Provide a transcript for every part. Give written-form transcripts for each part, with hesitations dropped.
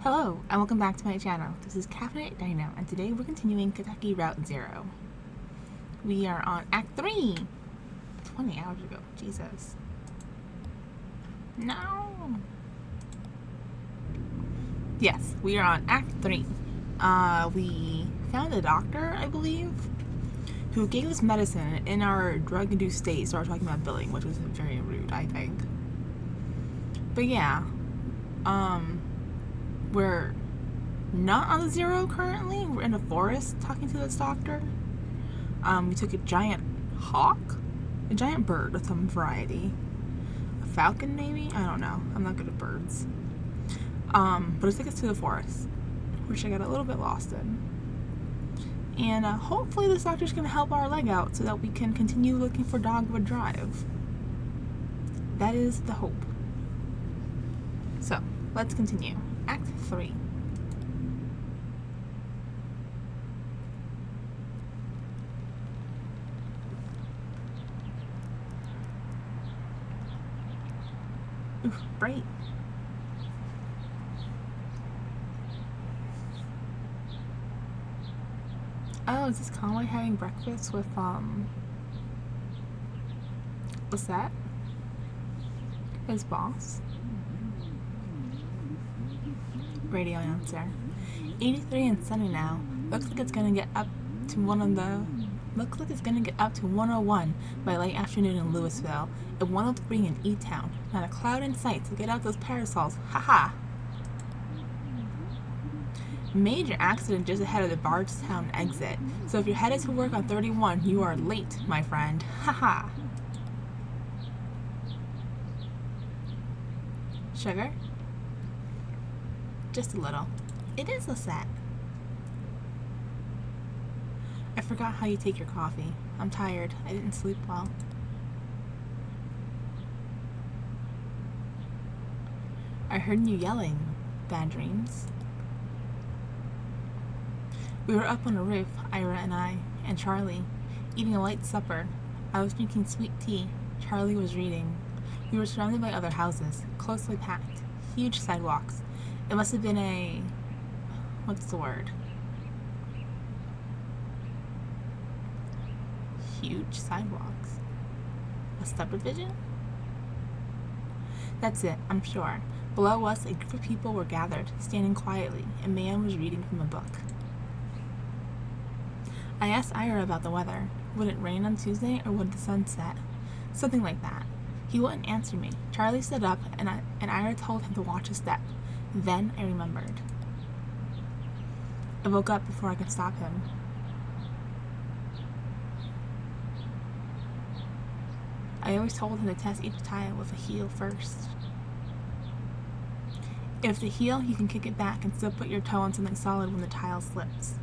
Hello, and welcome back to my channel. This is Caffeinate Dino, and today we're continuing Kentucky Route Zero. We are on Act 3! 20 hours ago. Jesus. No! Yes, we are on Act 3. We found a doctor, I believe, who gave us medicine in our drug-induced state, started talking about billing, which was very rude, I think. But yeah, we're not on the Zero currently. We're in a forest talking to this doctor. We took a giant hawk? A giant bird of some variety. A falcon, maybe? I don't know. I'm not good at birds. But it took us to the forest, which I got a little bit lost in. And hopefully this doctor's going to help our leg out so that we can continue looking for Dogwood Drive. That is the hope. So, let's continue. Act 3. Oof, bright. Oh, is this Conway having breakfast with, Lisette? His boss? Radio announcer. 83 and sunny now. Looks like it's gonna get up to 101 by late afternoon in Louisville, and 103 in E-Town. Not a cloud in sight, so get out those parasols. Haha! Major accident just ahead of the Bardstown exit. So if you're headed to work on 31, you are late, my friend. Haha! Sugar? Just a little. It is Lisette. I forgot how you take your coffee. I'm tired. I didn't sleep well. I heard you yelling. Bad dreams. We were up on a roof, Ira and I, and Charlie, eating a light supper. I was drinking sweet tea. Charlie was reading. We were surrounded by other houses, closely packed, huge sidewalks. It must have been a... what's the word? Huge sidewalks. A subdivision? That's it, I'm sure. Below us, a group of people were gathered, standing quietly. A man was reading from a book. I asked Ira about the weather. Would it rain on Tuesday, or would the sun set? Something like that. He wouldn't answer me. Charlie stood up, and Ira told him to watch his step. Then I remembered. I woke up before I could stop him. I always told him to test each tile with a heel first. If the heel, you can kick it back and still put your toe on something solid when the tile slips.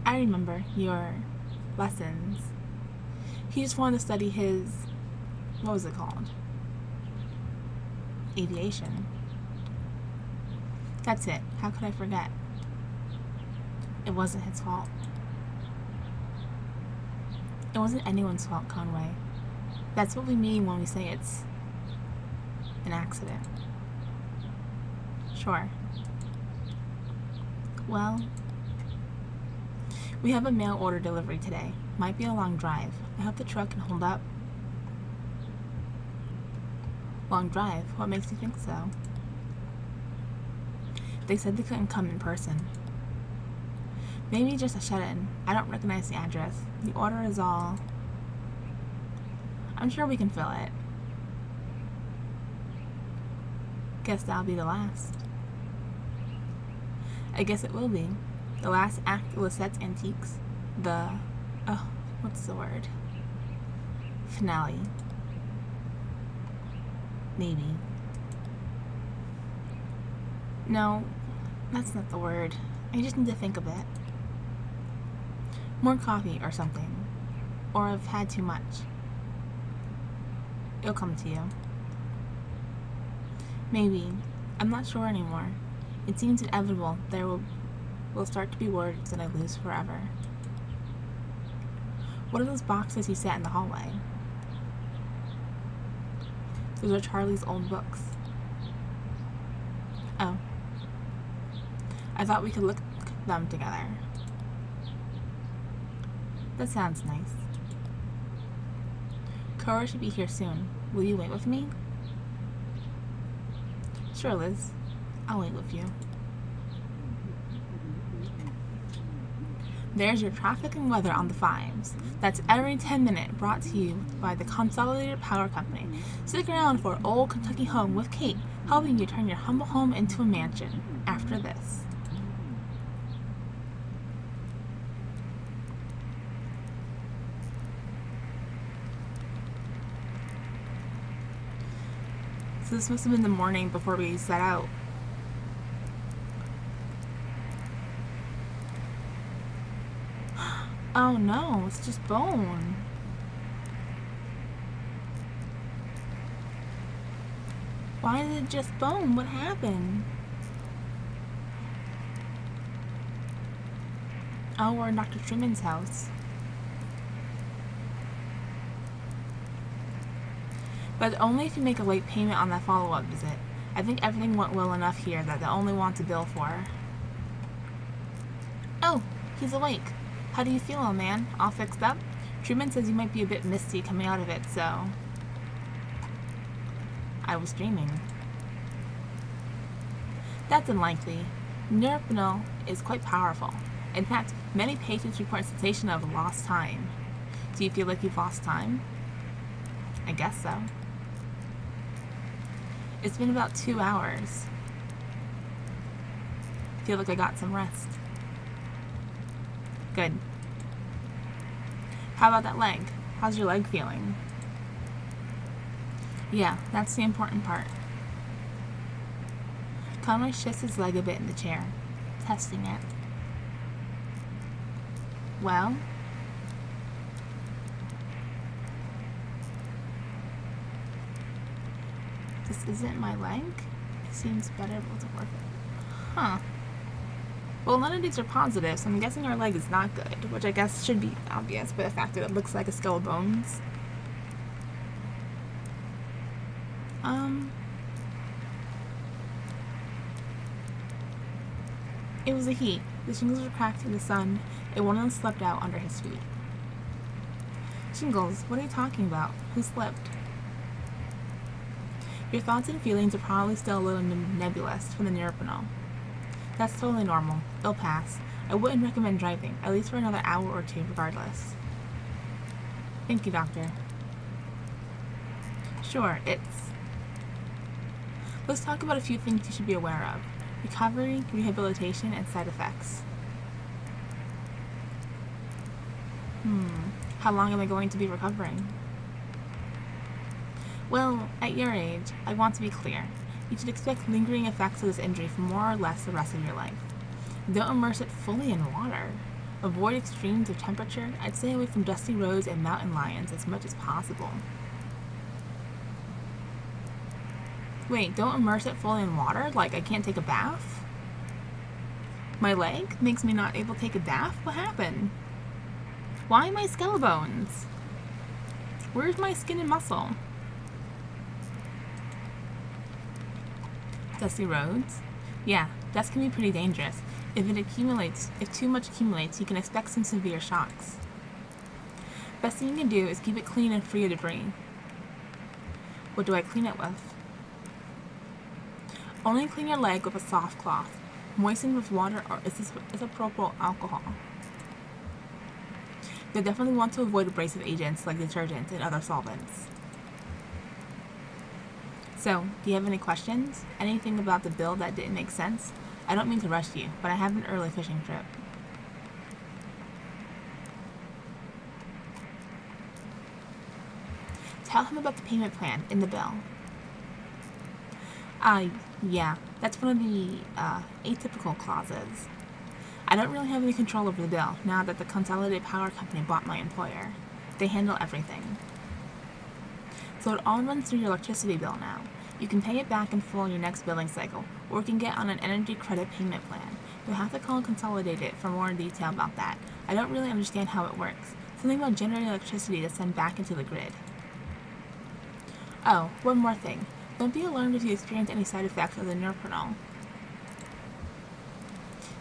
I remember your lessons. He just wanted to study his... what was it called? Aviation. That's it. How could I forget? It wasn't his fault. It wasn't anyone's fault, Conway. That's what we mean when we say it's an accident. Sure. Well, we have a mail order delivery today. Might be a long drive. I hope the truck can hold up. Long drive? What makes you think so? They said they couldn't come in person. Maybe just a shut-in. I don't recognize the address. The order is all... I'm sure we can fill it. Guess that'll be the last. I guess it will be. The last act of Lisette's Antiques. The... oh, what's the word? Finale. Maybe. No, that's not the word. I just need to think a bit. More coffee or something. Or I've had too much. It'll come to you. Maybe. I'm not sure anymore. It seems inevitable there will start to be words that I lose forever. What are those boxes you set in the hallway? Those are Charlie's old books. Oh. I thought we could look at them together. That sounds nice. Cora should be here soon. Will you wait with me? Sure, Liz. I'll wait with you. There's your traffic and weather on the 5s. That's every 10 minutes, brought to you by the Consolidated Power Company. Stick around for Old Kentucky Home with Kate, helping you turn your humble home into a mansion after this. So this must have been the morning before we set out. Oh no, it's just bone. Why is it just bone? What happened? Oh, we're in Dr. Truman's house. But only if you make a late payment on that follow-up visit. I think everything went well enough here that they'll only want to bill for. Oh, he's awake. How do you feel, old man? All fixed up? Truman says you might be a bit misty coming out of it, so... I was dreaming. That's unlikely. Neuropinol is quite powerful. In fact, many patients report sensation of lost time. Do you feel like you've lost time? I guess so. It's been about 2 hours. Feel like I got some rest. Good. How about that leg? How's your leg feeling? Yeah, that's the important part. Conroy shifts his leg a bit in the chair, testing it. Well? This isn't my leg? It seems better able to work it. Huh. Well, none of these are positive, so I'm guessing our leg is not good, which I guess should be obvious by the fact that it looks like a skull of bones. It was the heat. The shingles were cracked in the sun, and one of them slipped out under his feet. Shingles, what are you talking about? Who slipped? Your thoughts and feelings are probably still a little nebulous from the Neuropinol. That's totally normal. It'll pass. I wouldn't recommend driving, at least for another hour or two regardless. Thank you, doctor. Sure, Let's talk about a few things you should be aware of. Recovery, rehabilitation, and side effects. How long am I going to be recovering? Well, at your age, I want to be clear. You should expect lingering effects of this injury for more or less the rest of your life. Don't immerse it fully in water. Avoid extremes of temperature. I'd stay away from dusty roads and mountain lions as much as possible. Wait, don't immerse it fully in water? Like I can't take a bath? My leg makes me not able to take a bath? What happened? Why my skeletal bones? Where's my skin and muscle? Dusty roads? Yeah, dust can be pretty dangerous. If too much accumulates, you can expect some severe shocks. Best thing you can do is keep it clean and free of debris. What do I clean it with? Only clean your leg with a soft cloth. Moisten with water or isopropyl alcohol. You'll definitely want to avoid abrasive agents like detergents and other solvents. So, do you have any questions? Anything about the bill that didn't make sense? I don't mean to rush you, but I have an early fishing trip. Tell him about the payment plan in the bill. Yeah, that's one of the atypical clauses. I don't really have any control over the bill now that the Consolidated Power Company bought my employer. They handle everything. So it all runs through your electricity bill now. You can pay it back in full in your next billing cycle, or you can get on an energy credit payment plan. You'll have to call Consolidated for more detail about that. I don't really understand how it works. Something about generating electricity to send back into the grid. Oh, one more thing. Don't be alarmed if you experience any side effects of the Neurprenol.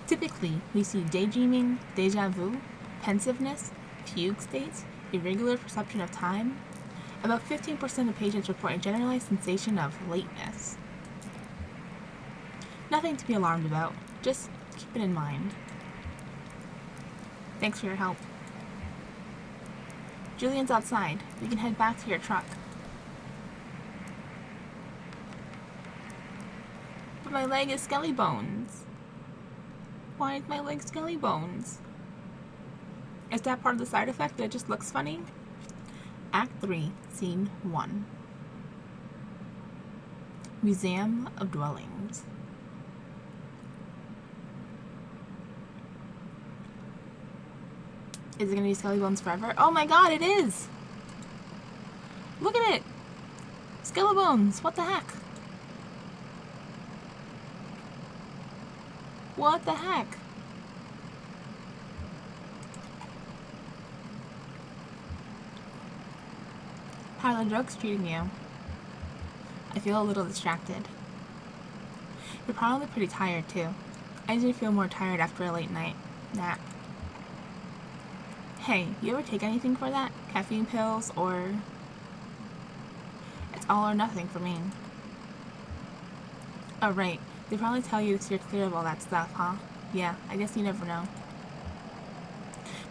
Typically, we see daydreaming, deja vu, pensiveness, fugue states, irregular perception of time. About 15% of patients report a generalized sensation of lateness. Nothing to be alarmed about, just keep it in mind. Thanks for your help. Julian's outside. We can head back to your truck. But my leg is skelly bones. Why is my leg skelly bones? Is that part of the side effect that it just looks funny? Act 3, Scene 1. Museum of Dwellings. Is it going to be skelly bones forever? Oh my god, it is! Look at it! Skelly bones, what the heck? What the heck? How are the drugs treating you? I feel a little distracted. You're probably pretty tired too. I usually feel more tired after a late night nap. Hey, you ever take anything for that? Caffeine pills or... It's all or nothing for me. Oh right, they probably tell you to steer clear of all that stuff, huh? Yeah, I guess you never know.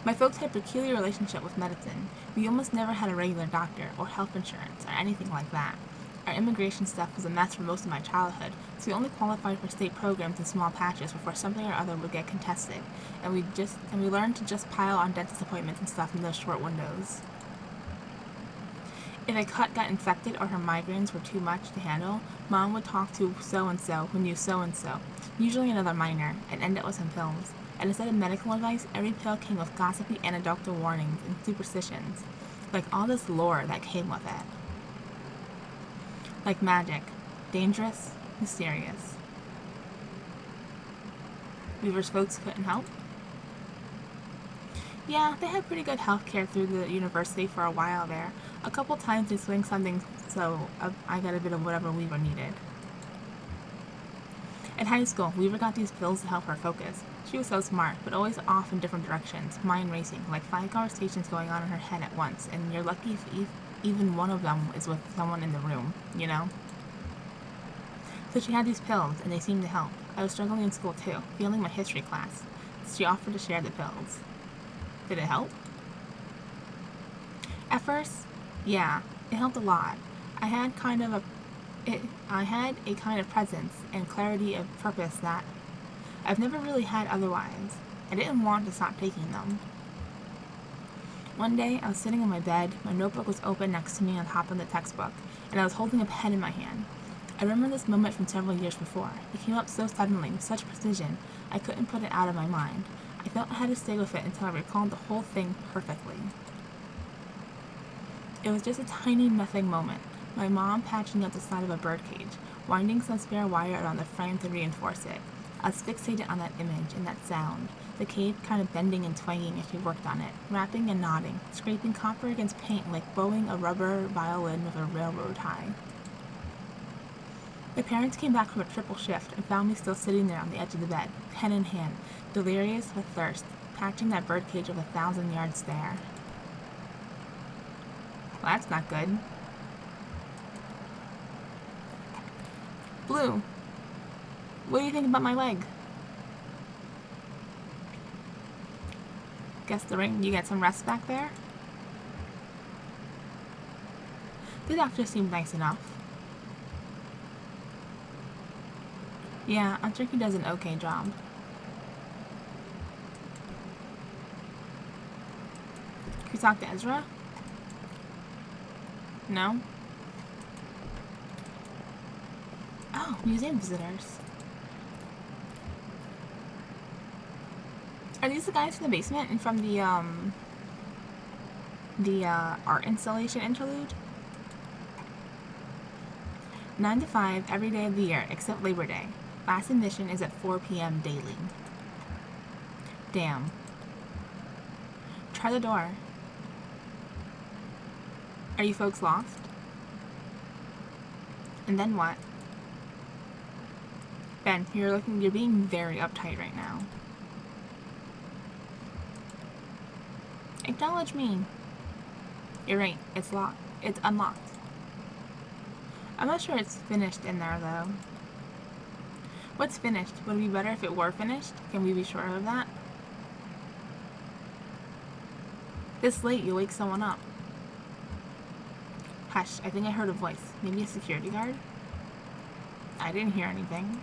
My folks had a peculiar relationship with medicine. We almost never had a regular doctor, or health insurance, or anything like that. Our immigration stuff was a mess for most of my childhood, so we only qualified for state programs in small patches before something or other would get contested, and we learned to just pile on dentist appointments and stuff in those short windows. If a cut got infected or her migraines were too much to handle, Mom would talk to so-and-so who knew so-and-so, usually another minor, and end it with some pills. And instead of medical advice, every pill came with gossipy anecdotal warnings and superstitions, like all this lore that came with it. Like magic. Dangerous, mysterious. Weaver's folks couldn't help? Yeah, they had pretty good health care through the university for a while there. A couple times they swing something, so I got a bit of whatever Weaver needed. In high school, Weaver got these pills to help her focus. She was so smart, but always off in different directions, mind racing, like 5 conversations going on in her head at once, and you're lucky if even one of them is with someone in the room, you know? So she had these pills, and they seemed to help. I was struggling in school too, failing my history class. She offered to share the pills. Did it help? At first, yeah, it helped a lot. I had a kind of presence and clarity of purpose that I've never really had otherwise. I didn't want to stop taking them. One day, I was sitting in my bed, my notebook was open next to me on top of the textbook, and I was holding a pen in my hand. I remember this moment from several years before. It came up so suddenly, with such precision, I couldn't put it out of my mind. I felt I had to stay with it until I recalled the whole thing perfectly. It was just a tiny nothing moment. My mom patching up the side of a birdcage, winding some spare wire around the frame to reinforce it. I was fixated on that image and that sound, the cage kind of bending and twanging as she worked on it, rapping and nodding, scraping copper against paint like bowing a rubber violin with a railroad tie. My parents came back from a triple shift and found me still sitting there on the edge of the bed, pen in hand, delirious with thirst, patching that birdcage with 1,000-yard stare. Well, that's not good. Blue, what do you think about my leg? Guess the ring, you get some rest back there? The doctor seemed nice enough. Yeah, I'm sure he does an okay job. Can we talk to Ezra? No? Oh, museum visitors. Are these the guys from the basement and from the art installation interlude? 9 to 5 every day of the year except Labor Day. Last admission is at 4 p.m. daily. Damn. Try the door. Are you folks lost? And then what? Ben, you're being very uptight right now. Acknowledge me. You're right, it's locked. It's unlocked. I'm not sure it's finished in there, though. What's finished? Would it be better if it were finished? Can we be sure of that? This late, you wake someone up. Hush, I think I heard a voice. Maybe a security guard? I didn't hear anything.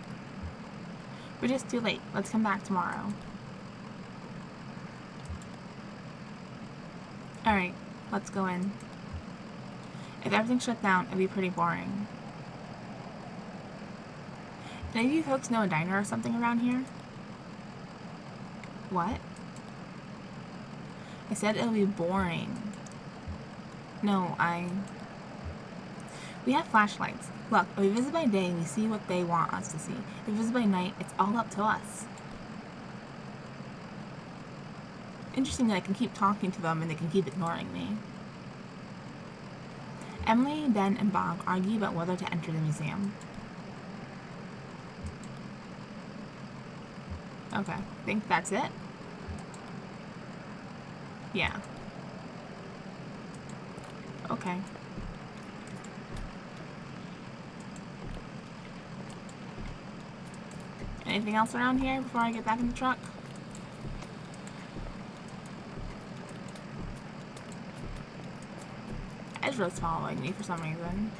We're just too late. Let's come back tomorrow. Alright, let's go in. If everything shut down, it'd be pretty boring. Any of you folks know a diner or something around here? What? I said it'll be boring. No, We have flashlights. Look, if we visit by day, we see what they want us to see. If we visit by night, it's all up to us. Interesting that I can keep talking to them and they can keep ignoring me. Emily, Ben, and Bob argue about whether to enter the museum. Okay, think that's it? Yeah. Okay. Anything else around here before I get back in the truck? Ezra's following me for some reason.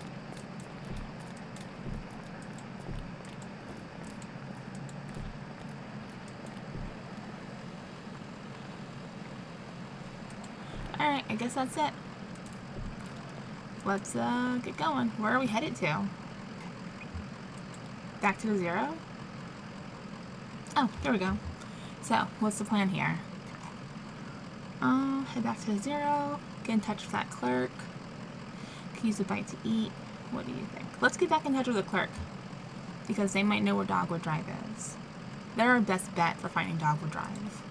Alright, I guess that's it. Let's get going. Where are we headed to? Back to the zero? Oh, there we go. So, what's the plan here? Head back to the zero, get in touch with that clerk, could use a bite to eat. What do you think? Let's get back in touch with the clerk, because they might know where Dogwood Drive is. They're our best bet for finding Dogwood Drive.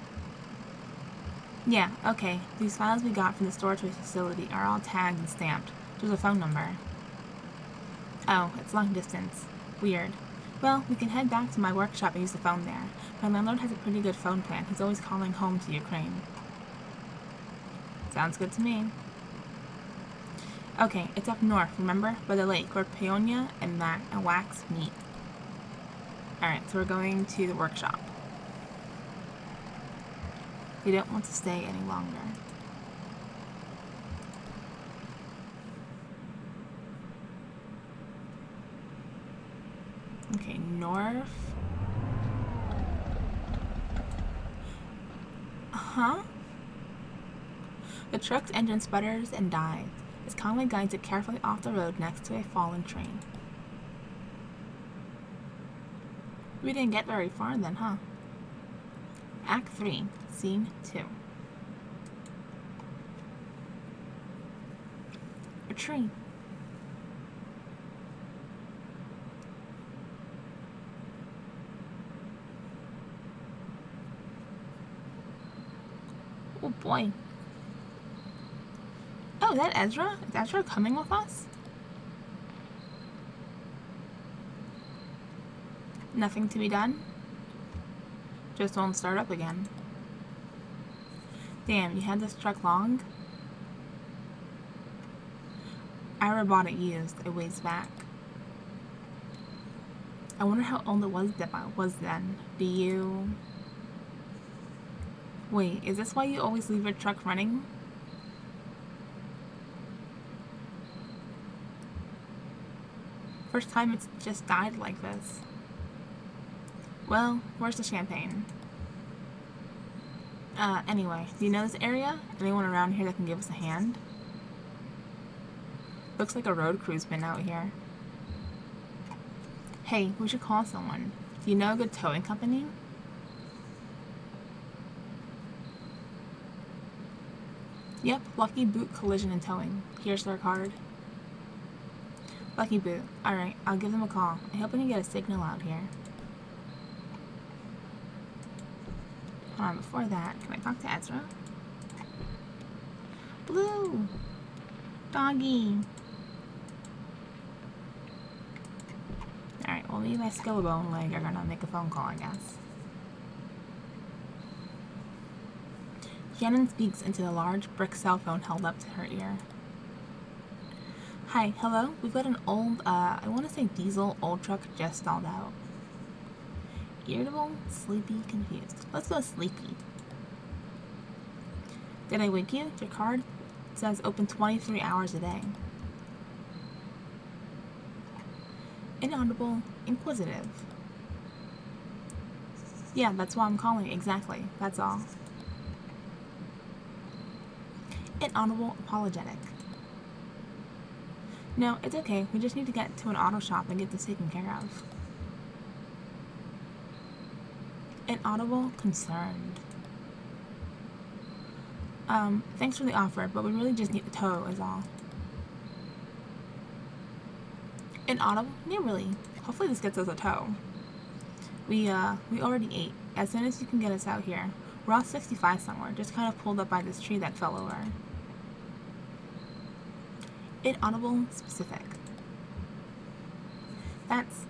Yeah, okay. These files we got from the storage facility are all tagged and stamped. There's a phone number. Oh, it's long distance. Weird. Well, we can head back to my workshop and use the phone there. My landlord has a pretty good phone plan. He's always calling home to Ukraine. Sounds good to me. Okay, it's up north, remember? By the lake, where Peonia and Wax meet. Alright, so we're going to the workshop. We don't want to stay any longer. Okay, north. Huh? The truck's engine sputters and dies as Conway guides it carefully off the road next to a fallen train. We didn't get very far then, huh? Act 3, Scene 2. A tree. Oh boy. Oh, is that Ezra? Is Ezra coming with us? Nothing to be done? Just won't start up again. Damn, you had this truck long? I bought it used a ways back. I wonder how old it was then. Do you... Wait, is this why you always leave your truck running? First time it's just died like this. Well, where's the champagne? Anyway, do you know this area? Anyone around here that can give us a hand? Looks like a road crew's been out here. Hey, we should call someone. Do you know a good towing company? Yep, Lucky Boot Collision and Towing. Here's their card. Lucky Boot. Alright, I'll give them a call. I hope I can get a signal out here. Hold on, before that, can I talk to Ezra? Blue! Doggy! me and my skillabone leg are gonna make a phone call, I guess. Shannon speaks into the large brick cell phone held up to her ear. Hi, hello? We've got an old, I want to say diesel old truck just stalled out. Irritable, sleepy, confused. Let's go sleepy. Did I wake you? Your card says open 23 hours a day. Inaudible, inquisitive. Yeah, that's why I'm calling. Exactly. That's all. Inaudible, apologetic. No, it's okay. We just need to get to an auto shop and get this taken care of. Inaudible, concerned. Thanks for the offer, but we really just need the tow is all. Inaudible? Yeah, really. Hopefully this gets us a tow. We already ate. As soon as you can get us out here. We're off 65 somewhere, just kind of pulled up by this tree that fell over. Inaudible, specific. That's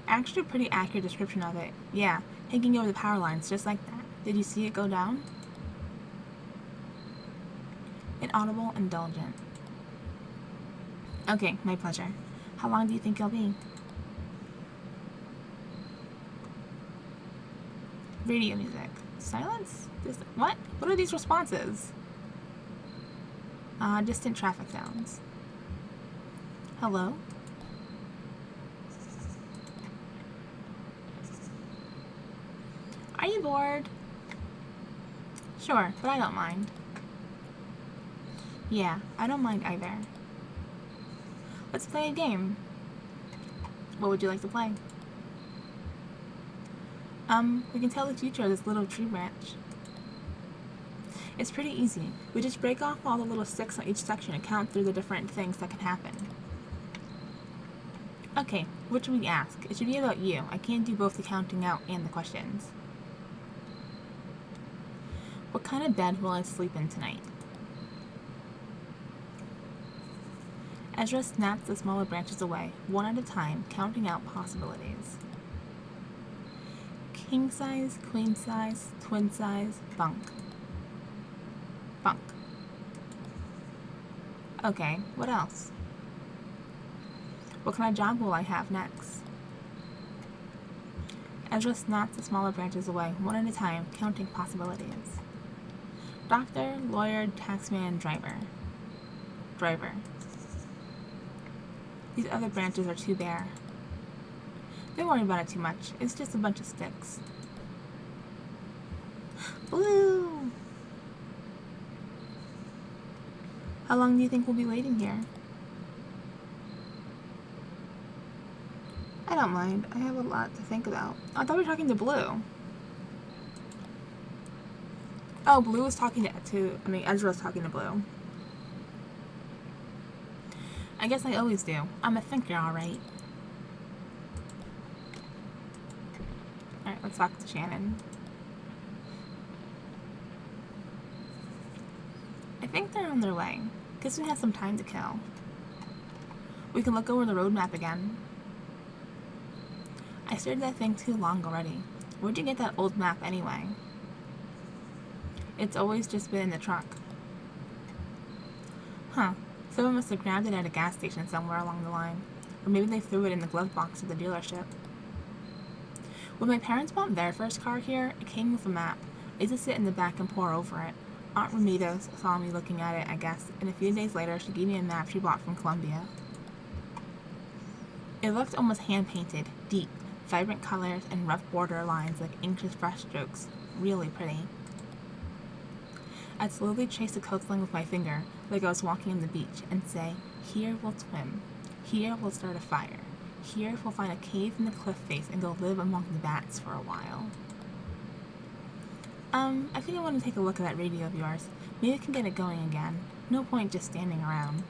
actually a pretty accurate description of it. Yeah, hanging over the power lines, just like that. Did you see it go down? Inaudible, indulgent. Okay, my pleasure. How long do you think you'll be? Radio music. Silence? What? What are these responses? Distant traffic sounds. Hello? Are you bored? Sure, but I don't mind. Yeah, I don't mind either. Let's play a game. What would you like to play? We can tell the future of this little tree branch. It's pretty easy. We just break off all the little sticks on each section and count through the different things that can happen. Okay, what should we ask? It should be about you. I can't do both the counting out and the questions. What kind of bed will I sleep in tonight? Ezra snaps the smaller branches away, one at a time, counting out possibilities. King size, queen size, twin size, bunk. Bunk. Okay, what else? What kind of job will I have next? Ezra snaps the smaller branches away, one at a time, counting possibilities. Doctor, lawyer, taxman, driver. Driver. These other branches are too bare. Don't worry about it too much. It's just a bunch of sticks. Blue! How long do you think we'll be waiting here? I don't mind. I have a lot to think about. I thought we were talking to Blue. Oh, Blue was talking Ezra was talking to Blue. I guess I always do. I'm a thinker, alright. Alright, let's talk to Shannon. I think they're on their way. Guess we have some time to kill. We can look over the road map again. I stared at that thing too long already. Where'd you get that old map anyway? It's always just been in the truck. Huh. Someone must have grabbed it at a gas station somewhere along the line. Or maybe they threw it in the glove box at the dealership. When my parents bought their first car here, it came with a map. I used to sit in the back and pore over it. Aunt Ramita saw me looking at it, I guess, and a few days later she gave me a map she bought from Columbia. It looked almost hand-painted, deep, vibrant colors and rough border lines like anxious brushstrokes. Really pretty. I'd slowly trace the coastline with my finger, like I was walking on the beach, and say, here we'll swim. Here we'll start a fire. Here we'll find a cave in the cliff face and go live among the bats for a while. I think I want to take a look at that radio of yours. Maybe I can get it going again. No point just standing around.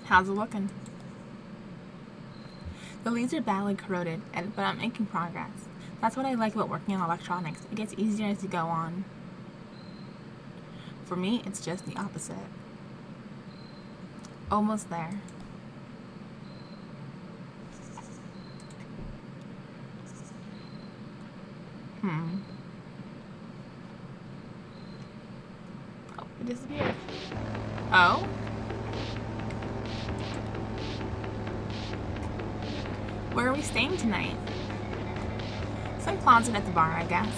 How's it looking? The leads are badly corroded, but I'm making progress. That's what I like about working on electronics. It gets easier as you go on. For me, it's just the opposite. Almost there. Oh, it disappeared. Oh? Where are we staying tonight? Some closet at the bar, I guess.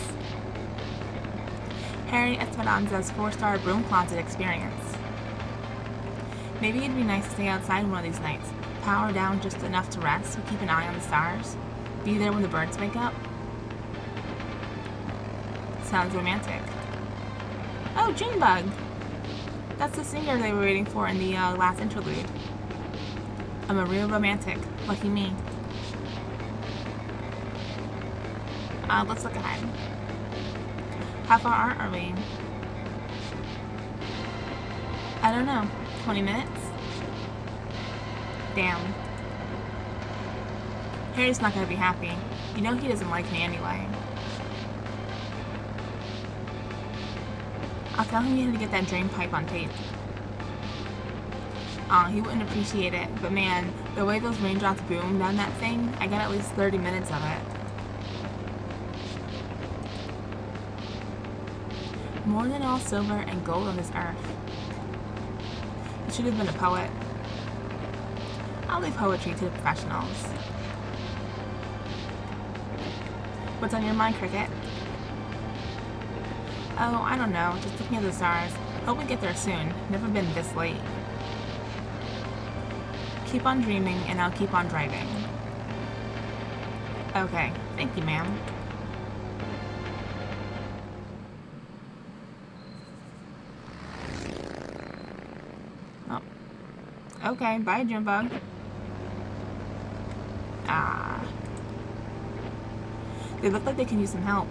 Harry Esperanza's 4-star broom closet experience. Maybe it'd be nice to stay outside one of these nights. Power down just enough to rest, but keep an eye on the stars. Be there when the birds wake up. Sounds romantic. Oh, Junebug! That's the singer they were waiting for in the last interlude. I'm a real romantic. Lucky me. Let's look ahead. How far are we? I don't know. 20 minutes? Damn. Harry's not gonna be happy. You know he doesn't like me anyway. I'll tell him you had to get that drain pipe on tape. He wouldn't appreciate it, but man, the way those raindrops boom down that thing, I got at least 30 minutes of it. More than all silver and gold on this earth. You should have been a poet. I'll leave poetry to the professionals. What's on your mind, Cricket? Oh, I don't know. Just looking at the stars. Hope we get there soon. Never been this late. Keep on dreaming, and I'll keep on driving. Okay. Thank you, ma'am. Oh. Okay. Bye, Junebug. They look like they can use some help.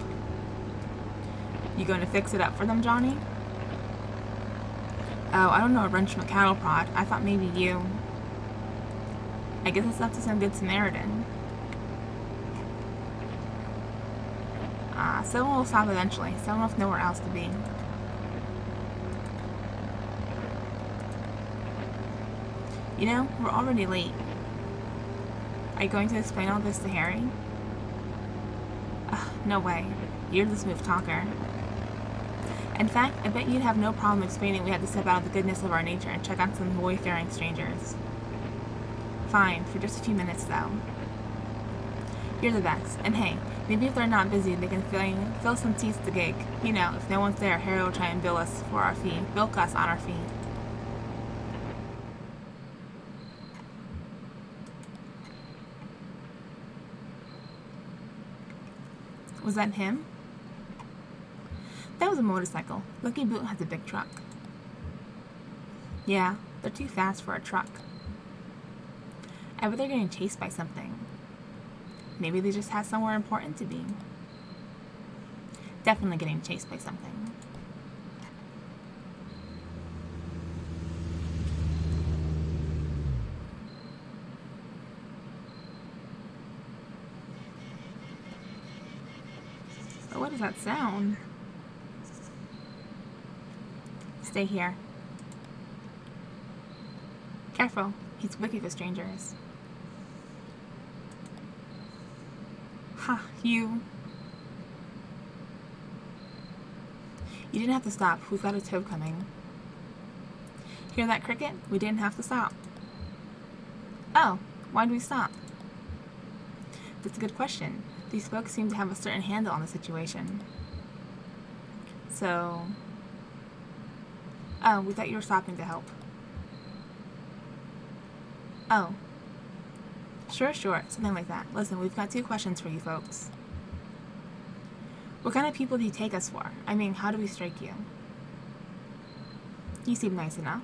You going to fix it up for them, Johnny? Oh, I don't know a wrench from a cattle prod. I thought maybe you. I guess it's up to some good Samaritan. Someone will stop eventually. Someone with nowhere else to be. You know, we're already late. Are you going to explain all this to Harry? No way. You're the smooth talker. In fact, I bet you'd have no problem explaining we had to step out of the goodness of our nature and check on some wayfaring strangers. Fine, for just a few minutes though. You're the best. And hey, maybe if they're not busy, they can fill some seats at the gig. You know, if no one's there, Harry will try and bill us for our fee. Bilk us on our fee. Was that him? That was a motorcycle. Lucky Boot has a big truck. Yeah, they're too fast for a truck. I bet they're getting chased by something. Maybe they just have somewhere important to be. Definitely getting chased by something. But what is that sound? Stay here. Careful, he's wicked with strangers. Ha, you. You didn't have to stop. We've got a tow coming. Hear that, Cricket? We didn't have to stop. Oh, why did we stop? That's a good question. These folks seem to have a certain handle on the situation. So... Oh, we thought you were stopping to help. Oh. Sure, something like that. Listen, we've got 2 questions for you folks. What kind of people do you take us for? I mean, how do we strike you? You seem nice enough.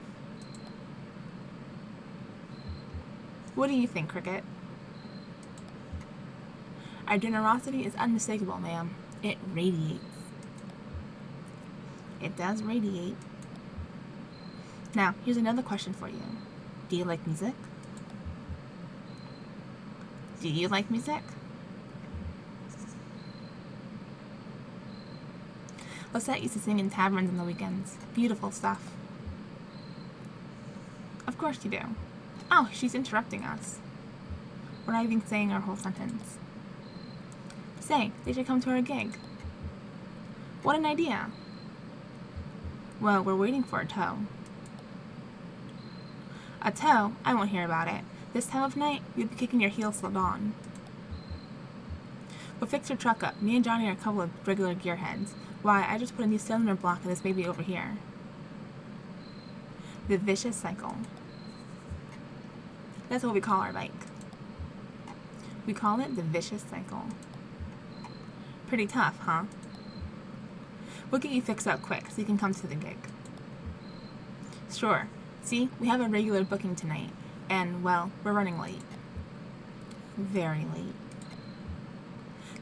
What do you think, Cricket? Our generosity is unmistakable, ma'am. It radiates. It does radiate. Now, here's another question for you. Do you like music? Do you like music? Lisette used to sing in taverns on the weekends. Beautiful stuff. Of course you do. Oh, she's interrupting us. We're not even saying our whole sentence. Say, they should come to our gig. What an idea. Well, we're waiting for a tow. A tow? I won't hear about it. This time of night, you'll be kicking your heels till dawn. We'll fix your truck up. Me and Johnny are a couple of regular gearheads. Why, I just put a new cylinder block in this baby over here. The vicious cycle. That's what we call our bike. We call it the vicious cycle. Pretty tough, huh? We'll get you fixed up quick so you can come to the gig. Sure. See, we have a regular booking tonight, and, well, we're running late. Very late.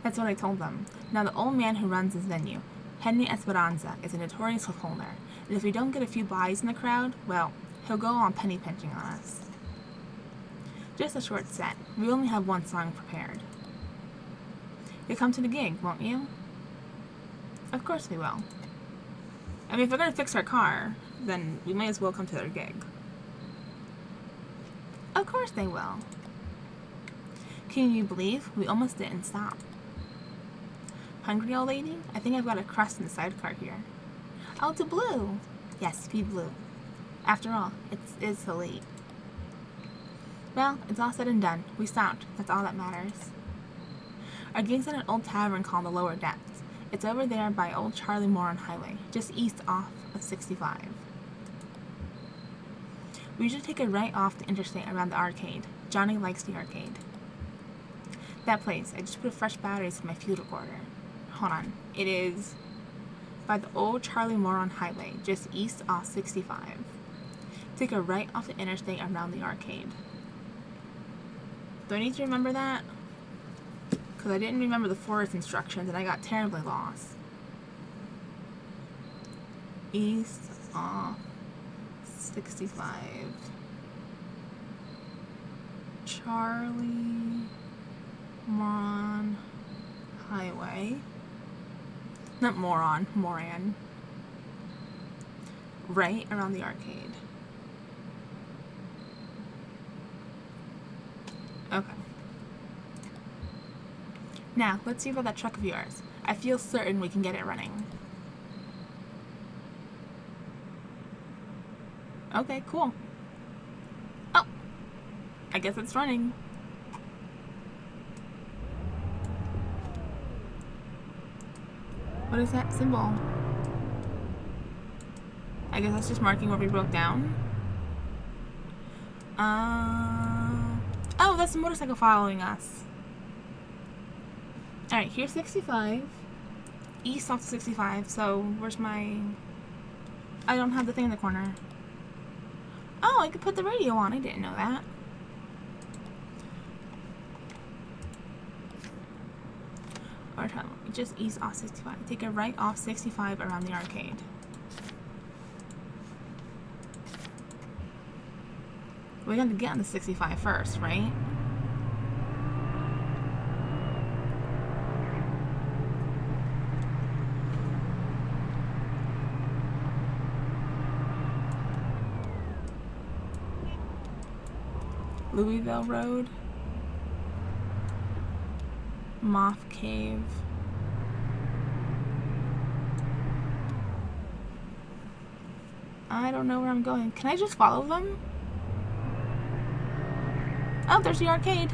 That's what I told them. Now, the old man who runs this venue, Henry Esperanza, is a notorious holder, and if we don't get a few buys in the crowd, well, he'll go on penny pinching on us. Just a short set. We only have one song prepared. You'll come to the gig, won't you? Of course we will. I mean, if we're going to fix our car, then we may as well come to their gig. Of course they will. Can you believe we almost didn't stop? Hungry, old lady? I think I've got a crust in the sidecar here. Oh, it's a blue. Yes, feed blue. After all, it is so late. Well, it's all said and done. We stopped. That's all that matters. Our gig's at an old tavern called the Lower Depths. It's over there by Old Charlie Moron Highway, just east off of 65. We usually take a right off the interstate around the arcade. Johnny likes the arcade. That place. I just put fresh batteries in my field recorder. Hold on. It is by the Old Charlie Moron Highway, just east off 65. Take a right off the interstate around the arcade. Do I need to remember that? Because I didn't remember the forest instructions and I got terribly lost. East off 65. Charlie Moron Highway. Not Moron, Moran. Right around the arcade. Okay. Now, let's see about that truck of yours. I feel certain we can get it running. Okay, cool. Oh! I guess it's running. What is that symbol? I guess that's just marking where we broke down. Oh, that's a motorcycle following us. Alright, here's 65. East off 65, so where's my... I don't have the thing in the corner. Oh, I could put the radio on. I didn't know that. Or just east off 65. Take a right off 65 around the arcade. We got to get on the 65 first, right? Louisville Road. Moth Cave. I don't know where I'm going. Can I just follow them? Oh, there's the arcade.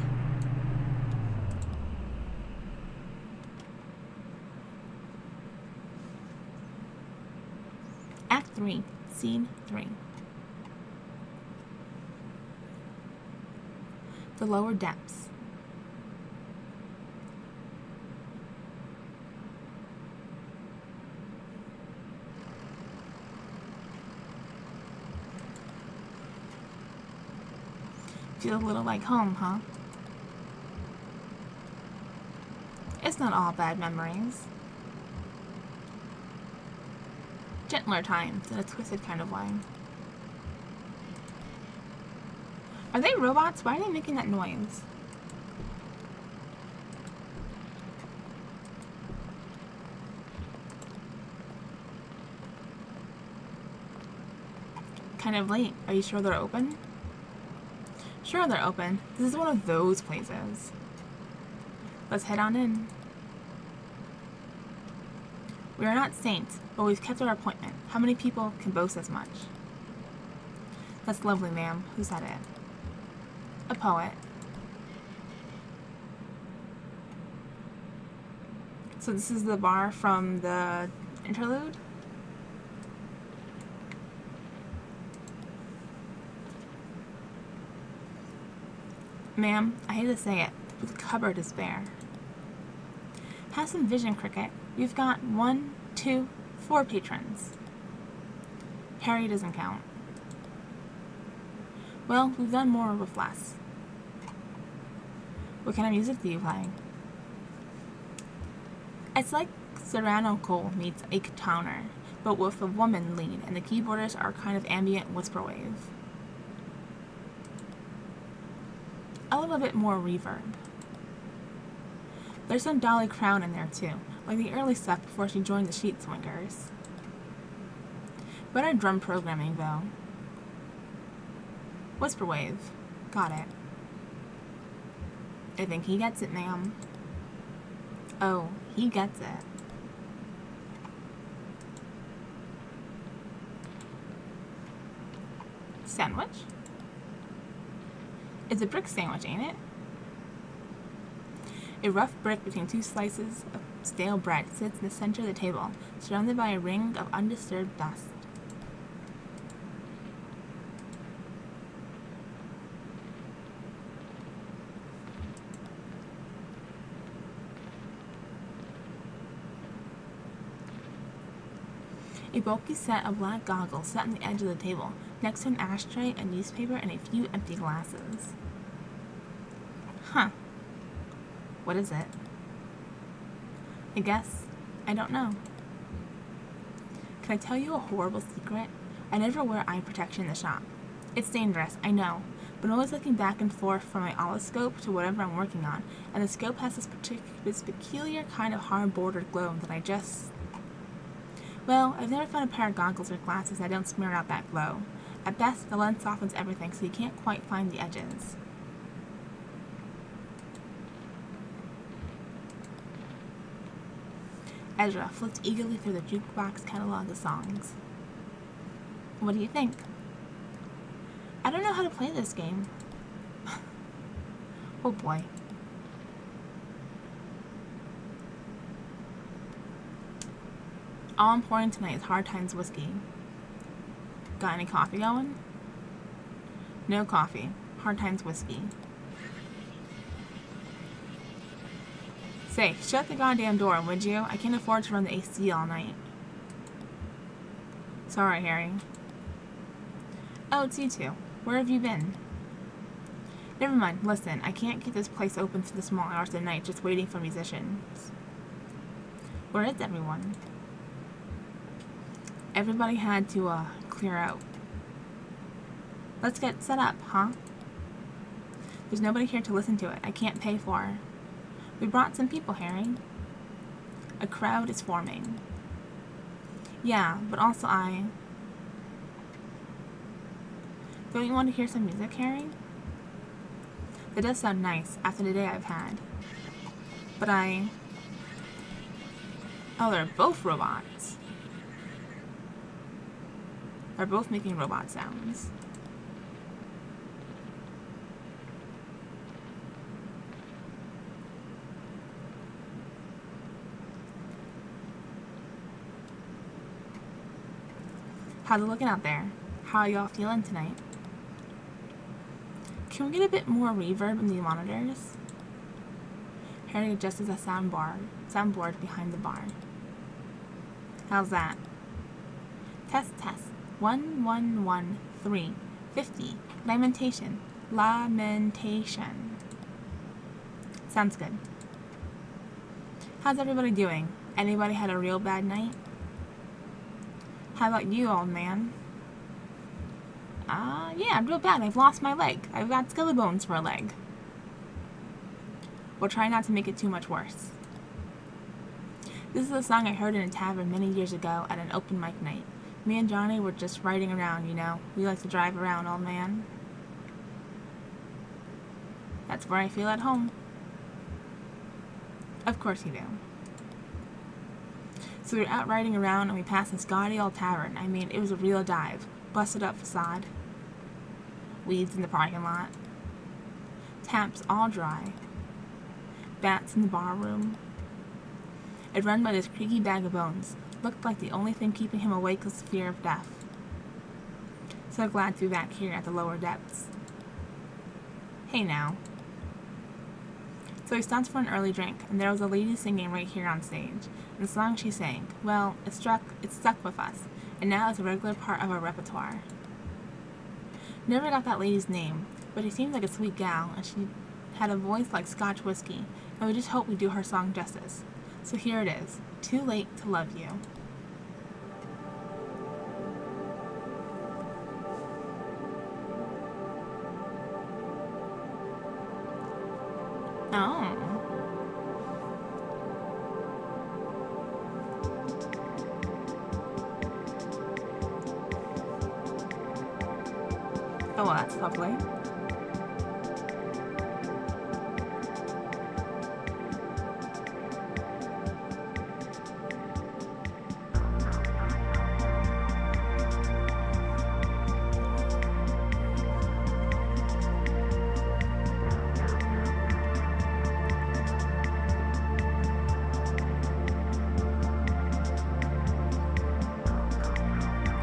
Act 3, Scene 3. The Lower Depths. Feels a little like home, huh? It's not all bad memories. Gentler times in a twisted kind of way. Are they robots? Why are they making that noise? Kind of late. Are you sure they're open? Sure they're open. This is one of those places. Let's head on in. We are not saints, but we've kept our appointment. How many people can boast as much? That's lovely, ma'am. Who said it? A poet. So this is the bar from the interlude? Ma'am, I hate to say it, but the cupboard is bare. Have some vision, Cricket. You've got 1, 2, 4 patrons. Harry doesn't count. Well, we've done more with less. What kind of music do you play? It's like Serrano Cole meets Ike Towner, but with a woman lead, and the keyboarders are kind of ambient whisper wave. A little bit more reverb. There's some Dolly Crown in there too, like the early stuff before she joined the Sheet Swingers. Better drum programming though. Whisper wave. Got it. I think he gets it, ma'am. Oh, he gets it. Sandwich? It's a brick sandwich, ain't it? A rough brick between 2 slices of stale bread sits in the center of the table, surrounded by a ring of undisturbed dust. A bulky set of black goggles sat on the edge of the table, next to an ashtray, a newspaper, and a few empty glasses. Huh. What is it? I guess I don't know. Can I tell you a horrible secret? I never wear eye protection in the shop. It's dangerous, I know, but I'm always looking back and forth from my oscilloscope to whatever I'm working on, and the scope has this peculiar kind of hard-bordered glow that I just... Well, I've never found a pair of goggles or glasses that don't smear out that glow. At best, the lens softens everything so you can't quite find the edges. Ezra flipped eagerly through the jukebox catalog of songs. What do you think? I don't know how to play this game. Oh boy. All I'm pouring tonight is Hard Times whiskey. Got any coffee going? No coffee. Hard Times whiskey. Say, shut the goddamn door, would you? I can't afford to run the AC all night. Sorry, Harry. Oh, it's you two. Where have you been? Never mind. Listen, I can't keep this place open for the small hours of the night just waiting for musicians. Where is everyone? Everybody had to, clear out. Let's get set up, huh? There's nobody here to listen to it. I can't pay for her. We brought some people, Harry. A crowd is forming. Yeah, but also Don't you want to hear some music, Harry? That does sound nice after the day I've had. But Oh, they're both robots. They're both making robot sounds. How's it looking out there? How are y'all feeling tonight? Can we get a bit more reverb in the monitors? Harry adjusts the soundboard behind the bar. How's that? Test, test. 1, 1, 1, 3, 50. Lamentation. Lamentation. Sounds good. How's everybody doing? Anybody had a real bad night? How about you, old man? Yeah, real bad. I've lost my leg. I've got skeleton bones for a leg. We'll try not to make it too much worse. This is a song I heard in a tavern many years ago at an open mic night. Me and Johnny were just riding around, you know. We like to drive around, old man. That's where I feel at home. Of course you do. So we were out riding around and we passed this gaudy old tavern. I mean, it was a real dive. Busted up facade. Weeds in the parking lot. Taps all dry. Bats in the bar room. I'd run by this creaky bag of bones. Looked like the only thing keeping him awake was the fear of death. So glad to be back here at the lower depths. Hey now. So we stopped for an early drink, and there was a lady singing right here on stage. And the song she sang, well, it stuck with us, and now it's a regular part of our repertoire. Never got that lady's name, but she seemed like a sweet gal, and she had a voice like Scotch whiskey, and we just hope we do her song justice. So here it is, Too Late to Love You. Oh. Oh, well, that's lovely.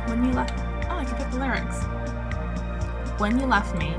When you left... Oh, I can pick the lyrics. When you left me...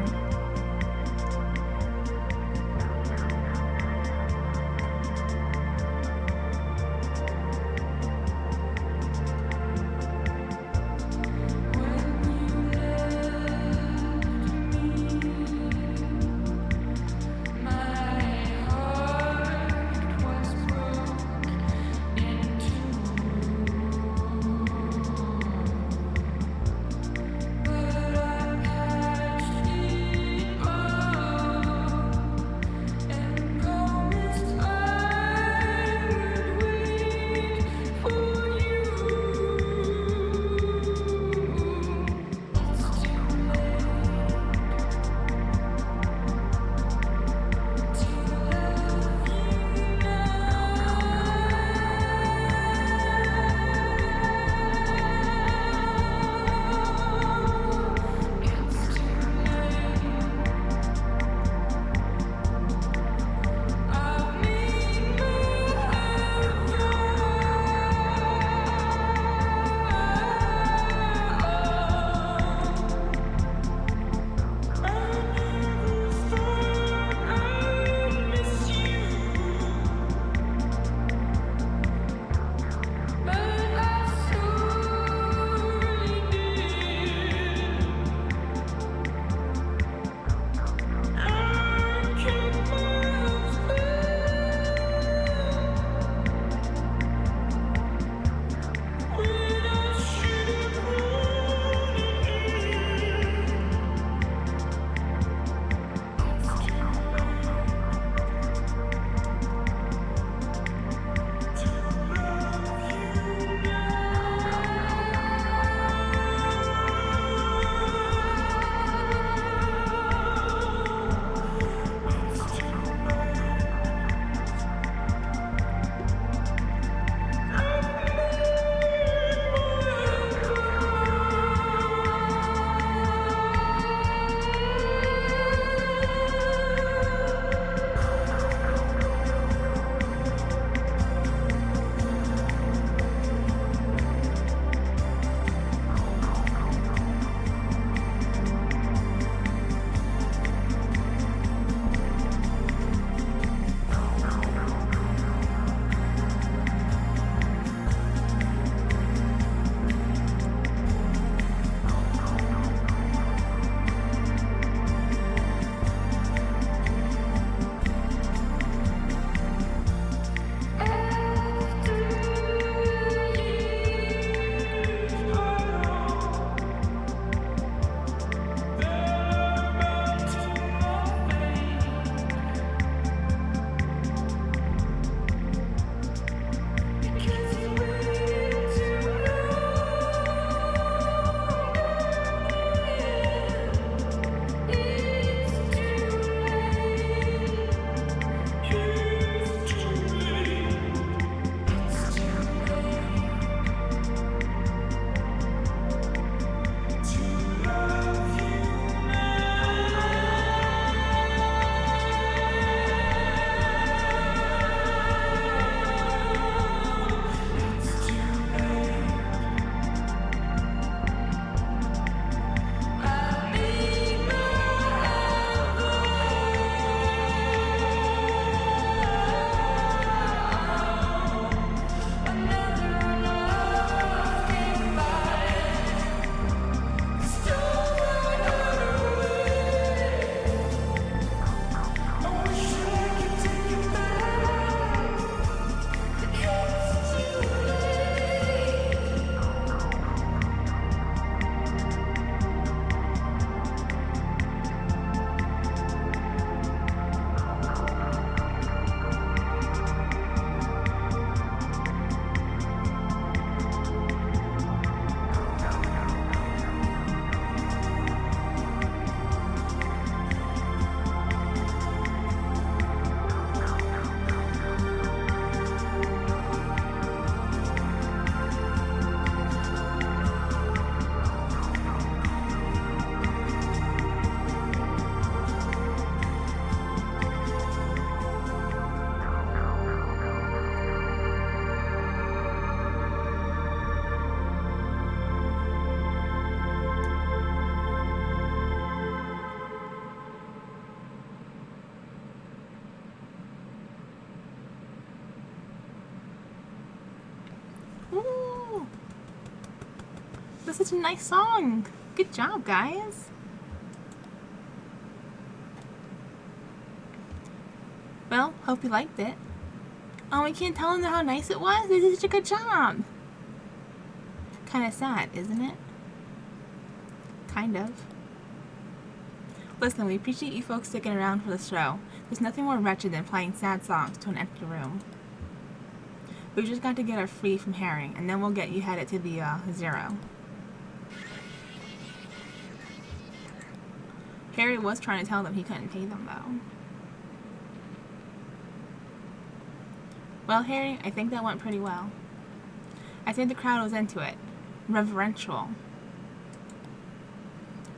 That's such a nice song. Good job, guys. Well, hope you liked it. Oh, I can't tell them how nice it was. They did such a good job. Kind of sad, isn't it? Kind of. Listen, we appreciate you folks sticking around for the show. There's nothing more wretched than playing sad songs to an empty room. We've just got to get our fee from Harry, and then we'll get you headed to the Zero. Harry was trying to tell them he couldn't pay them, though. Well, Harry, I think that went pretty well. I think the crowd was into it. Reverential.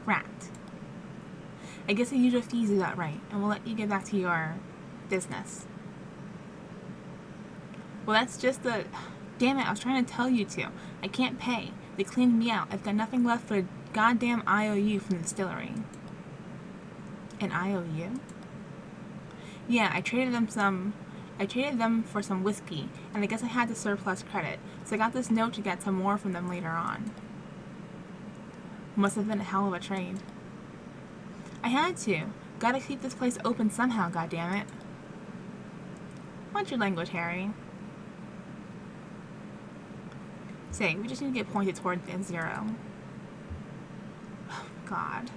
Rat. I guess the usual fees you got right, and we'll let you get back to your business. Well, that's just the... Damn it, I was trying to tell you to. I can't pay. They cleaned me out. I've got nothing left for a goddamn IOU from the distillery. An IOU? Yeah, I traded them for some whiskey, and I guess I had to surplus credit, so I got this note to get some more from them later on. Must have been a hell of a trade. I had to. Gotta keep this place open somehow, goddammit. Watch your language, Harry. Say, we just need to get pointed toward the Zero. Oh, God.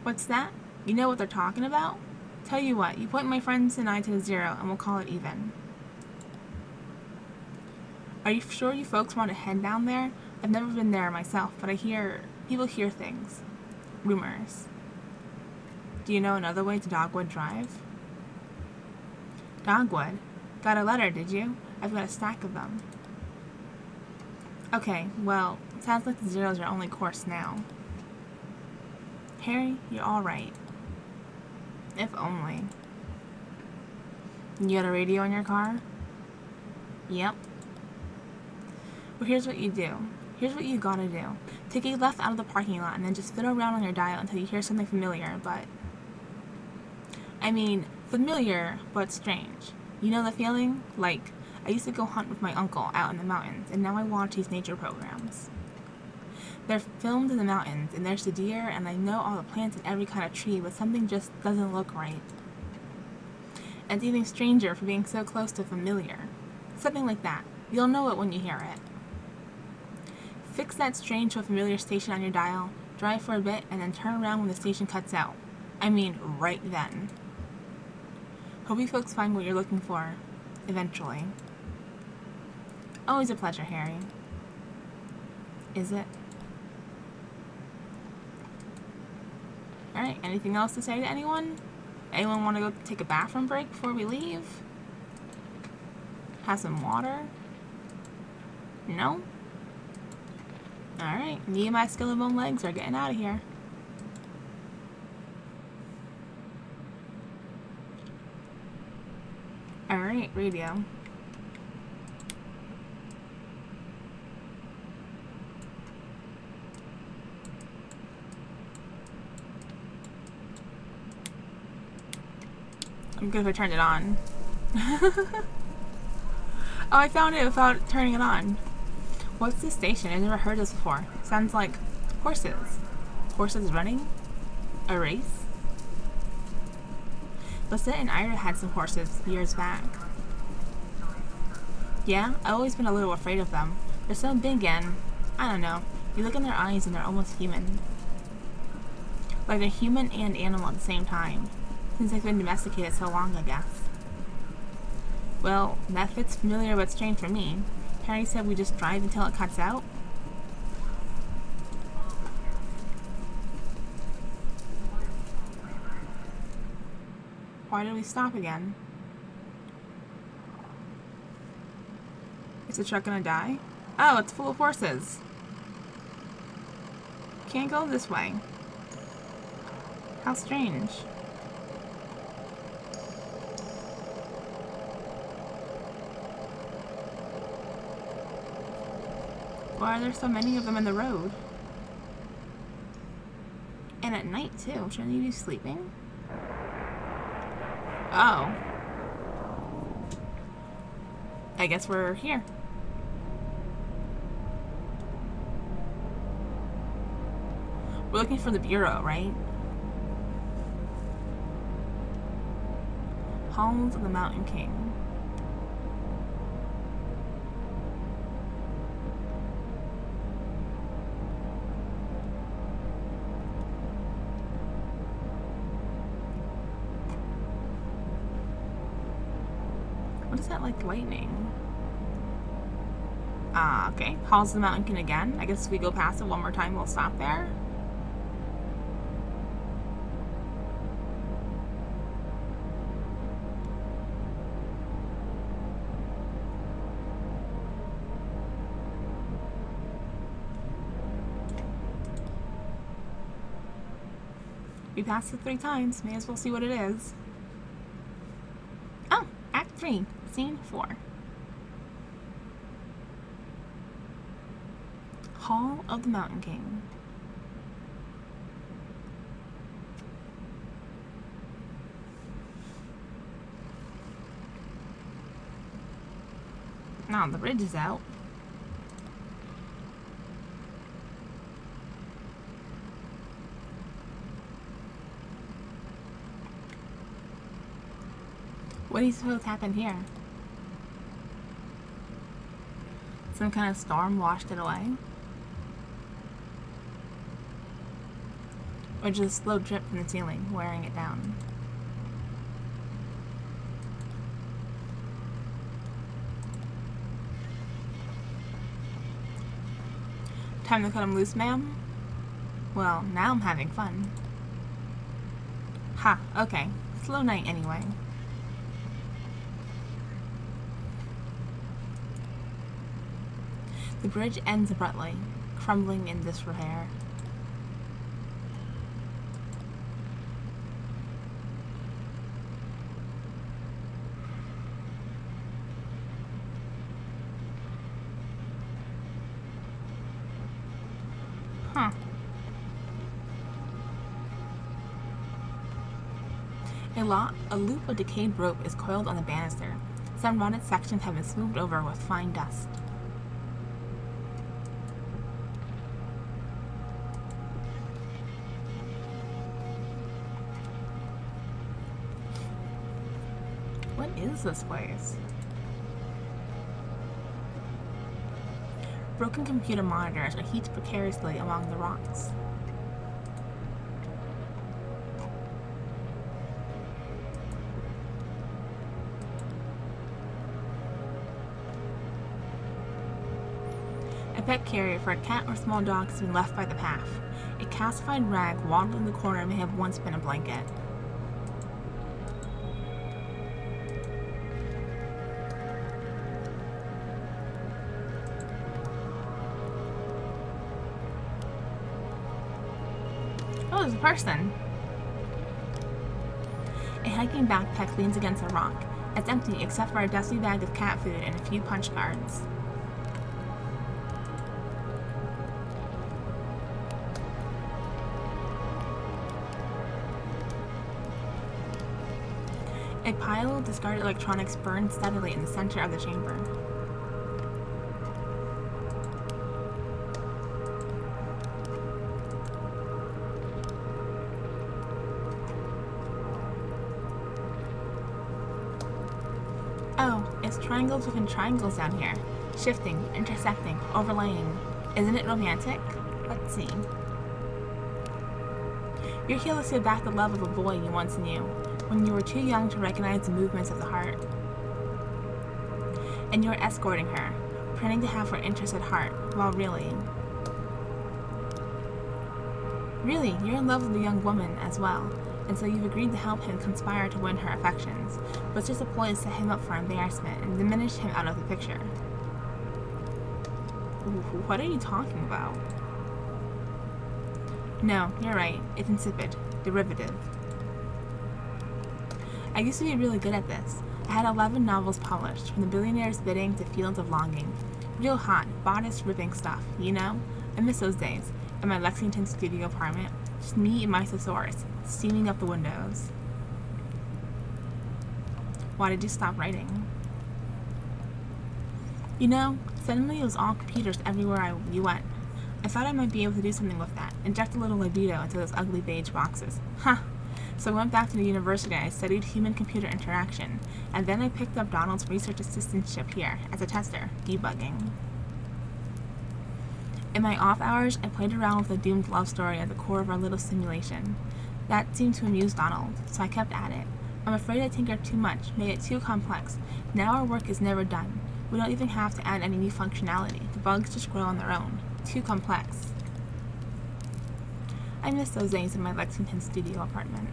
What's that? You know what they're talking about? Tell you what, you point my friends and I to the Zero, and we'll call it even. Are you sure you folks want to head down there? I've never been there myself, but people hear things. Rumors. Do you know another way to Dogwood Drive? Dogwood? Got a letter, did you? I've got a stack of them. Okay, well, sounds like the Zero's your only course now. Harry, you're alright. If only. You got a radio in your car? Yep. Well, here's what you do. Here's what you gotta do. Take a left out of the parking lot and then just fiddle around on your dial until you hear something familiar, but... I mean, familiar, but strange. You know the feeling? Like, I used to go hunt with my uncle out in the mountains, and now I watch these nature programs. They're filmed in the mountains, and there's the deer, and I know all the plants and every kind of tree, but something just doesn't look right. And it's even stranger for being so close to familiar. Something like that. You'll know it when you hear it. Fix that strange to a familiar station on your dial, drive for a bit, and then turn around when the station cuts out. I mean, right then. Hope you folks find what you're looking for, eventually. Always a pleasure, Harry. Is it? Alright, anything else to say to anyone? Anyone want to go take a bathroom break before we leave? Have some water? No? Alright, me and my skeleton legs are getting out of here. Alright, radio. I'm good if I turned it on. Oh, I found it without turning it on. What's this station? I've never heard this before. Sounds like horses. Horses running? A race? Lisette and Ira had some horses years back. Yeah, I've always been a little afraid of them. They're so big and, I don't know, you look in their eyes and they're almost human. Like they're human and animal at the same time. Since they've been domesticated so long, I guess. Well, that fits familiar but strange for me. Harry said we just drive until it cuts out. Why did we stop again? Is the truck gonna die? Oh, it's full of horses. Can't go this way. How strange. Why are there so many of them in the road? And at night, too. Shouldn't you be sleeping? Oh. I guess we're here. We're looking for the bureau, right? Halls of the Mountain King. What is that, like lightning? Okay. Halls of the Mountain King again. I guess if we go past it one more time, we'll stop there. We passed it 3 times. May as well see what it is. Oh, Act 3, Scene 4. Hall of the Mountain King. Now the bridge is out. What do you suppose happened here? Some kind of storm washed it away? Or just a slow drip from the ceiling, wearing it down? Time to cut him loose, ma'am? Well, now I'm having fun. Ha, okay. Slow night anyway. The bridge ends abruptly, crumbling in disrepair. Huh. A loop of decayed rope is coiled on the banister. Some rotted sections have been smoothed over with fine dust. What is this place? Broken computer monitors are heaped precariously among the rocks. A pet carrier for a cat or small dog has been left by the path. A calcified rag waddled in the corner may have once been a blanket. Oh, there's a person. A hiking backpack leans against a rock. It's empty except for a dusty bag of cat food and a few punch cards. A pile of discarded electronics burns steadily in the center of the chamber. Oh, it's triangles within triangles down here. Shifting, intersecting, overlaying. Isn't it romantic? Let's see. Your heel is back the love of a boy you once knew, when you were too young to recognize the movements of the heart. And you are escorting her, pretending to have her interest at heart, while really, you're in love with the young woman as well, and so you've agreed to help him conspire to win her affections, but it's just a ploy to set him up for embarrassment and diminish him out of the picture. What are you talking about? No, you're right. It's insipid. Derivative. I used to be really good at this. I had 11 novels published, from The Billionaire's Bidding to Fields of Longing. Real hot, bodice-ripping stuff, you know? I miss those days, in my Lexington studio apartment. Just me and my thesaurus, steaming up the windows. Why did you stop writing? You know, suddenly it was all computers everywhere you went. I thought I might be able to do something with that. Inject a little libido into those ugly beige boxes. Huh. So I went back to the university. I studied human-computer interaction, and then I picked up Donald's research assistantship here as a tester, debugging. In my off hours, I played around with the doomed love story at the core of our little simulation. That seemed to amuse Donald, so I kept at it. I'm afraid I tinkered too much, made it too complex. Now our work is never done. We don't even have to add any new functionality. The bugs just grow on their own. Too complex. I miss those days in my Lexington studio apartment.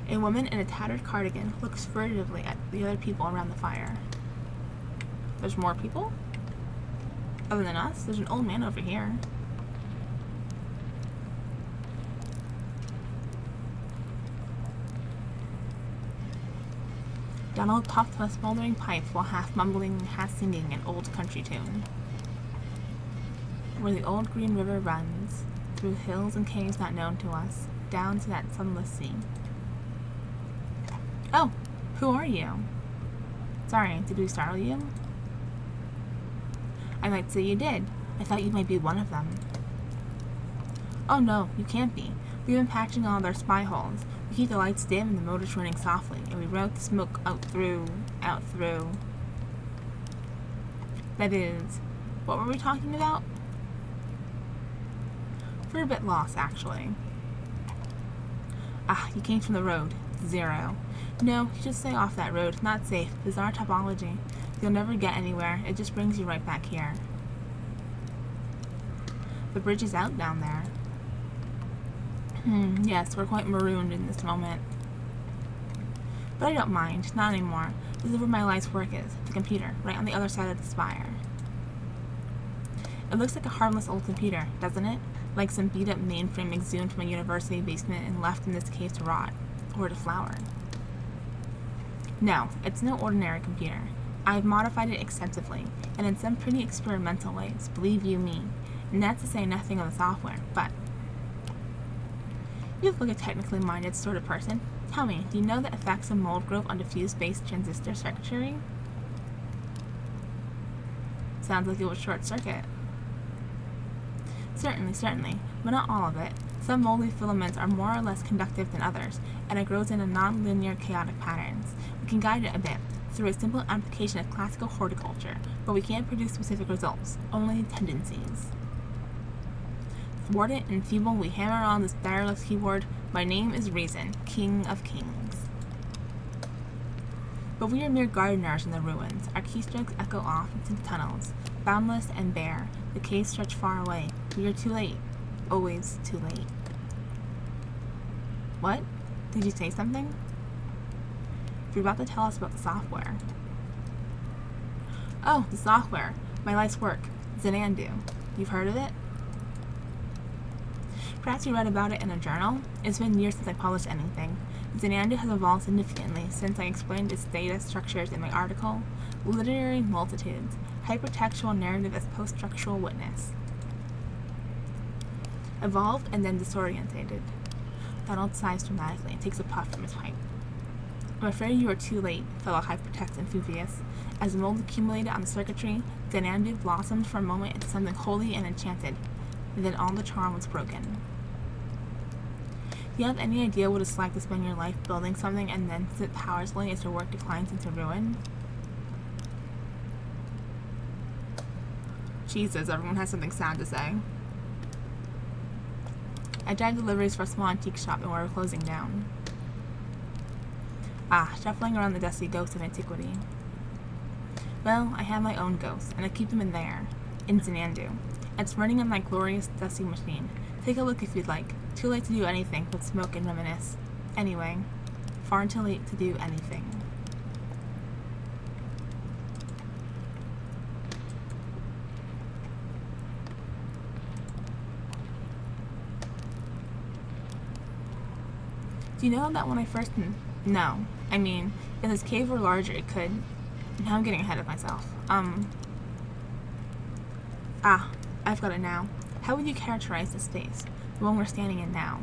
A woman in a tattered cardigan looks furtively at the other people around the fire. There's more people? Other than us? There's an old man over here. Donald puffed on a smoldering pipe while half mumbling and half singing an old country tune. Where the old green river runs, through hills and caves not known to us, down to that sunless sea. Oh, who are you? Sorry, did we startle you? I might say you did. I thought you might be one of them. Oh no, you can't be. We've been patching all their spy holes. We keep the lights dim and the motors running softly, and we route the smoke out through. That is, what were we talking about? We're a bit lost, actually. Ah, you came from the road. 0. No, you should stay off that road. Not safe. Bizarre topology. You'll never get anywhere. It just brings you right back here. The bridge is out down there. Yes, we're quite marooned in this moment. But I don't mind. Not anymore. This is where my life's work is. The computer. Right on the other side of the spire. It looks like a harmless old computer, doesn't it? Like some beat-up mainframe exhumed from a university basement and left in this cave to rot. Or to flower. No, it's no ordinary computer. I've modified it extensively, and in some pretty experimental ways, believe you me. And that's to say nothing of the software, but... You look like a technically minded sort of person. Tell me, do you know the effects of mold growth on diffuse-based transistor circuitry? Sounds like it would short-circuit. Certainly, but not all of it. Some moldy filaments are more or less conductive than others, and it grows in a non-linear chaotic patterns. We can guide it a bit through a simple application of classical horticulture, but we can't produce specific results, only tendencies. Thwarted and feeble, we hammer on this tireless keyboard. My name is Reason, King of Kings. But we are mere gardeners in the ruins. Our keystrokes echo off into the tunnels, boundless and bare. The caves stretch far away. We are too late. Always too late. What? Did you say something? You're about to tell us about the software. Oh, the software. My life's work. Xanadu. You've heard of it? Perhaps you read about it in a journal? It's been years since I published anything. Xanadu has evolved significantly since I explained its data structures in my article, Literary Multitudes, Hypertextual Narrative as Post-Structural Witness. Evolved and then disorientated. Donald sighs dramatically and takes a puff from his pipe. I'm afraid you are too late, fellow hypertext enthusiasts. As mold accumulated on the circuitry, Xanadu blossomed for a moment into something holy and enchanted, and then all the charm was broken. Do you have any idea what it's like to spend your life building something and then sit powerlessly as your work declines into ruin? Jesus, everyone has something sad to say. I drive deliveries for a small antique shop and we're closing down. Ah, shuffling around the dusty ghosts of antiquity. Well, I have my own ghosts, and I keep them in there, in Xanadu. It's running on my glorious dusty machine. Take a look if you'd like. Too late to do anything but smoke and reminisce. Anyway, far too late to do anything. Do you know that when I first... No. I mean, if this cave were larger, it could... Now I'm getting ahead of myself. Ah, I've got it now. How would you characterize this space? The one we're standing in now?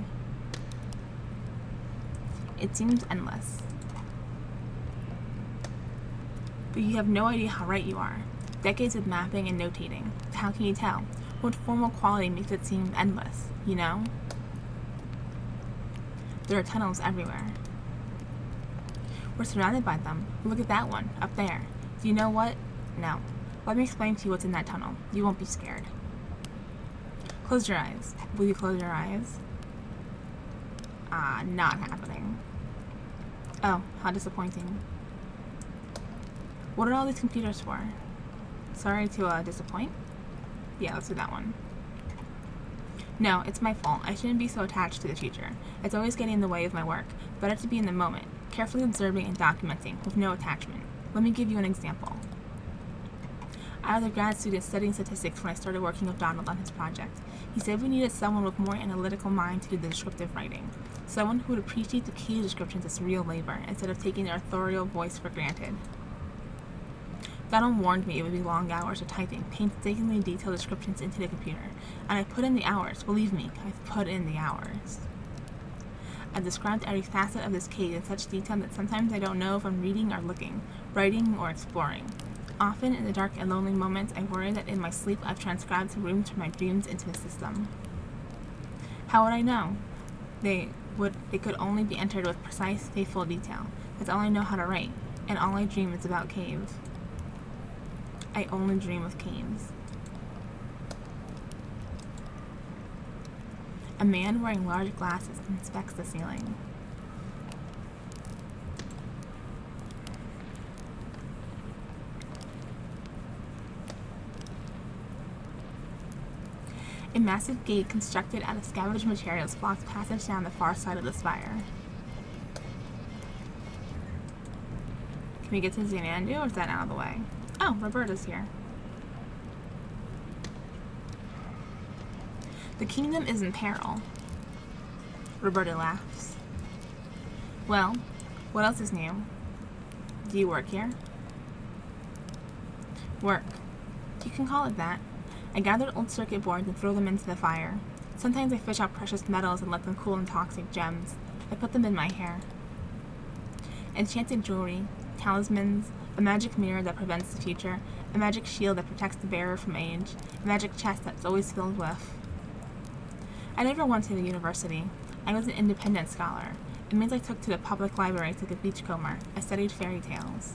It seems endless. But you have no idea how right you are. Decades of mapping and notating. How can you tell? What formal quality makes it seem endless, you know? There are tunnels everywhere. We're surrounded by them. Look at that one, up there. Do you know what? No. Let me explain to you what's in that tunnel. You won't be scared. Close your eyes. Will you close your eyes? Not happening. Oh, how disappointing. What are all these computers for? Sorry to disappoint? Yeah, let's do that one. No, it's my fault. I shouldn't be so attached to the future. It's always getting in the way of my work. Better to be in the moment, carefully observing and documenting, with no attachment. Let me give you an example. I was a grad student studying statistics when I started working with Donald on his project. He said we needed someone with more analytical mind to do the descriptive writing. Someone who would appreciate the case descriptions as real labor, instead of taking their authorial voice for granted. Donald warned me it would be long hours of typing painstakingly detailed descriptions into the computer, and I put in the hours. Believe me, I've put in the hours. I've described every facet of this case in such detail that sometimes I don't know if I'm reading or looking, writing or exploring. Often, in the dark and lonely moments, I worry that in my sleep I've transcribed the rooms from my dreams into a system. How would I know? They could only be entered with precise, faithful detail. That's all I know how to write, and all I dream is about caves. I only dream of caves. A man wearing large glasses inspects the ceiling. A massive gate constructed out of scavenged materials blocks passage down the far side of the spire. Can we get to Xanadu, or is that out of the way? Oh, Roberta's here. The kingdom is in peril. Roberta laughs. Well, what else is new? Do you work here? Work. You can call it that. I gathered old circuit boards and throw them into the fire. Sometimes I fish out precious metals and let them cool in toxic gems. I put them in my hair. Enchanted jewelry, talismans, a magic mirror that prevents the future, a magic shield that protects the bearer from age, a magic chest that's always filled with. I never went to the university. I was an independent scholar. It means I took to the public library like a beachcomber. I studied fairy tales.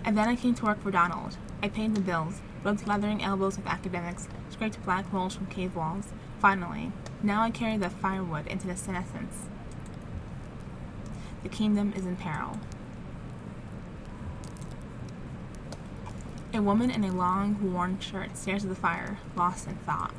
And then I came to work for Donald. I paid the bills, rubbed leathering elbows with academics, scraped black mold from cave walls. Finally, now I carry the firewood into the senescence. The kingdom is in peril. A woman in a long, worn shirt stares at the fire, lost in thought.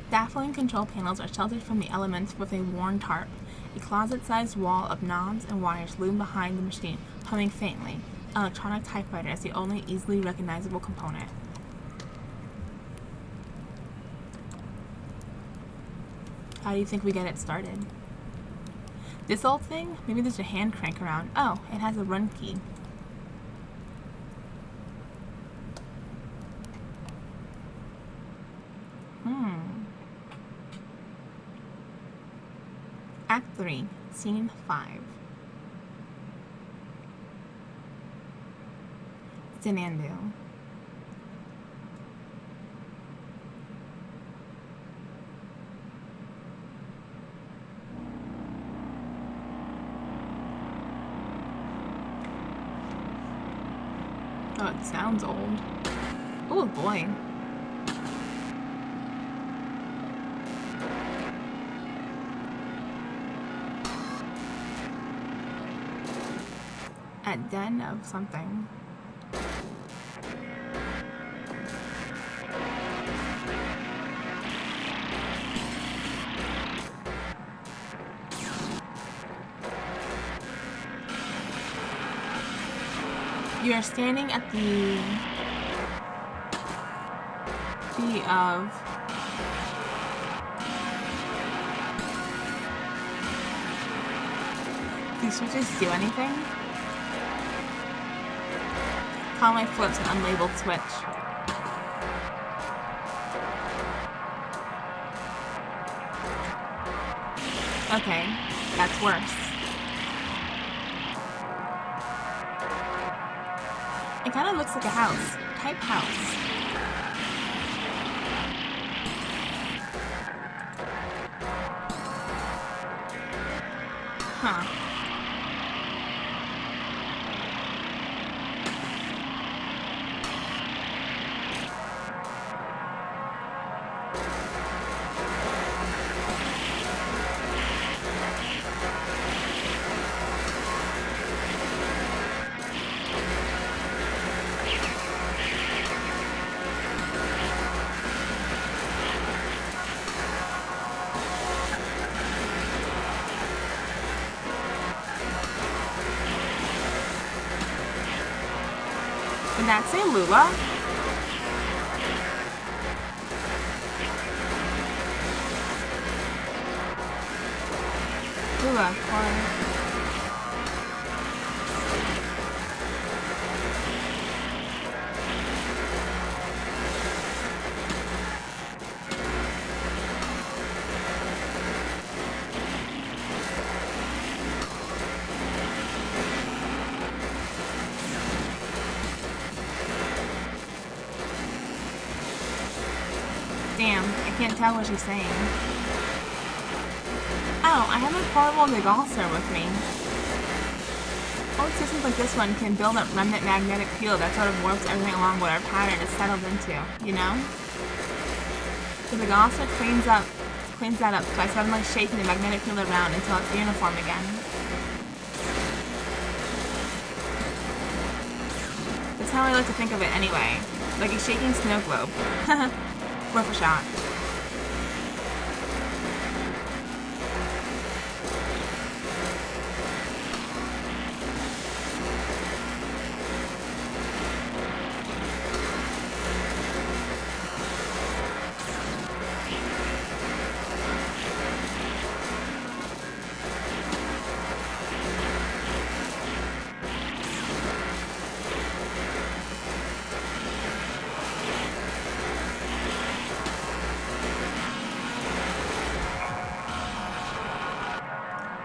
Baffling control panels are sheltered from the elements with a worn tarp. A closet-sized wall of knobs and wires loom behind the machine, humming faintly. An electronic typewriter is the only easily recognizable component. How do you think we get it started? This old thing? Maybe there's a hand crank around. Oh, it has a run key. Act 3, Scene 5. Xanadu. Oh, it sounds old. Oh boy. A den of something. You are standing at the feet of these switches do anything? Conway flips an unlabeled switch. Okay, that's worse. It kind of looks like a house. Type house. Huh. Did that say Lula? Lula, or... Damn, I can't tell what she's saying. Oh, I have a portable degausseur with me. Old systems like this one can build up remnant magnetic field that sort of warps everything along what our pattern is settled into, you know? The degausseur cleans that up by suddenly shaking the magnetic field around until it's uniform again. That's how I like to think of it anyway. Like a shaking snow globe. Worth a shot.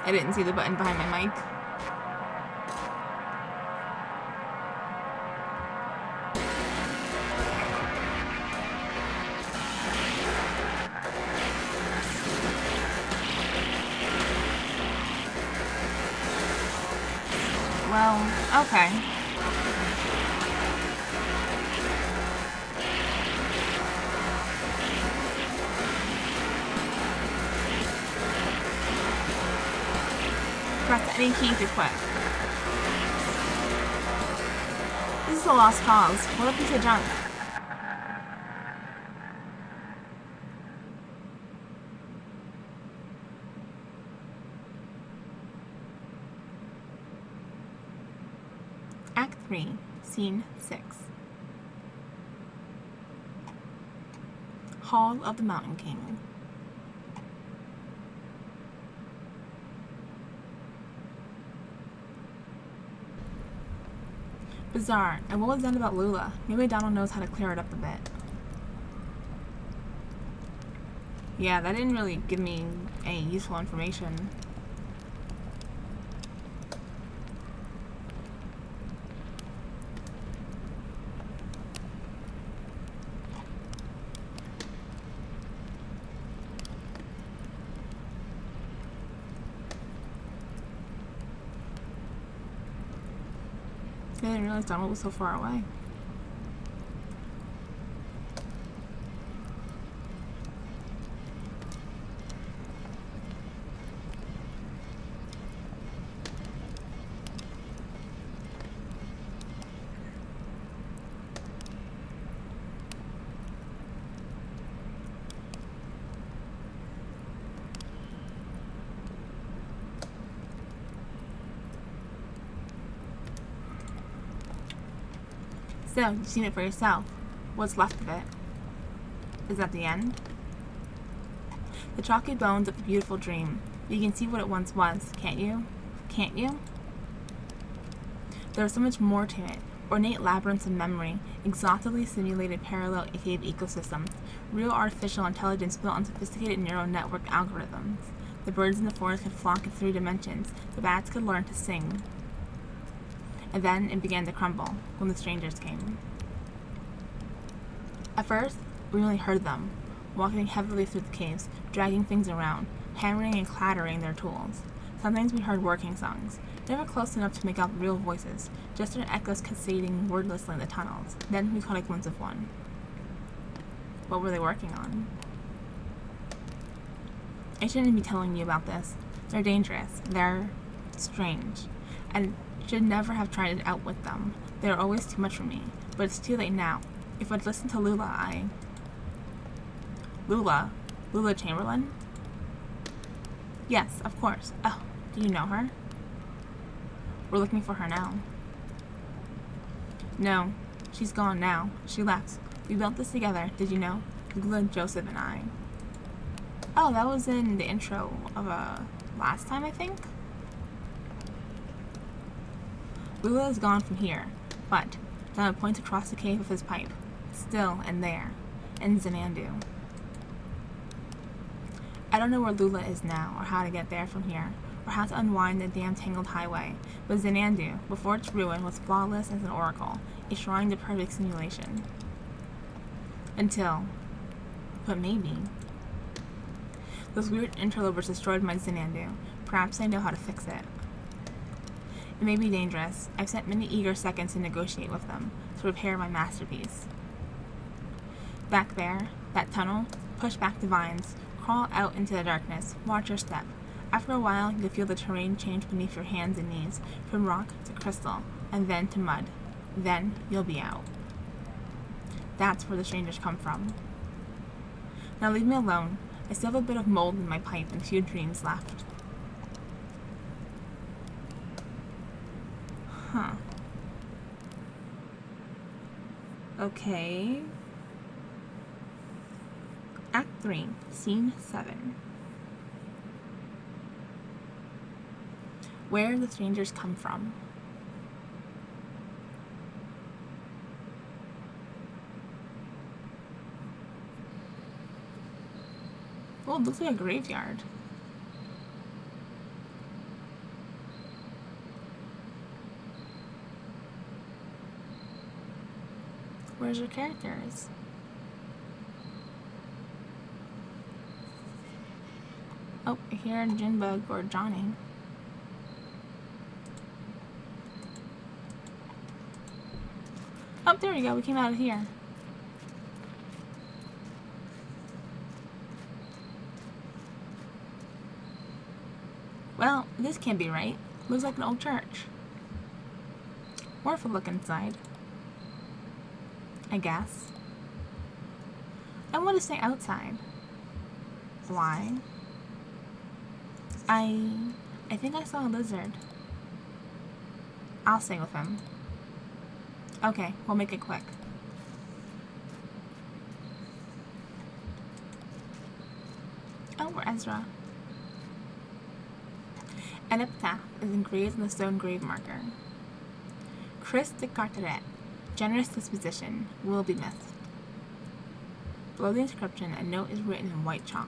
I didn't see the button behind my mic. Well, okay. Press any key to quit. This is a lost cause. What a piece of junk. Act 3, Scene 6. Hall of the Mountain King. Bizarre. And what was done about Lula? Maybe Donald knows how to clear it up a bit. Yeah, that didn't really give me any useful information. I didn't realize Donald was so far away. So, you've seen it for yourself. What's left of it? Is that the end? The chalky bones of a beautiful dream. You can see what it once was, can't you? Can't you? There was so much more to it. Ornate labyrinths of memory, exhaustively simulated parallel cave ecosystems, real artificial intelligence built on sophisticated neural network algorithms. The birds in the forest could flock in 3 dimensions. The bats could learn to sing. And then it began to crumble when the strangers came. At first, we only heard them, walking heavily through the caves, dragging things around, hammering and clattering their tools. Sometimes we heard working songs, never close enough to make out real voices, just their echoes cascading wordlessly in the tunnels. Then we caught a glimpse of one. What were they working on? I shouldn't be telling you about this. They're dangerous. They're strange. And should never have tried it out with them. They are always too much for me. But it's too late now. If I'd listened to Lula, Lula Chamberlain? Yes, of course. Oh, do you know her? We're looking for her now. No, she's gone now. She left. We built this together, did you know? Lula, Joseph, and I. Oh, that was in the intro of last time, I think? Lula is gone from here, but Donna points across the cave with his pipe. Still and there, in Zenandu. I don't know where Lula is now, or how to get there from here, or how to unwind the damn tangled highway, but Zenandu, before its ruin, was flawless as an oracle, a shrine to perfect simulation. But maybe. Those weird interlopers destroyed my Zenandu. Perhaps I know how to fix it. It may be dangerous. I've spent many eager seconds to negotiate with them, to repair my masterpiece. Back there, that tunnel, push back the vines, crawl out into the darkness, watch your step. After a while, you'll feel the terrain change beneath your hands and knees, from rock to crystal, and then to mud. Then you'll be out. That's where the strangers come from. Now leave me alone. I still have a bit of mold in my pipe and a few dreams left. Huh. Okay. Act 3, Scene 7. Where the strangers come from. Oh, it looks like a graveyard. Where's your characters? Oh, I hear Jinbug or Johnny. Oh, there we go. We came out of here. Well, this can't be right. Looks like an old church. Worth a look inside. I guess. I want to stay outside. Why? I think I saw a lizard. I'll stay with him. Okay, we'll make it quick. Oh, we're Ezra. An epitaph is engraved on the stone grave marker. Chris de Carteret, generous disposition, will be missed. Below the inscription, a note is written in white chalk.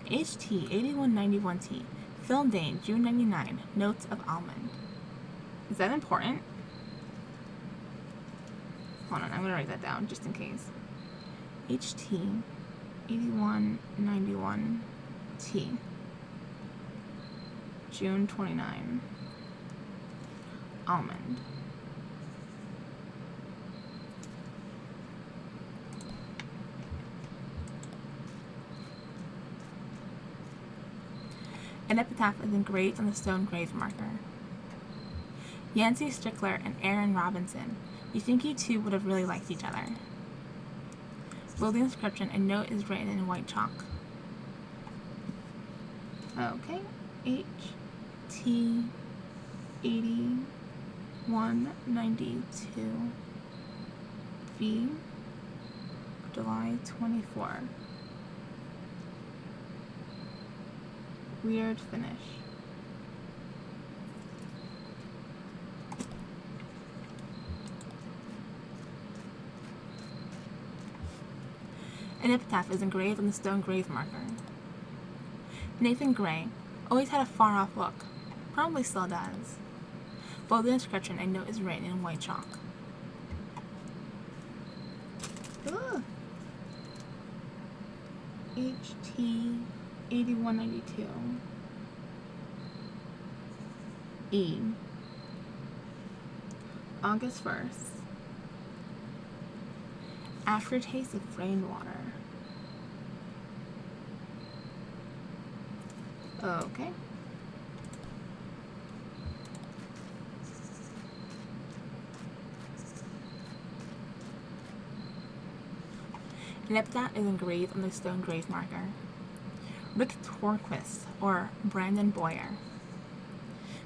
HT 8191T, film date June 99, notes of Almond. Is that important? Hold on, I'm gonna write that down just in case. HT 8191T, June 29, Almond. An epitaph is engraved on the stone grave marker. Yancey Strickler and Aaron Robinson. You think you two would have really liked each other. Below the inscription, a note is written in white chalk. Okay. HT 8192 V, July 24. Weird finish. An epitaph is engraved on the stone grave marker. Nathan Gray always had a far-off look. Probably still does. Below the inscription, a note is written in white chalk. Ugh. HT 8192 E. August 1st. Aftertaste of rainwater. Okay. An epitaph is engraved on the stone grave marker. Rick Torquist, or Brandon Boyer.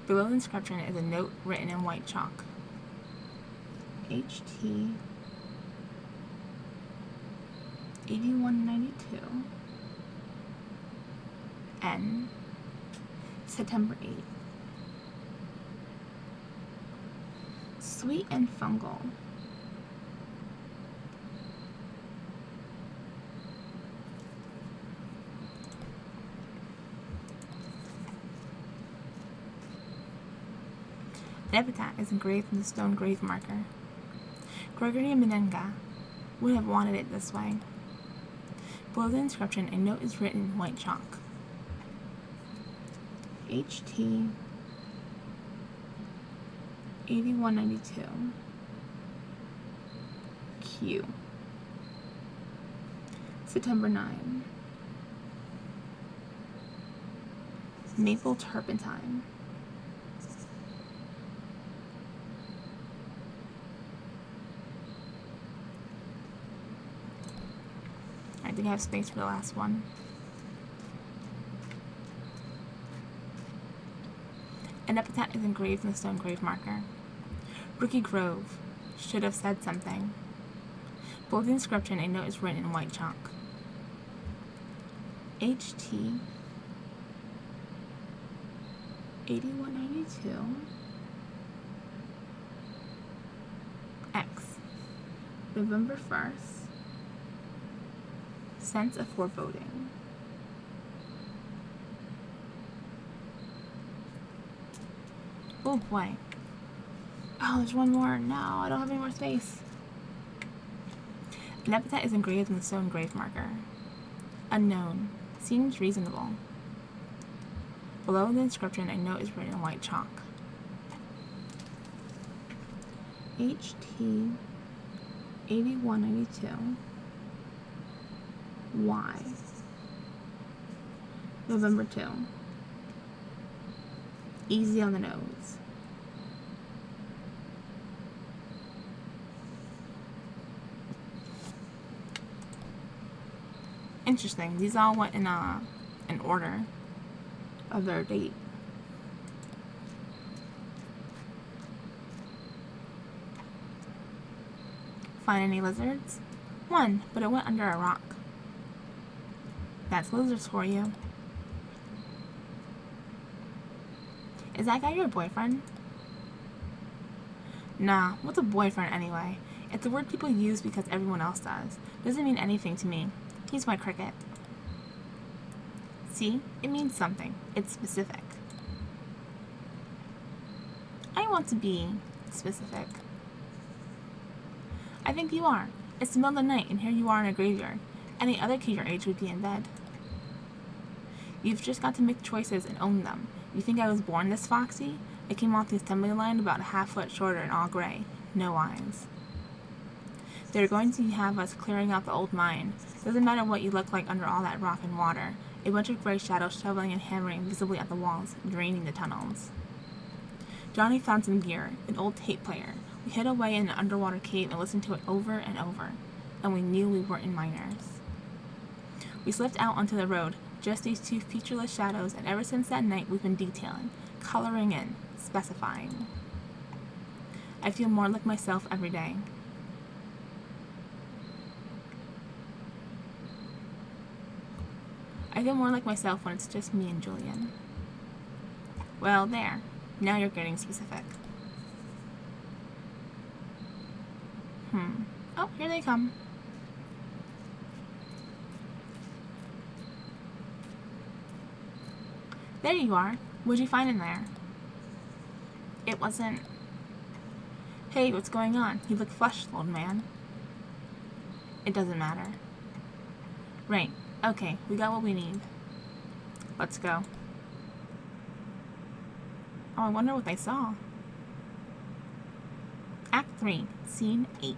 Below the inscription is a note written in white chalk. HT 8192 N September 8th. Sweet and fungal. An epitaph is engraved in the stone grave marker. Gregory Menenga would have wanted it this way. Below the inscription, a note is written in white chalk. HT 8192 Q September 9. Maple turpentine. I think I have space for the last one. An epitaph is engraved in the stone grave marker. Rookie Grove should have said something. Below the inscription, a note is written in white chalk. HT 8192 X November 1st. Sense of foreboding. Oh boy. Oh, there's one more. No, I don't have any more space. An epitaph is engraved in the stone grave marker. Unknown. Seems reasonable. Below the inscription, a note is written in white chalk. HT 8192 Y November 2. Easy on the nose. Interesting. These all went in order of their date. Find any lizards? One, but it went under a rock. That's lizards for you. Is that guy your boyfriend? Nah, what's a boyfriend anyway? It's a word people use because everyone else does. Doesn't mean anything to me. He's my cricket. See? It means something. It's specific. I want to be specific. I think you are. It's the middle of the night and here you are in a graveyard. Any other kid your age would be in bed. You've just got to make choices and own them. You think I was born this foxy? I came off the assembly line about a half foot shorter and all gray. No eyes. They're going to have us clearing out the old mine. Doesn't matter what you look like under all that rock and water. A bunch of gray shadows shoveling and hammering visibly at the walls, draining the tunnels. Johnny found some gear, an old tape player. We hid away in an underwater cave and listened to it over and over. And we knew we weren't minors. We slipped out onto the road, just these two featureless shadows, and ever since that night we've been detailing, coloring in, specifying. I feel more like myself every day. I feel more like myself when it's just me and Julian. Well, there. Now you're getting specific. Oh, here they come. There you are. What'd you find in there? It wasn't... Hey, what's going on? You look flushed, old man. It doesn't matter. Right. Okay, we got what we need. Let's go. Oh, I wonder what they saw. Act 3, Scene 8.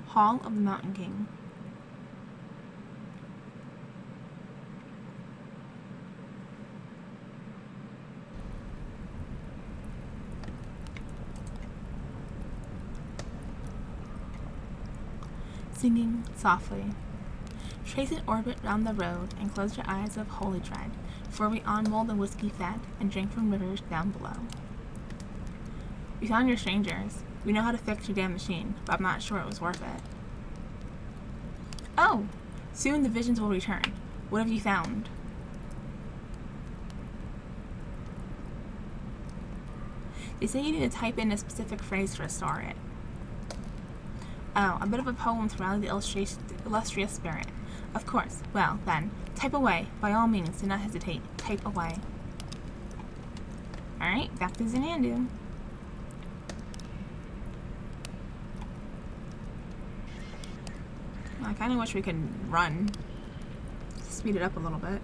Hall of the Mountain King. Singing softly. Trace an orbit round the road and close your eyes of holy dread, for we on mold and whiskey fed and drink from rivers down below. We found your strangers. We know how to fix your damn machine, but I'm not sure it was worth it. Oh! Soon the visions will return. What have you found? They say you need to type in a specific phrase to restore it. Oh, a bit of a poem to rally the illustrious spirit. Of course. Well, then, type away. By all means, do not hesitate. Type away. Alright, back to Zenandu. I kind of wish we could run. Speed it up a little bit.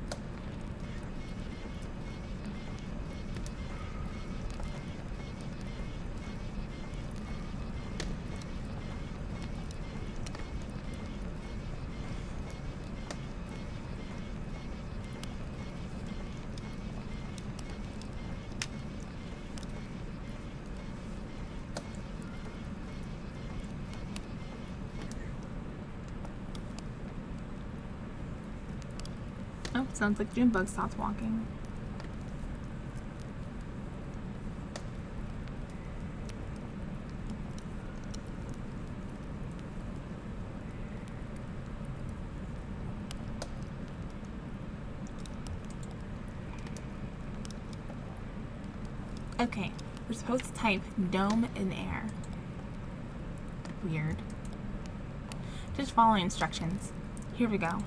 Oh, sounds like Junebug stopped walking. Okay, we're supposed to type dome in air. Weird. Just following instructions. Here we go.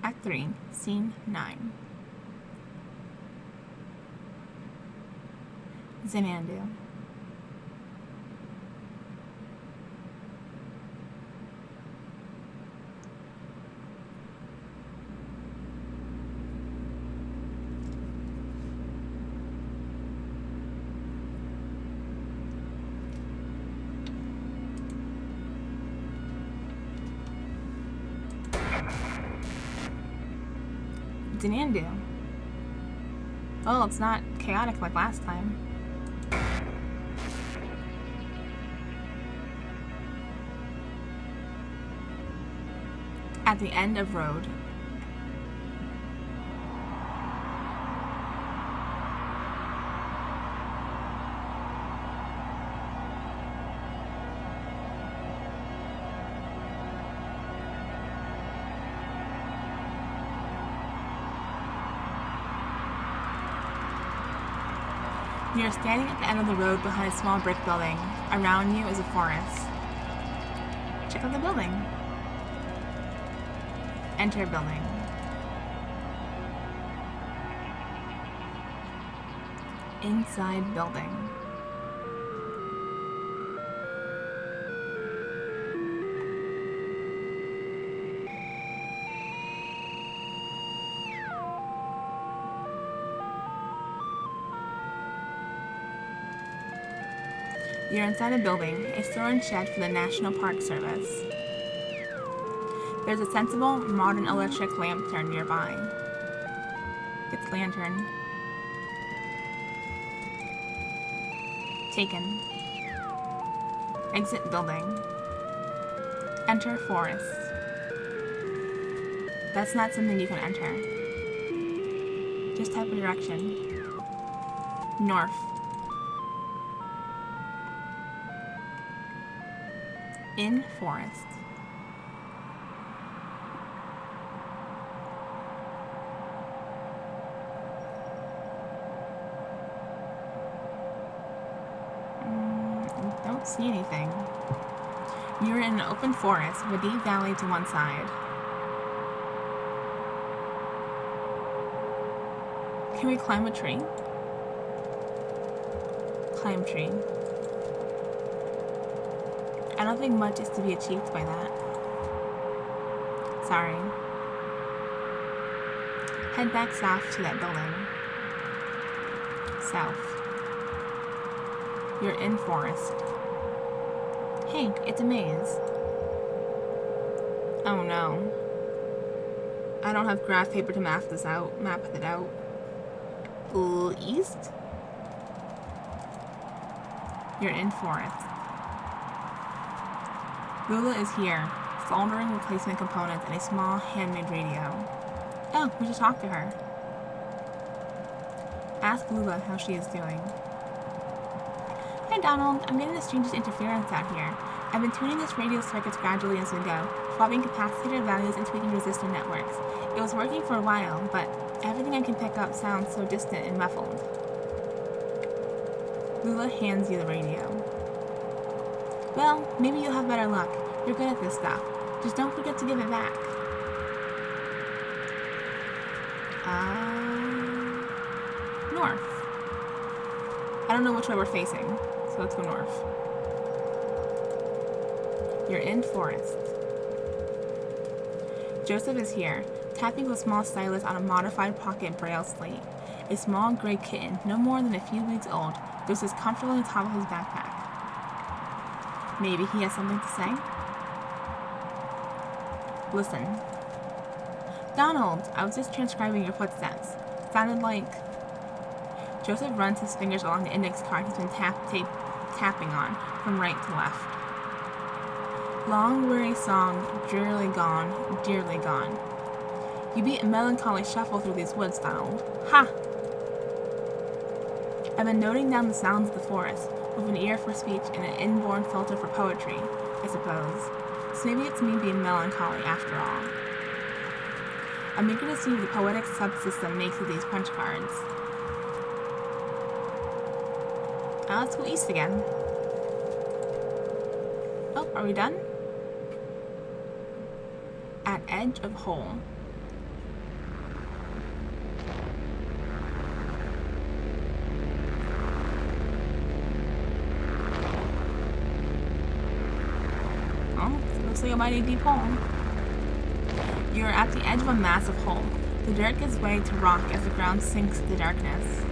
Act 3, Scene 9. Zenandu. Zenandu. Well, it's not chaotic like last time. At the end of road. You are standing at the end of the road behind a small brick building. Around you is a forest. Check out the building. Enter building. Inside building. You're inside a building, a store and shed for the National Park Service. There's a sensible, modern electric lantern nearby. It's lantern. Taken. Exit building. Enter forest. That's not something you can enter. Just type a direction. North. In forest. see anything. You're in an open forest with a deep valley to one side. Can we climb a tree? Climb tree. I don't think much is to be achieved by that. Sorry. Head back south to that building. South. You're in forest. Hey, it's a maze. Oh no. I don't have graph paper to map it out. East? You're in forest. Lula is here, soldering replacement components and a small handmade radio. Oh, we should talk to her. Ask Lula how she is doing. Hi Donald, I'm getting the strangest interference out here. I've been tuning this radio circuits gradually as we go, swapping capacitor values and tweaking resistor networks. It was working for a while, but everything I can pick up sounds so distant and muffled. Lula hands you the radio. Well, maybe you'll have better luck. You're good at this stuff. Just don't forget to give it back. North. I don't know which way we're facing, so let's go north. You're in forest. Joseph is here, tapping with a small stylus on a modified pocket braille slate. A small gray kitten, no more than a few weeks old, dozes comfortably on the top of his backpack. Maybe he has something to say? Listen. Donald, I was just transcribing your footsteps. Sounded like... Joseph runs his fingers along the index card he's been tapping on, from right to left. Long, weary song, drearily gone, dearly gone. You beat a melancholy shuffle through these woods, Donald. Ha! I've been noting down the sounds of the forest, with an ear for speech and an inborn filter for poetry, I suppose. So maybe it's me being melancholy after all. I'm eager to see what the poetic subsystem makes of these punch cards. Let's go east again. Oh, are we done? At edge of hole. Looks like a mighty deep hole. You are at the edge of a massive hole. The dirt gives way to rock as the ground sinks into darkness.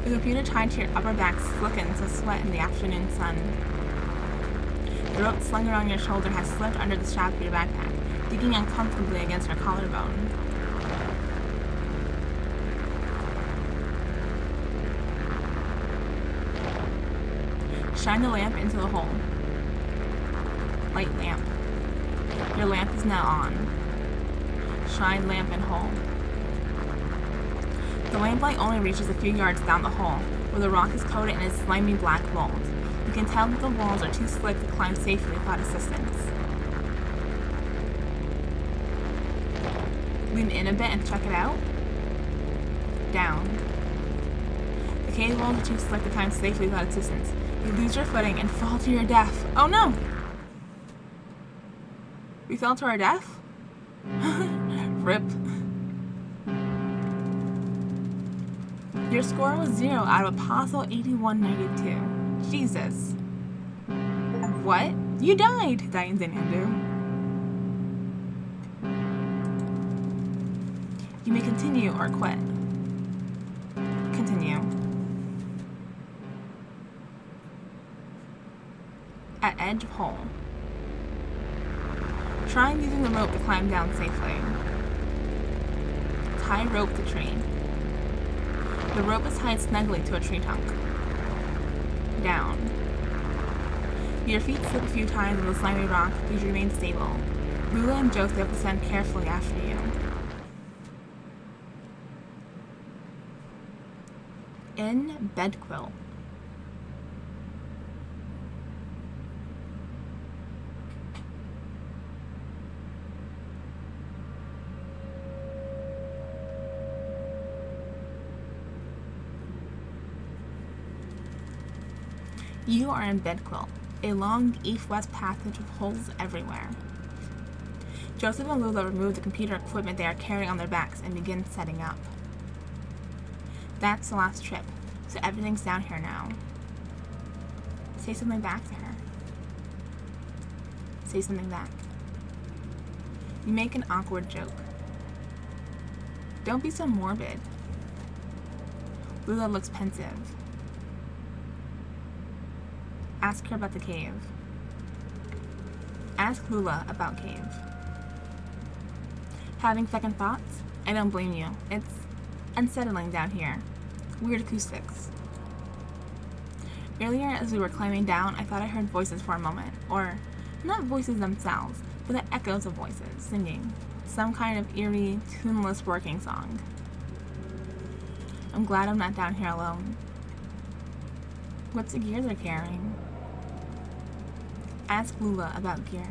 The computer tied to your upper back slickens with sweat in the afternoon sun. The rope slung around your shoulder has slipped under the strap of your backpack, digging uncomfortably against your collarbone. Shine the lamp into the hole. Light lamp. Your lamp is now on. Shine lamp in hole. The lamplight only reaches a few yards down the hole, where the rock is coated in a slimy black mold. You can tell that the walls are too slick to climb safely without assistance. Lean in a bit and check it out. Down. The cave walls are too slick to climb safely without assistance. You lose your footing and fall to your death. Oh no! We fell to our death? Rip. Your score was 0 out of a possible 8192. Jesus. What? You died, Diane Zanandu. You may continue or quit. Continue. At edge of hole. Try using the rope to climb down safely. Tie rope to tree. The rope is tied snugly to a tree trunk. Down. Your feet slip a few times on the slimy rock, but you remain stable. Lula and Joseph descend carefully after you. In bed quilt. You are in Bedquill, a long east-west passage with holes everywhere. Joseph and Lula remove the computer equipment they are carrying on their backs and begin setting up. That's the last trip, so everything's down here now. Say something back to her. Say something back. You make an awkward joke. Don't be so morbid. Lula looks pensive. Ask her about the cave. Ask Lula about cave. Having second thoughts? I don't blame you. It's unsettling down here. Weird acoustics. Earlier, as we were climbing down, I thought I heard voices for a moment. Or, not voices themselves, but the echoes of voices, singing. Some kind of eerie, tuneless working song. I'm glad I'm not down here alone. What's the gear they're carrying? Ask Lula about gear.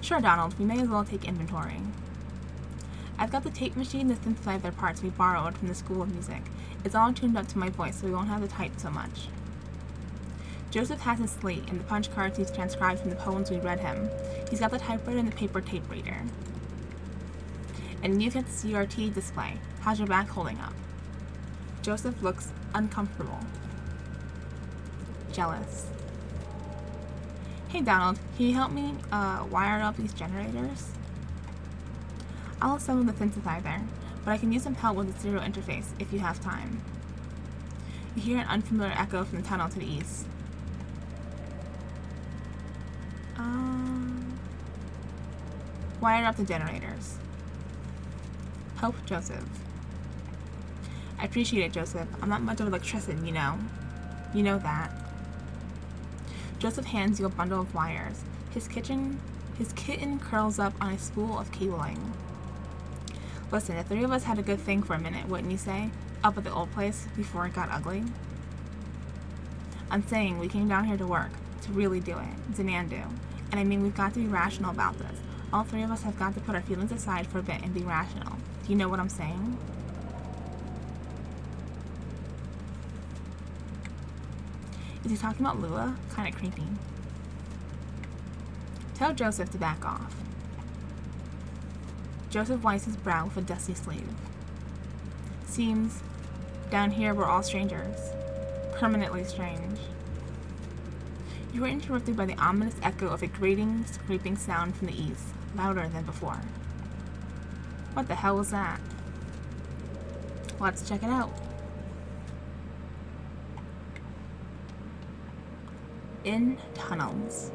Sure, Donald, we may as well take inventory. I've got the tape machine to synthesize their parts we borrowed from the School of Music. It's all tuned up to my voice, so we won't have to type so much. Joseph has his slate and the punch cards he's transcribed from the poems we read him. He's got the typewriter and the paper tape reader. And you've got the CRT display. How's your back holding up? Joseph looks uncomfortable. Jealous. Hey Donald, can you help me wire up these generators? I'll assemble the synthesizer, but I can use some help with the serial interface if you have time. You hear an unfamiliar echo from the tunnel to the east. Wire up the generators. Help Joseph. I appreciate it, Joseph. I'm not much of an electrician, you know. You know that. Joseph hands you a bundle of wires. His kitten curls up on a spool of cabling. Listen, the three of us had a good thing for a minute, wouldn't you say? Up at the old place, before it got ugly. I'm saying we came down here to work, to really do it, Zenandu. And I mean, we've got to be rational about this. All three of us have got to put our feelings aside for a bit and be rational. Do you know what I'm saying? Is he talking about Lula? Kinda creepy. Tell Joseph to back off. Joseph wipes his brow with a dusty sleeve. Seems, down here we're all strangers. Permanently strange. You were interrupted by the ominous echo of a grating, scraping sound from the east, louder than before. What the hell was that? Let's check it out. In tunnels.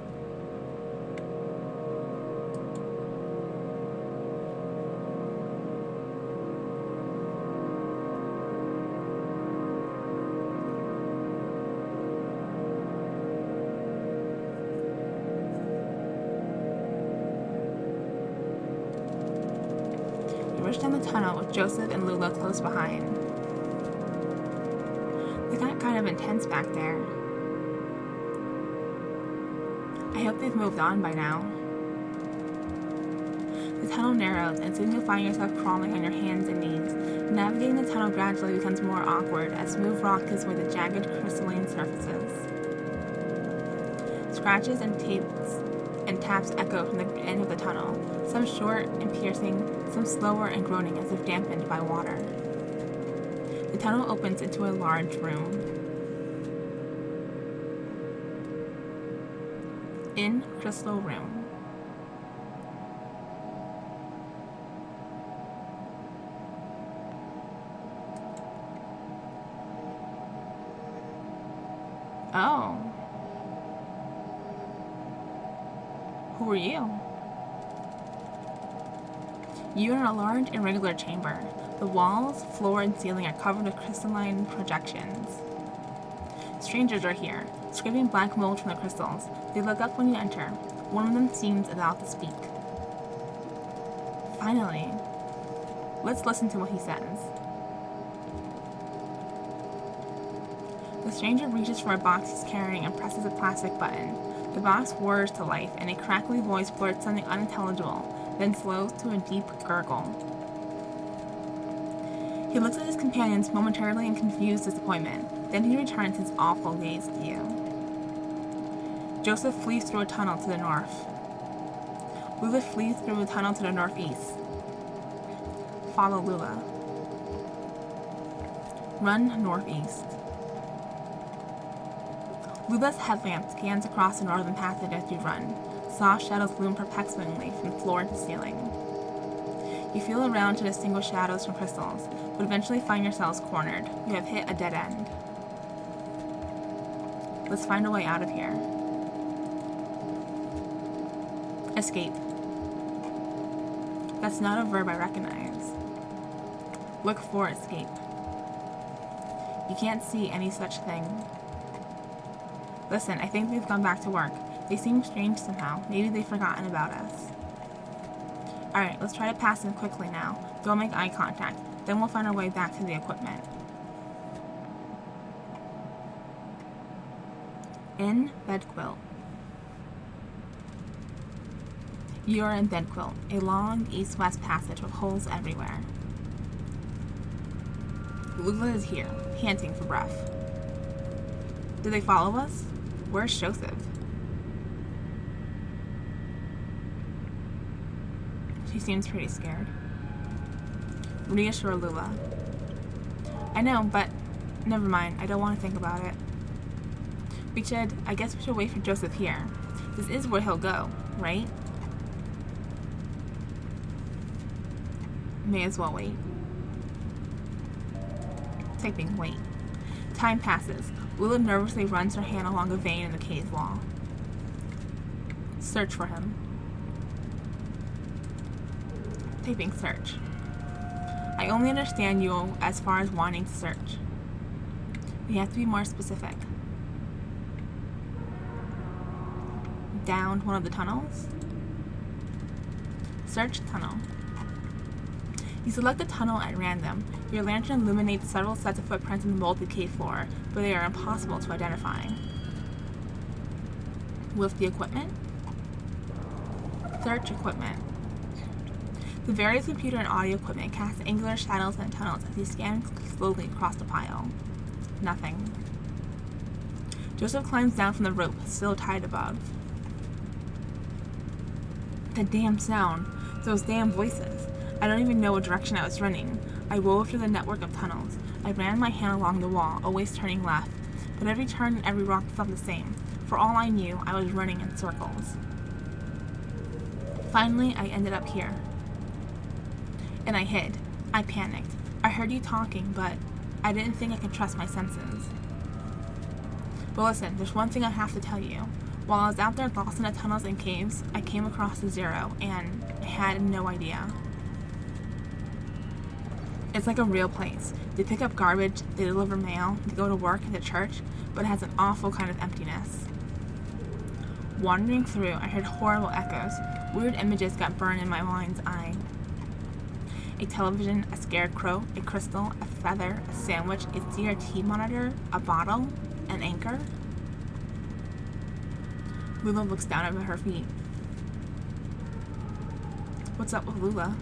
You rush down the tunnel with Joseph and Lula close behind. They got kind of intense back there. I hope they've moved on by now. The tunnel narrows, and soon you'll find yourself crawling on your hands and knees. Navigating the tunnel gradually becomes more awkward as smooth rock gives way to jagged crystalline surfaces. Scratches and taps echo from the end of the tunnel, some short and piercing, some slower and groaning as if dampened by water. The tunnel opens into a large room. In Crystal Room. Oh. Who are you? You are in a large irregular chamber. The walls, floor, and ceiling are covered with crystalline projections. Strangers are here, scraping black mold from the crystals. They look up when you enter. One of them seems about to speak. Finally. Let's listen to what he says. The stranger reaches for a box he's carrying and presses a plastic button. The box whirs to life, and a crackly voice blurts something unintelligible, then slows to a deep gurgle. He looks at his companions momentarily in confused disappointment. Then he returns his awful gaze to you. Joseph flees through a tunnel to the north. Lula flees through a tunnel to the northeast. Follow Lula. Run northeast. Lula's headlamp scans across the northern passage as you run. Soft shadows loom perplexingly from floor to ceiling. You feel around to distinguish shadows from crystals, but eventually find yourselves cornered. You have hit a dead end. Let's find a way out of here. Escape. That's not a verb I recognize. Look for escape. You can't see any such thing. Listen, I think they've gone back to work. They seem strange somehow. Maybe they've forgotten about us. Alright, let's try to pass them quickly now. Don't make eye contact. Then we'll find our way back to the equipment. In bed quilt. You are in bed quilt, a long east-west passage with holes everywhere. Lula is here, panting for breath. Did they follow us? Where's Joseph? She seems pretty scared. Reassure Lula. I know, but never mind. I don't want to think about it. I guess we should wait for Joseph here. This is where he'll go, right? May as well wait. Typing wait. Time passes. Lula nervously runs her hand along a vein in the cave wall. Search for him. Typing search. I only understand you as far as wanting to search. We have to be more specific. Down one of the tunnels? Search tunnel. You select a tunnel at random. Your lantern illuminates several sets of footprints in the molded cave floor, but they are impossible to identify. With the equipment? Search equipment. The various computer and audio equipment cast angular shadows in the tunnels as you scan slowly across the pile. Nothing. Joseph climbs down from the rope, still tied above. The damn sound. Those damn voices. I don't even know what direction I was running. I wove through the network of tunnels. I ran my hand along the wall, always turning left, but every turn and every rock felt the same. For all I knew, I was running in circles. Finally, I ended up here. And I hid. I panicked. I heard you talking, but I didn't think I could trust my senses. But listen, there's one thing I have to tell you. While I was out there lost in the tunnels and caves, I came across the Zero, and I had no idea. It's like a real place. They pick up garbage, they deliver mail, they go to work and to church, but it has an awful kind of emptiness. Wandering through, I heard horrible echoes. Weird images got burned in my mind's eye. A television, a scarecrow, a crystal, a feather, a sandwich, a CRT monitor, a bottle, an anchor. Lula looks down at her feet. What's up with Lula?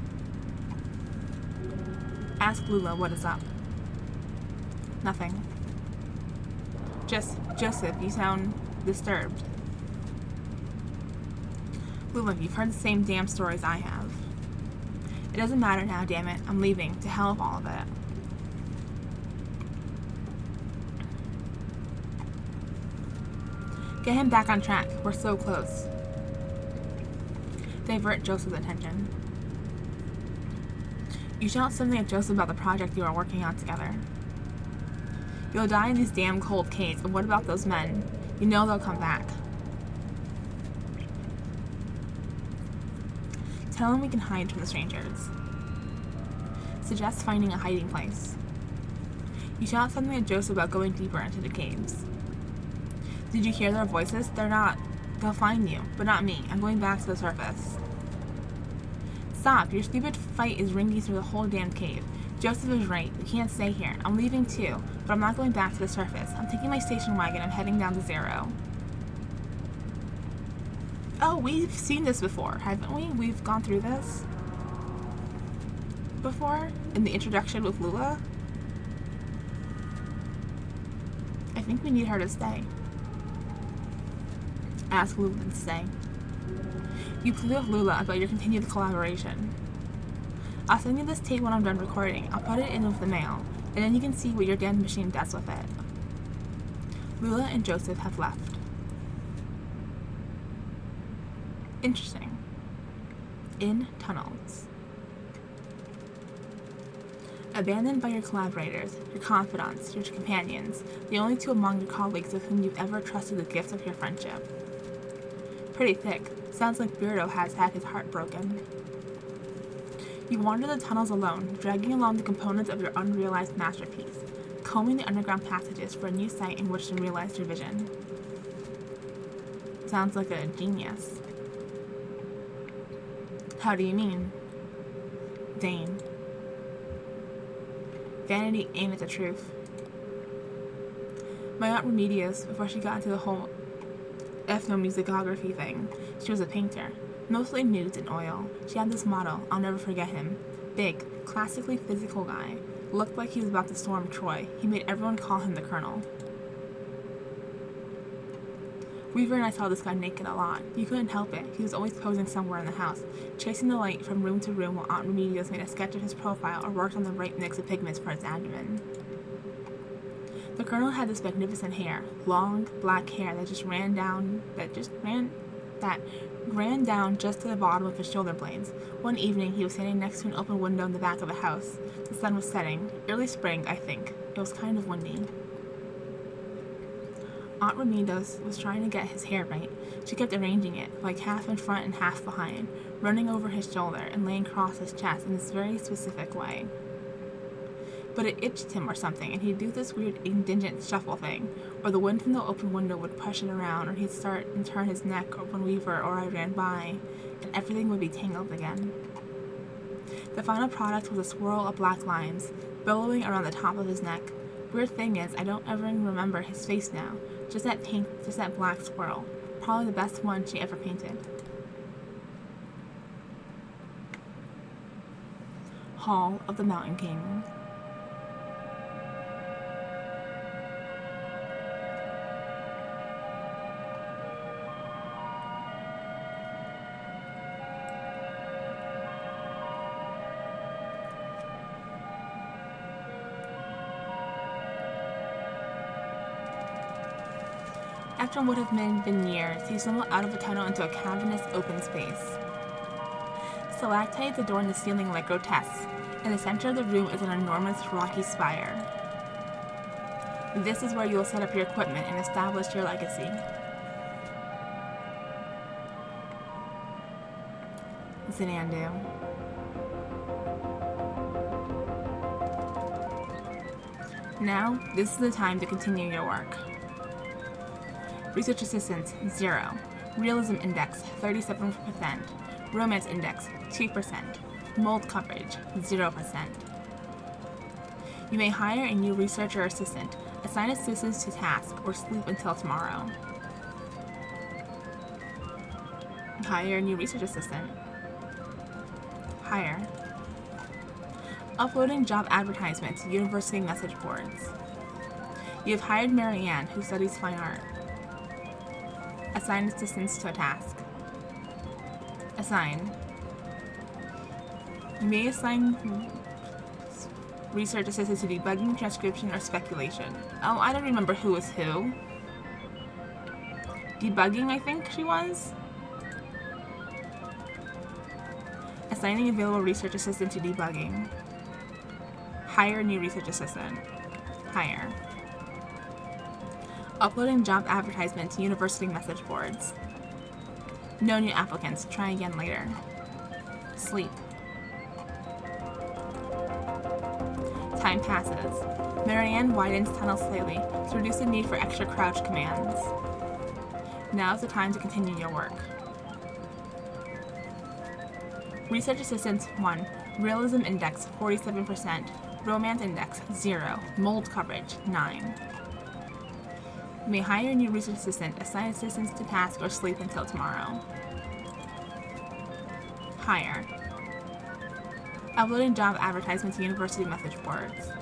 Ask Lula what is up. Nothing. Just, Joseph, you sound disturbed. Lula, you've heard the same damn stories I have. It doesn't matter now, damn it. I'm leaving. To hell with all of it. Get him back on track. We're so close. Divert Joseph's attention. You shout something at Joseph about the project you are working on together. You'll die in these damn cold caves, but what about those men? You know they'll come back. Tell him we can hide from the strangers. Suggest finding a hiding place. You shout something at Joseph about going deeper into the caves. Did you hear their voices? They'll find you, but not me. I'm going back to the surface. Stop! Your stupid fight is ringing through the whole damn cave. Joseph is right. We can't stay here. I'm leaving too, but I'm not going back to the surface. I'm taking my station wagon. I'm heading down to Zero. Oh, we've seen this before, haven't we? We've gone through this before in the introduction with Lula. I think we need her to stay. Ask Lula to stay. You plead with Lula about your continued collaboration. I'll send you this tape when I'm done recording. I'll put it in with the mail, and then you can see what your damn machine does with it. Lula and Joseph have left. Interesting. In tunnels. Abandoned by your collaborators, your confidants, your companions, the only two among your colleagues with whom you've ever trusted the gifts of your friendship. Pretty thick. Sounds like Beardo has had his heart broken. You wander the tunnels alone, dragging along the components of your unrealized masterpiece, combing the underground passages for a new site in which to realize your vision. Sounds like a genius. How do you mean? Vain. Vanity aimed at the truth. My Aunt Remedios, before she got into the whole ethnomusicography thing, she was a painter. Mostly nudes in oil. She had this model, I'll never forget him. Big, classically physical guy. Looked like he was about to storm Troy. He made everyone call him the Colonel. Weaver and I saw this guy naked a lot. You couldn't help it. He was always posing somewhere in the house, chasing the light from room to room while Aunt Remedios made a sketch of his profile or worked on the right mix of pigments for his abdomen. The Colonel had this magnificent hair, long, black hair that ran down just to the bottom of his shoulder blades. One evening, he was standing next to an open window in the back of the house. The sun was setting. Early spring, I think. It was kind of windy. Aunt Remedios was trying to get his hair right. She kept arranging it, like half in front and half behind, running over his shoulder and laying across his chest in this very specific way. But it itched him or something, and he'd do this weird indigent shuffle thing, or the wind from the open window would push it around, or he'd start and turn his neck when Weaver or I ran by, and everything would be tangled again. The final product was a swirl of black lines, billowing around the top of his neck. Weird thing is, I don't ever remember his face now, just that black swirl. Probably the best one she ever painted. Hall of the Mountain King. After what have been years, you stumble out of a tunnel into a cavernous open space. Stalactites adorn the ceiling like grotesques. In the center of the room is an enormous rocky spire. This is where you will set up your equipment and establish your legacy. Zenandu. Now, this is the time to continue your work. Research Assistants, 0. Realism Index, 37%. Romance Index, 2%. Mold Coverage, 0%. You may hire a new researcher assistant, assign assistants to task, or sleep until tomorrow. Hire a new research assistant. Hire. Uploading job advertisements to university message boards. You have hired Marianne, who studies fine art. Assign assistants to a task. Assign. You may assign research assistants to debugging, transcription, or speculation. Oh, I don't remember who was who. Debugging, I think she was. Assigning available research assistant to debugging. Hire a new research assistant. Hire. Uploading job advertisements to university message boards. No new applicants. Try again later. Sleep. Time passes. Marianne widens tunnels slightly to reduce the need for extra crouch commands. Now is the time to continue your work. Research Assistants 1. Realism Index 47%. Romance Index 0. Mold Coverage 9. You may hire a new research assistant, assign assistants to task, or sleep until tomorrow. Hire. Uploading job advertisements to university message boards.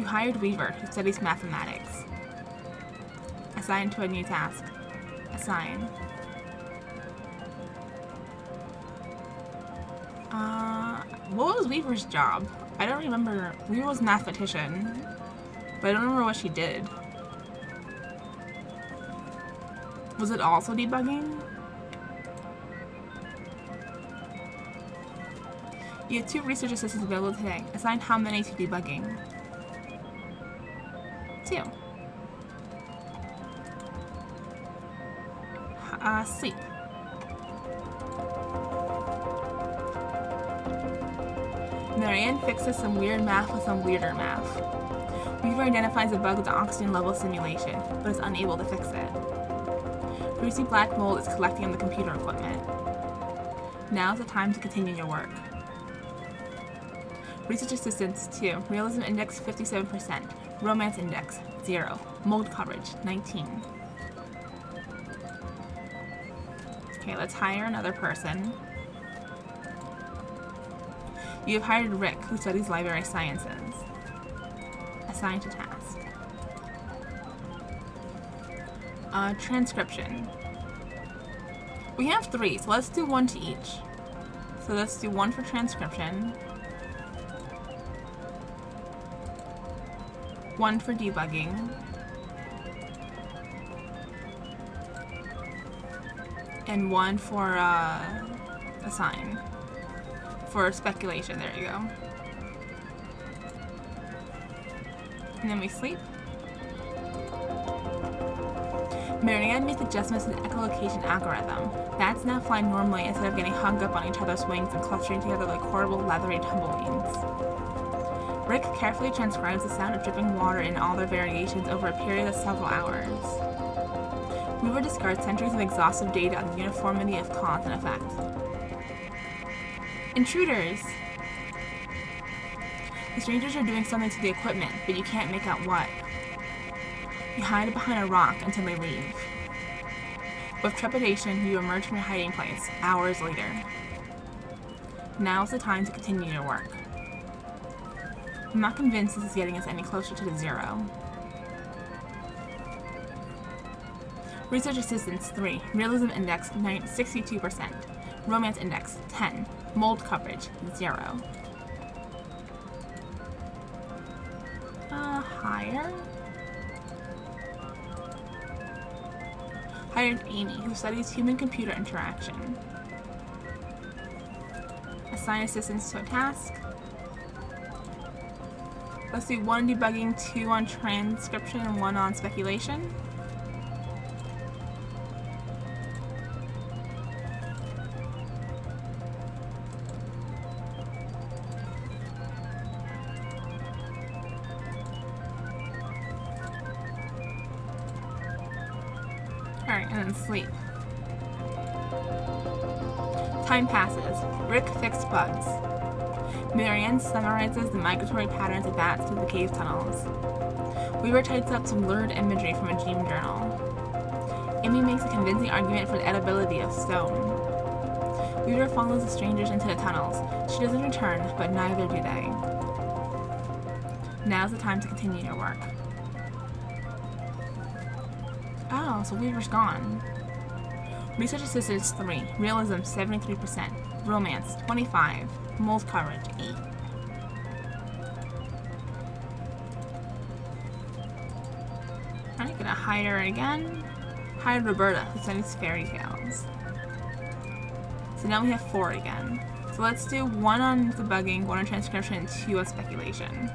You hired Weaver, who studies mathematics. Assign to a new task. Assign. What was Weaver's job? I don't remember. Weaver was mathematician, but I don't remember what she did. Was it also debugging? You have 2 research assistants available today. Assign how many to debugging? 2. Sleep. Marianne fixes some weird math with some weirder math. Weaver identifies a bug with the oxygen level simulation, but is unable to fix it. Greasy black mold is collecting on the computer equipment. Now's the time to continue your work. Research assistants 2. Realism index 57%. Romance index 0. Mold coverage 19. Okay, let's hire another person. You have hired Rick, who studies library sciences. Assign to task. Transcription. We have 3, so let's do 1 to each. So let's do 1 for transcription, 1 for debugging, and 1 for assign. For speculation, there you go. And then we sleep. Marianne makes adjustments to the echolocation algorithm. Bats now fly normally instead of getting hung up on each other's wings and clustering together like horrible leathery tumbleweeds. Rick carefully transcribes the sound of dripping water in all their variations over a period of several hours. Weaver discards centuries of exhaustive data on the uniformity of cause and effect. Intruders! The strangers are doing something to the equipment, but you can't make out what. You hide behind a rock until they leave. With trepidation, you emerge from your hiding place, hours later. Now's the time to continue your work. I'm not convinced this is getting us any closer to the 0. Research assistants 3. Realism index 62%. Romance index 10. Mold coverage 0. Hire. Hired Amy, who studies human-computer interaction. Assign assistants to a task. Let's do 1 debugging, 2 on transcription, and 1 on speculation. Alright, and then sleep. Time passes. Rick fixed bugs. Marianne summarizes the migratory patterns of bats through the cave tunnels. Weaver types up some lurid imagery from a dream journal. Amy makes a convincing argument for the edibility of stone. Weaver follows the strangers into the tunnels. She doesn't return, but neither do they. Now's the time to continue your work. Oh, so Weaver's gone. Research assistants 3. Realism 73%. Romance 25. Mold coverage 8. Alright, gonna hire her again. Hire Roberta, who studies fairy tales. So now we have 4 again. So let's do 1 on debugging, 1 on transcription, and 2 on speculation.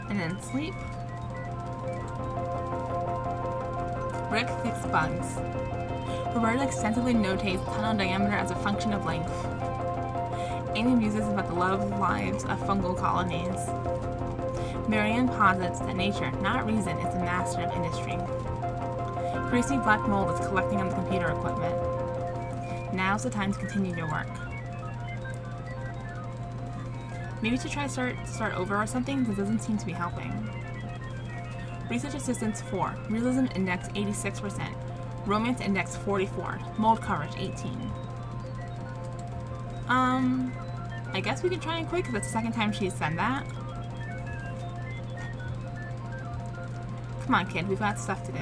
And then sleep. Rick fixed bugs. Roberta extensively notates tunnel diameter as a function of length. Amy muses about the love lives of fungal colonies. Marianne posits that nature, not reason, is the master of industry. Greasy black mold is collecting on the computer equipment. Now's the time to continue your work. Maybe to try start over or something. This doesn't seem to be helping. Research Assistance 4. Realism Index 86%. Romance Index 44. Mold Coverage 18. I guess we can try and quit because that's the second time she's said that. Come on, kid. We've got stuff to do.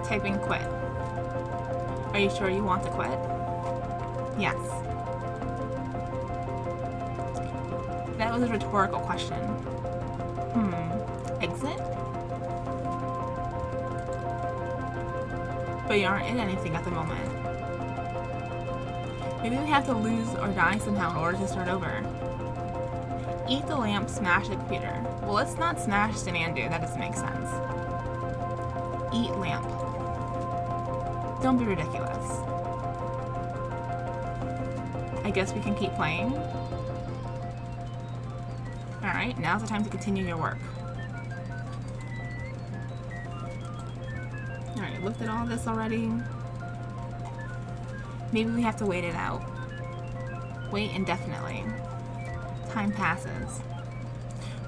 Typing quit. Are you sure you want to quit? Yes. That was a rhetorical question. Exit? But you aren't in anything at the moment. Maybe we have to lose or die somehow in order to start over. Eat the lamp, smash the computer. Well, let's not smash Sanandu. That doesn't make sense. Eat lamp. Don't be ridiculous. I guess we can keep playing. Alright, now's the time to continue your work. Alright, looked at all this already. Maybe we have to wait it out. Wait indefinitely. Time passes.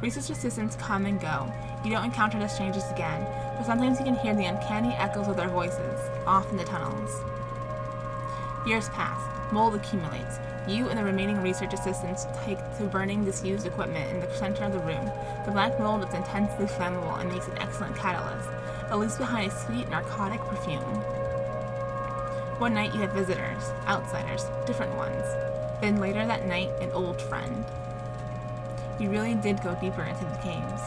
Research assistants come and go. You don't encounter the strangers again, but sometimes you can hear the uncanny echoes of their voices, off in the tunnels. Years pass. Mold accumulates. You and the remaining research assistants take to burning disused equipment in the center of the room. The black mold is intensely flammable and makes an excellent catalyst. It leaves behind a sweet narcotic perfume. One night you have visitors, outsiders, different ones. Then later that night, an old friend. You really did go deeper into the caves.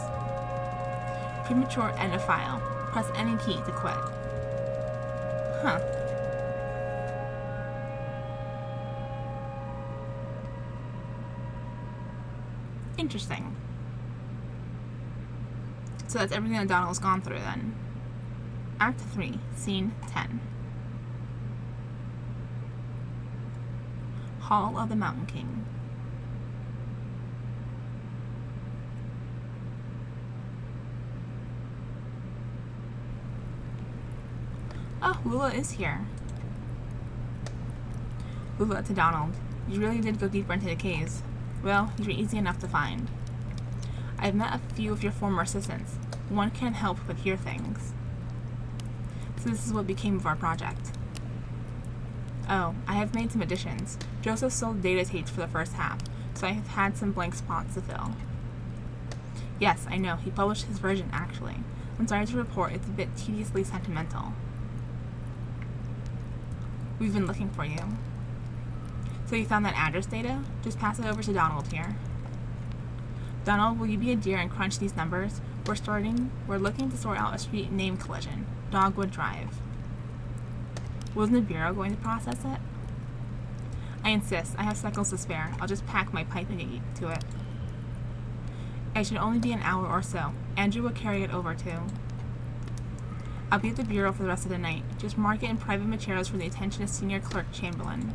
Premature end of file. Press any key to quit. Huh. Interesting. So that's everything that Donald's gone through then. Act 3, Scene 10. Hall of the Mountain King. Oh, Lula is here. Lula to Donald. You really did go deeper into the caves. Well, you were easy enough to find. I've met a few of your former assistants. One can't help but hear things. So this is what became of our project. Oh, I have made some additions. Joseph sold data tapes for the first half, so I have had some blank spots to fill. Yes, I know, he published his version actually. I'm sorry to report it's a bit tediously sentimental. We've been looking for you. So you found that address data? Just pass it over to Donald here. Donald, will you be a dear and crunch these numbers? We're looking to sort out a street name collision. Dogwood Drive. Wasn't the Bureau going to process it? I insist. I have seconds to spare. I'll just pack my pipe and get to it. It should only be an hour or so. Andrew will carry it over too. I'll be at the Bureau for the rest of the night. Just mark it in private materials for the attention of Senior Clerk Chamberlain.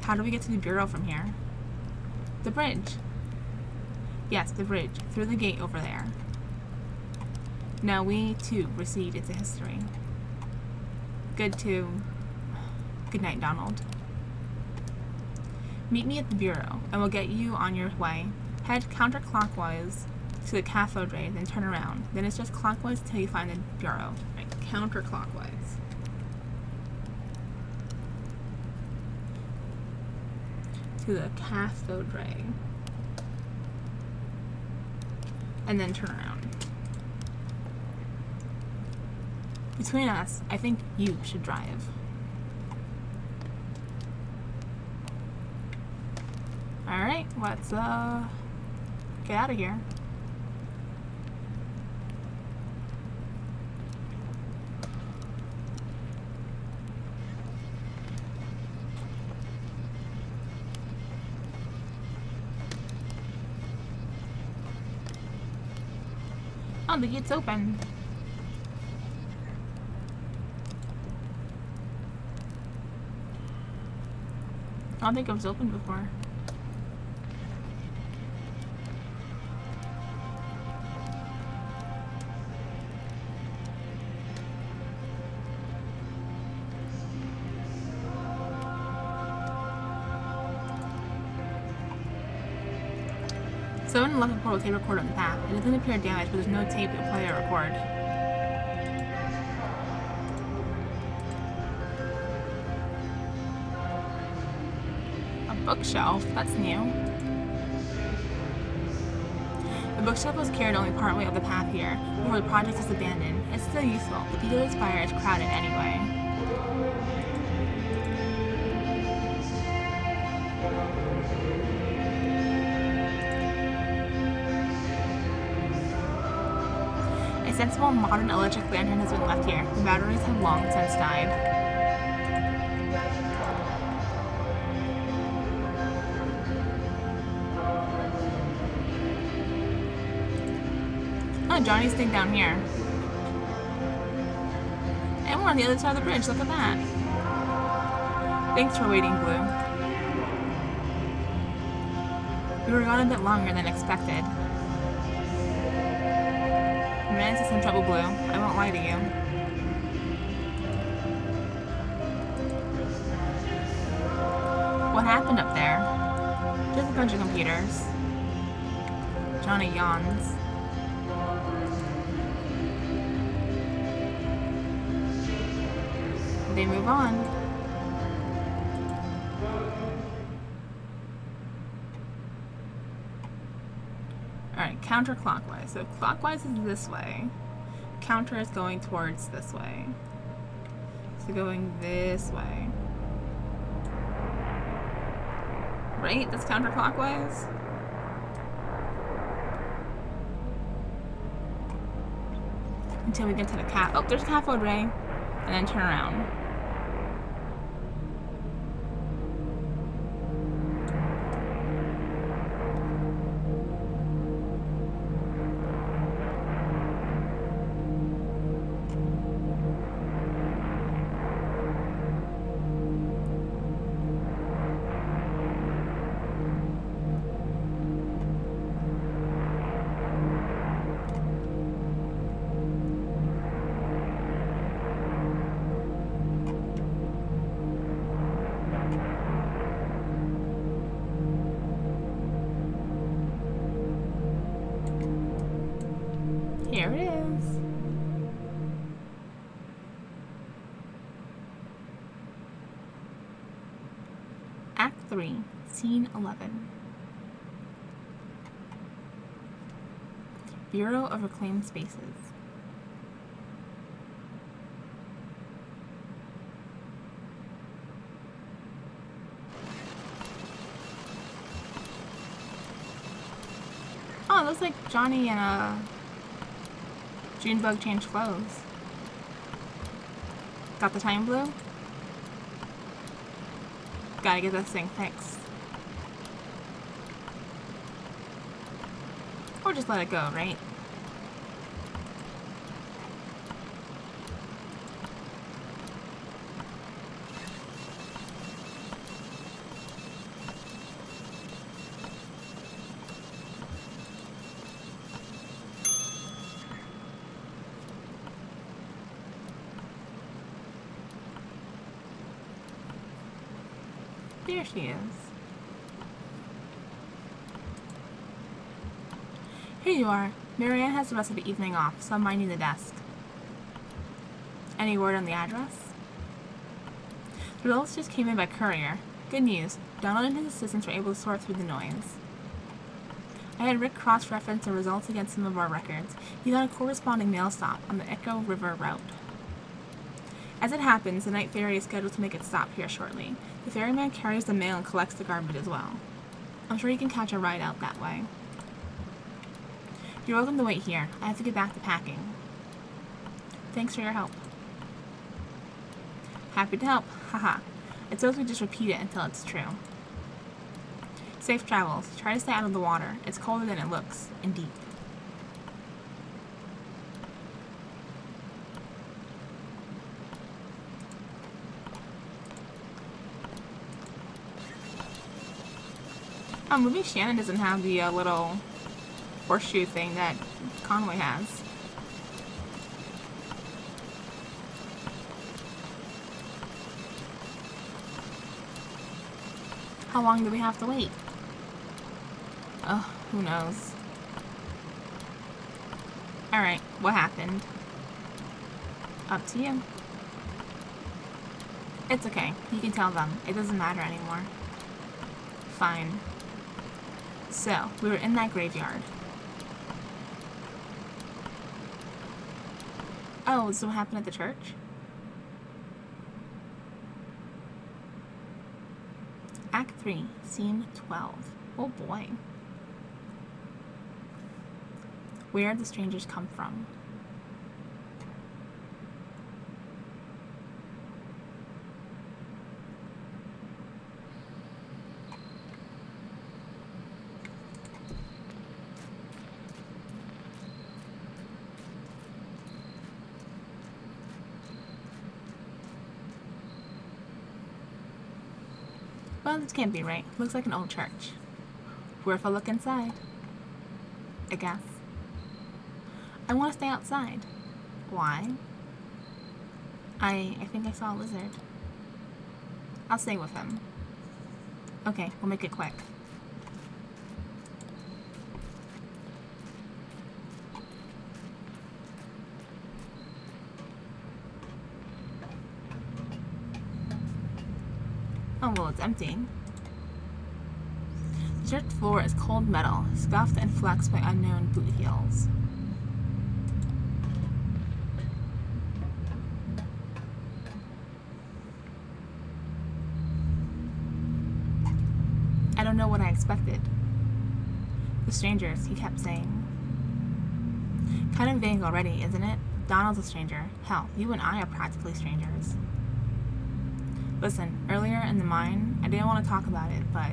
How do we get to the Bureau from here? The bridge. Yes, the bridge. Through the gate over there. Now we, too, recede into history. Good night, Donald. Meet me at the Bureau, and we'll get you on your way. Head counterclockwise to the cathode ray, then turn around. Then it's just clockwise till you find the Bureau. Right, counterclockwise. To the cathode ray. And then turn around. Between us, I think you should drive. Alright, let's get out of here. Oh, the gate's open. I don't think it was open before. Someone left a portable tape recorder on the path. It doesn't appear damaged, but there's no tape to play or record. A bookshelf? That's new. The bookshelf was carried only partway up the path here, before the project was abandoned. It's still useful, but the Dealer's Fire is crowded anyway. A sensible modern electric lantern has been left here. The batteries have long since died. Oh, Johnny's staying down here. And we're on the other side of the bridge, look at that. Thanks for waiting, Blue. We were gone a bit longer than expected. We ran into some trouble, Blue. I won't lie to you. What happened up there? Just a bunch of computers. Johnny yawns. They move on. Alright, counterclockwise. So clockwise is this way. Counter is going towards this way. So going this way. Right? That's counterclockwise? Until we get to the cat. Oh, there's a cathode ray. And then turn around. Here it is. Act 3, Scene 11. Bureau of Reclaimed Spaces. Oh, it looks like Johnny and Junebug changed clothes. Got the time, Blue? Gotta get this thing fixed. Or just let it go, right? There she is. Here you are. Marianne has the rest of the evening off, so I'm minding the desk. Any word on the address? The results just came in by courier. Good news. Donald and his assistants were able to sort through the noise. I had Rick cross-reference the results against some of our records. He found a corresponding mail stop on the Echo River route. As it happens, the night ferry is scheduled to make its stop here shortly. The ferryman carries the mail and collects the garbage as well. I'm sure you can catch a ride out that way. You're welcome to wait here. I have to get back to packing. Thanks for your help. Happy to help. Haha. It's okay to just repeat it until it's true. Safe travels. Try to stay out of the water. It's colder than it looks, and deep. Maybe Shannon doesn't have the little horseshoe thing that Conway has. How long do we have to wait? Ugh, Who knows? Alright, what happened? Up to you. It's okay. You can tell them. It doesn't matter anymore. Fine. So, we were in that graveyard. Oh, this is what happened at the church? Act 3, Scene 12. Oh boy. Where did the strangers come from? Well, this can't be right. Looks like an old church. Worth a look inside, I guess. I want to stay outside. Why? I think I saw a lizard. I'll stay with him. Okay, we'll make it quick. Oh, well, it's empty. The church floor is cold metal, scuffed and flexed by unknown boot heels. I don't know what I expected. The strangers, he kept saying. Kind of vague already, isn't it? Donald's a stranger. Hell, you and I are practically strangers. Listen, earlier in the mine, I didn't want to talk about it, but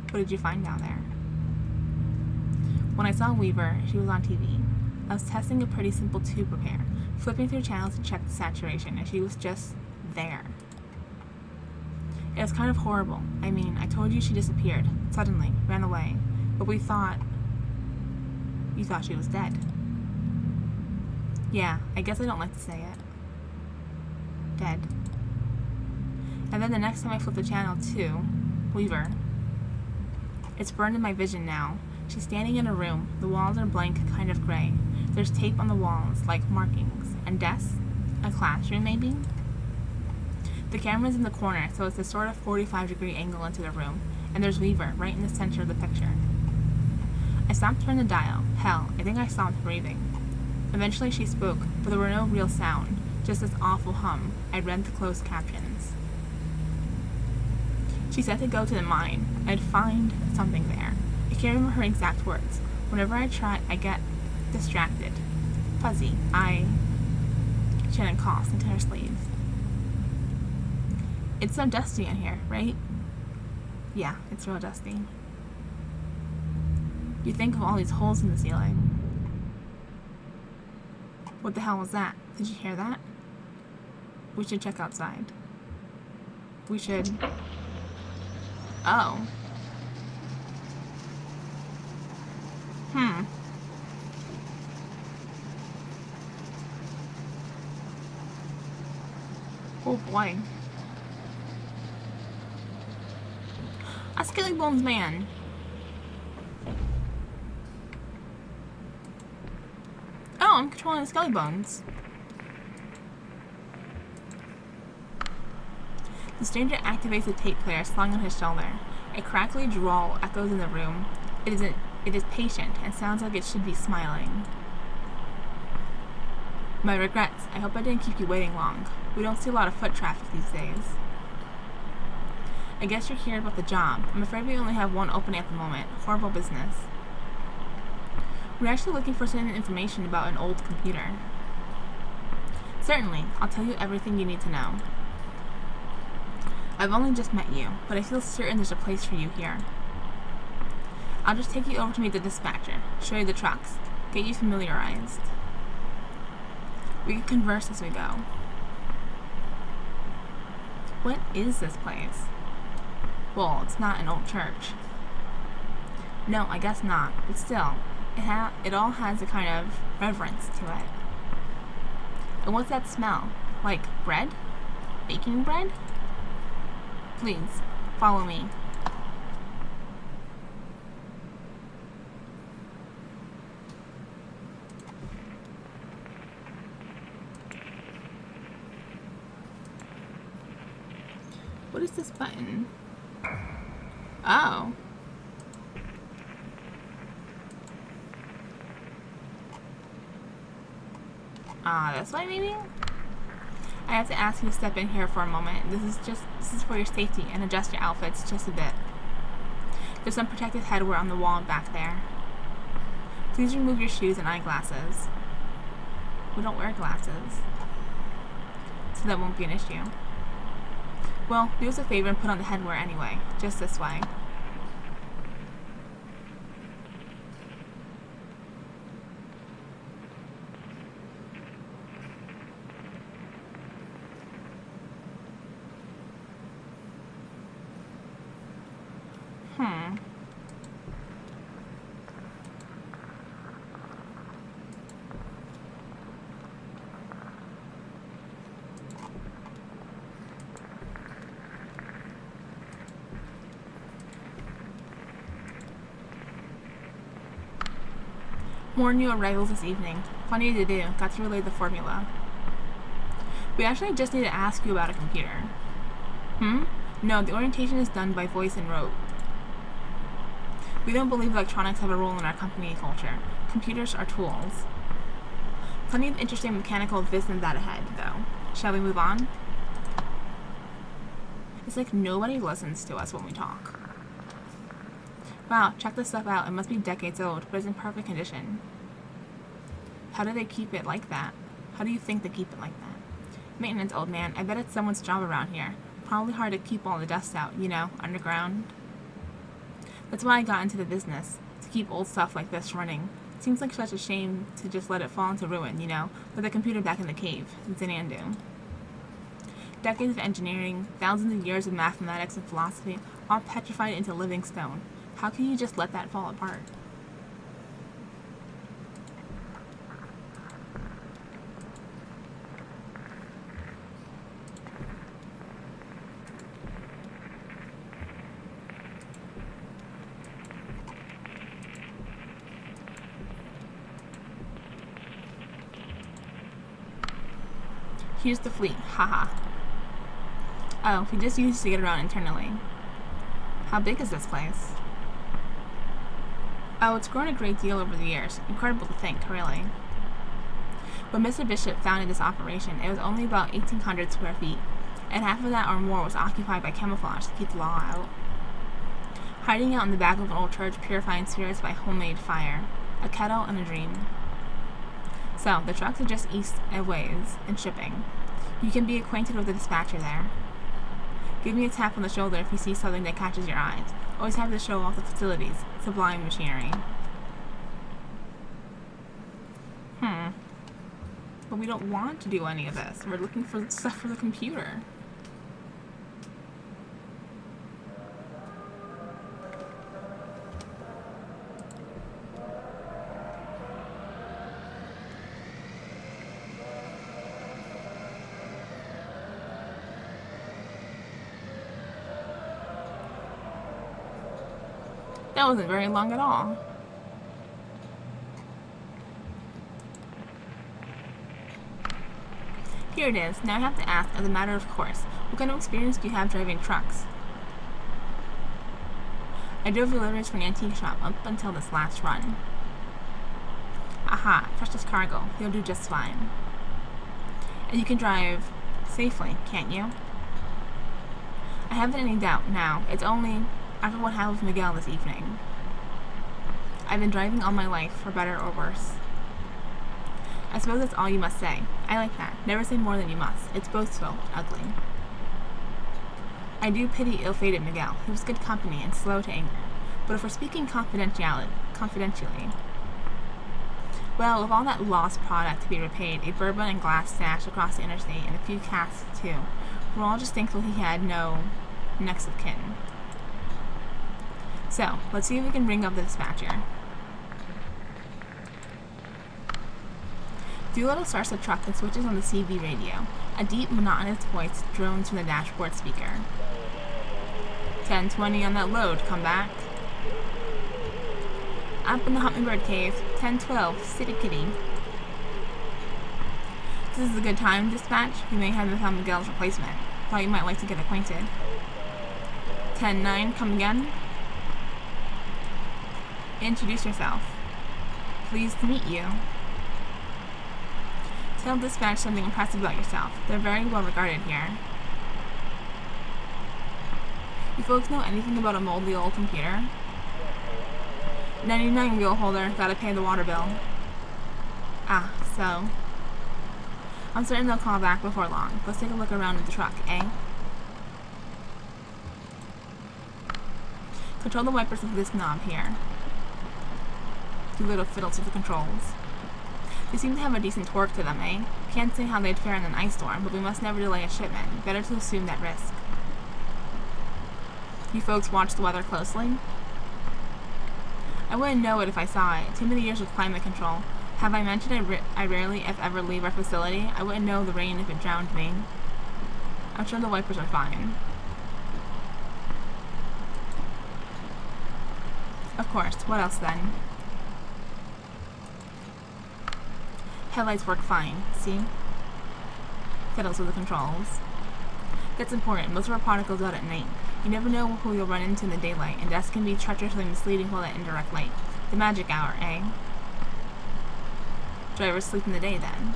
what did you find down there? When I saw Weaver, she was on TV. I was testing a pretty simple tube repair, flipping through channels to check the saturation, and she was just there. It was kind of horrible. I mean, I told you she disappeared, suddenly, ran away, but you thought she was dead. Yeah, I guess I don't like to say it. Dead. And then the next time I flip the channel to Weaver, it's burned in my vision now. She's standing in a room. The walls are blank, kind of gray. There's tape on the walls, like markings. And desks? A classroom, maybe? The camera's in the corner, so it's a sort of 45-degree angle into the room, and there's Weaver right in the center of the picture. I stopped her in the dial. Hell, I think I stopped breathing. Eventually she spoke, but there were no real sound, just this awful hum. I read the closed captions. She said to go to the mine. I'd find something there. I can't remember her exact words. Whenever I try, I get distracted. Fuzzy. Shannon coughs into her sleeve. It's so dusty in here, right? Yeah, it's real dusty. You think of all these holes in the ceiling. What the hell was that? Did you hear that? We should check outside. We should... Oh. Oh boy. A Skelly Bones man. Oh, I'm controlling the Skelly Bones. The stranger activates the tape player slung on his shoulder. A crackly drawl echoes in the room. It is patient and sounds like it should be smiling. My regrets. I hope I didn't keep you waiting long. We don't see a lot of foot traffic these days. I guess you're here about the job. I'm afraid we only have one opening at the moment. Horrible business. We're actually looking for certain information about an old computer. Certainly. I'll tell you everything you need to know. I've only just met you, but I feel certain there's a place for you here. I'll just take you over to meet the dispatcher, show you the trucks, get you familiarized. We can converse as we go. What is this place? Well, it's not an old church. No, I guess not, but still, it all has a kind of reverence to it. And what's that smell? Like bread? Baking bread? Please, follow me. What is this button? Oh. This way maybe? I have to ask you to step in here for a moment. This is for your safety, and adjust your outfits just a bit. There's some protective headwear on the wall back there. Please remove your shoes and eyeglasses. We don't wear glasses, so that won't be an issue. Well, do us a favor and put on the headwear anyway, just this way. More new arrivals this evening. Plenty to do. Got to relay the formula. We actually just need to ask you about a computer. No, the orientation is done by voice and rote. We don't believe electronics have a role in our company culture. Computers are tools. Plenty of interesting mechanical this and that ahead, though. Shall we move on? It's like nobody listens to us when we talk. Wow, check this stuff out. It must be decades old, but it's in perfect condition. How do they keep it like that? How do you think they keep it like that? Maintenance, old man. I bet it's someone's job around here. Probably hard to keep all the dust out, you know, underground. That's why I got into the business, to keep old stuff like this running. Seems like such a shame to just let it fall into ruin, you know, like the computer back in the cave, in Xanadu. Decades of engineering, thousands of years of mathematics and philosophy, all petrified into living stone. How can you just let that fall apart? Here's the fleet, haha. Oh, we just used to get around internally. How big is this place? Oh, it's grown a great deal over the years. Incredible to think, really. When Mr. Bishop founded this operation, it was only about 1,800 square feet, and half of that or more was occupied by camouflage to keep the law out. Hiding out in the back of an old church, purifying spirits by homemade fire. A kettle and a dream. So, the trucks are just east a ways and shipping. You can be acquainted with the dispatcher there. Give me a tap on the shoulder if you see something that catches your eyes. Always have to show off the facilities. Sublime machinery. But we don't want to do any of this. We're looking for stuff for the computer. That wasn't very long at all. Here it is. Now I have to ask, as a matter of course, what kind of experience do you have driving trucks? I drove deliveries for an antique shop up until this last run. Aha, precious cargo. You'll do just fine. And you can drive safely, can't you? I haven't any doubt now. It's only after what happened with Miguel this evening. I've been driving all my life, for better or worse. I suppose that's all you must say. I like that. Never say more than you must. It's boastful, ugly. I do pity ill-fated Miguel. He was good company and slow to anger. But if we're speaking confidentially, well, with all that lost product to be repaid, a bourbon and glass stash across the interstate, and a few casks too, we're all just thankful he had no next of kin. So, let's see if we can ring up the dispatcher. Doolittle starts the truck and switches on the CB radio. A deep, monotonous voice drones from the dashboard speaker. 1020 on that load, come back. Up in the Hummingbird Cave, 1012, City Kitty. This is a good time, dispatch. You may have become Miguel's replacement. Thought you might like to get acquainted. 10-9, come again. Introduce yourself. Pleased to meet you. Tell dispatch something impressive about yourself. They're very well regarded here. You folks know anything about a moldy old computer? 99 wheel holder, gotta pay the water bill. Ah, so. I'm certain they'll call back before long. Let's take a look around with the truck, eh? Control the wipers with this knob here. Do little fiddles with the controls. They seem to have a decent torque to them, eh? Can't say how they'd fare in an ice storm, but we must never delay a shipment. Better to assume that risk. You folks watch the weather closely? I wouldn't know it if I saw it. Too many years with climate control. Have I mentioned I rarely, if ever, leave our facility? I wouldn't know the rain if it drowned me. I'm sure the wipers are fine. Of course. What else then? Headlights work fine. See? Fiddles with the controls. That's important. Most of our product goes out at night. You never know who you'll run into in the daylight, and desks can be treacherously misleading while at indirect light. The magic hour, eh? Drivers sleep in the day, then.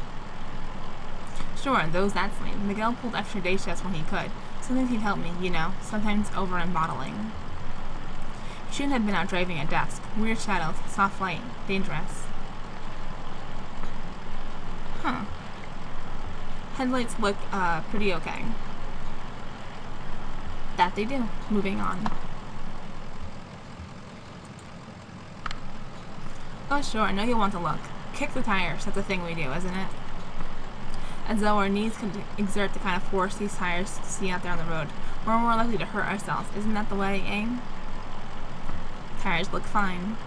Sure, those that sleep. Miguel pulled extra day shifts when he could. Sometimes he'd help me, you know, sometimes over in bottling. He shouldn't have been out driving at dusk. Weird shadows, soft light, dangerous. Huh. Headlights look, pretty okay. That they do. Moving on. Oh sure, I know you'll want to look. Kick the tires, that's a thing we do, isn't it? As though our knees could exert the kind of force these tires see out there on the road. We're more likely to hurt ourselves. Isn't that the way, eh? Tires look fine.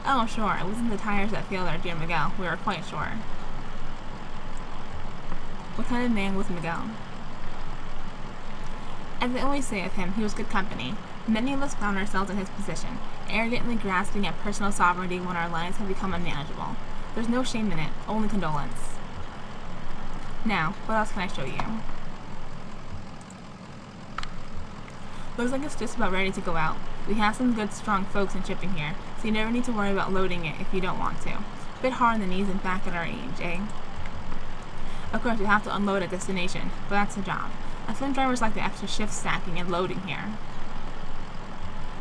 Oh sure, it wasn't the tires that failed our dear Miguel. We were quite sure. What kind of man was Miguel? As I always say of him, he was good company. Many of us found ourselves in his position, arrogantly grasping at personal sovereignty when our lives had become unmanageable. There's no shame in it, only condolence. Now, what else can I show you? Looks like it's just about ready to go out. We have some good, strong folks in shipping here, so you never need to worry about loading it if you don't want to. A bit hard on the knees and back at our age, eh? Of course, you have to unload at destination, but that's the job. I find drivers like the extra shift stacking and loading here.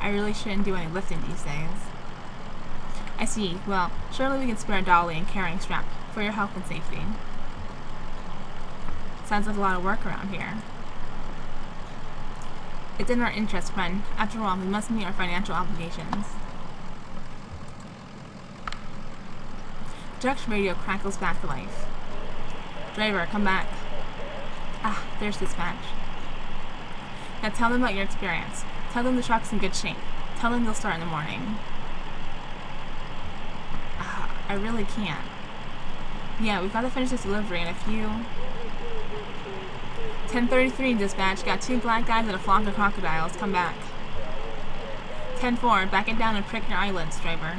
I really shouldn't do any lifting these days. I see. Well, surely we can spare a dolly and carrying strap for your health and safety. Sounds like a lot of work around here. It's in our interest, friend. After all, we must meet our financial obligations. Truck's radio crackles back to life. Driver, come back. Ah, there's dispatch. Now tell them about your experience. Tell them the truck's in good shape. Tell them you'll start in the morning. I really can't. Yeah, we've got to finish this delivery in a few... 10:33, dispatch. Got 2 black guys and a flock of crocodiles. Come back. 10-4, back it down and prick your eyelids, driver.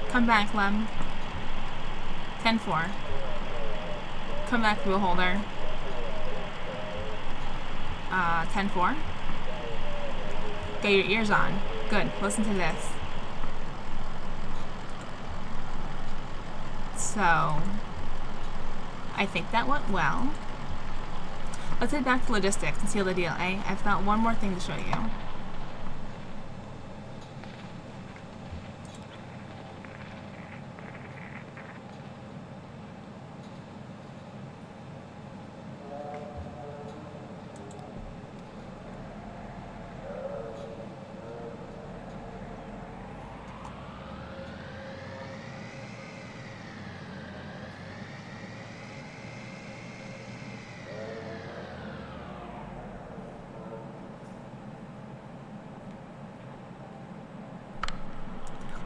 Come back, Lem. 10-4. Come back, wheel holder. 10-4. Get your ears on. Good. Listen to this. So, I think that went well. Let's head back to logistics and seal the deal, eh? I've got one more thing to show you.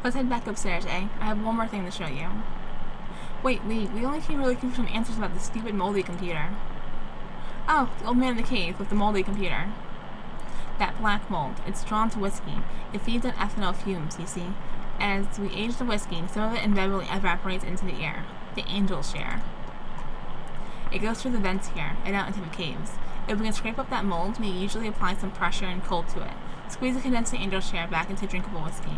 Let's head back upstairs, eh? I have one more thing to show you. Wait, we only came here looking for some answers about the stupid moldy computer. Oh, the old man in the cave with the moldy computer. That black mold. It's drawn to whiskey. It feeds on ethanol fumes, you see. As we age the whiskey, some of it inevitably evaporates into the air. The angels share. It goes through the vents here and out into the caves. If we can scrape up that mold, we usually apply some pressure and cold to it. Squeeze the condensed angel share back into drinkable whiskey.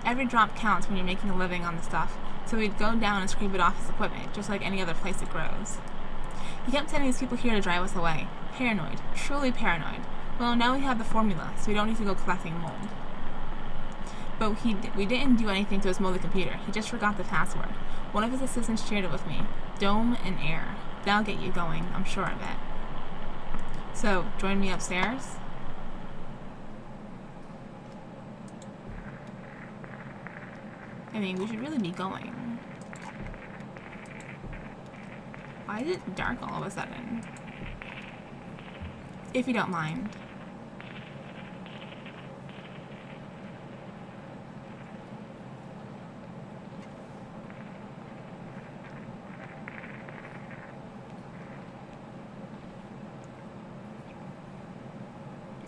Every drop counts when you're making a living on the stuff, so we'd go down and scrape it off his equipment, just like any other place it grows. He kept sending these people here to drive us away. Paranoid. Truly paranoid. Well, now we have the formula, so we don't need to go collecting mold. But we didn't do anything to his moldy computer. He just forgot the password. One of his assistants shared it with me. Dome and air. That'll get you going, I'm sure of it. So, join me upstairs. I mean, we should really be going. Why is it dark all of a sudden? If you don't mind.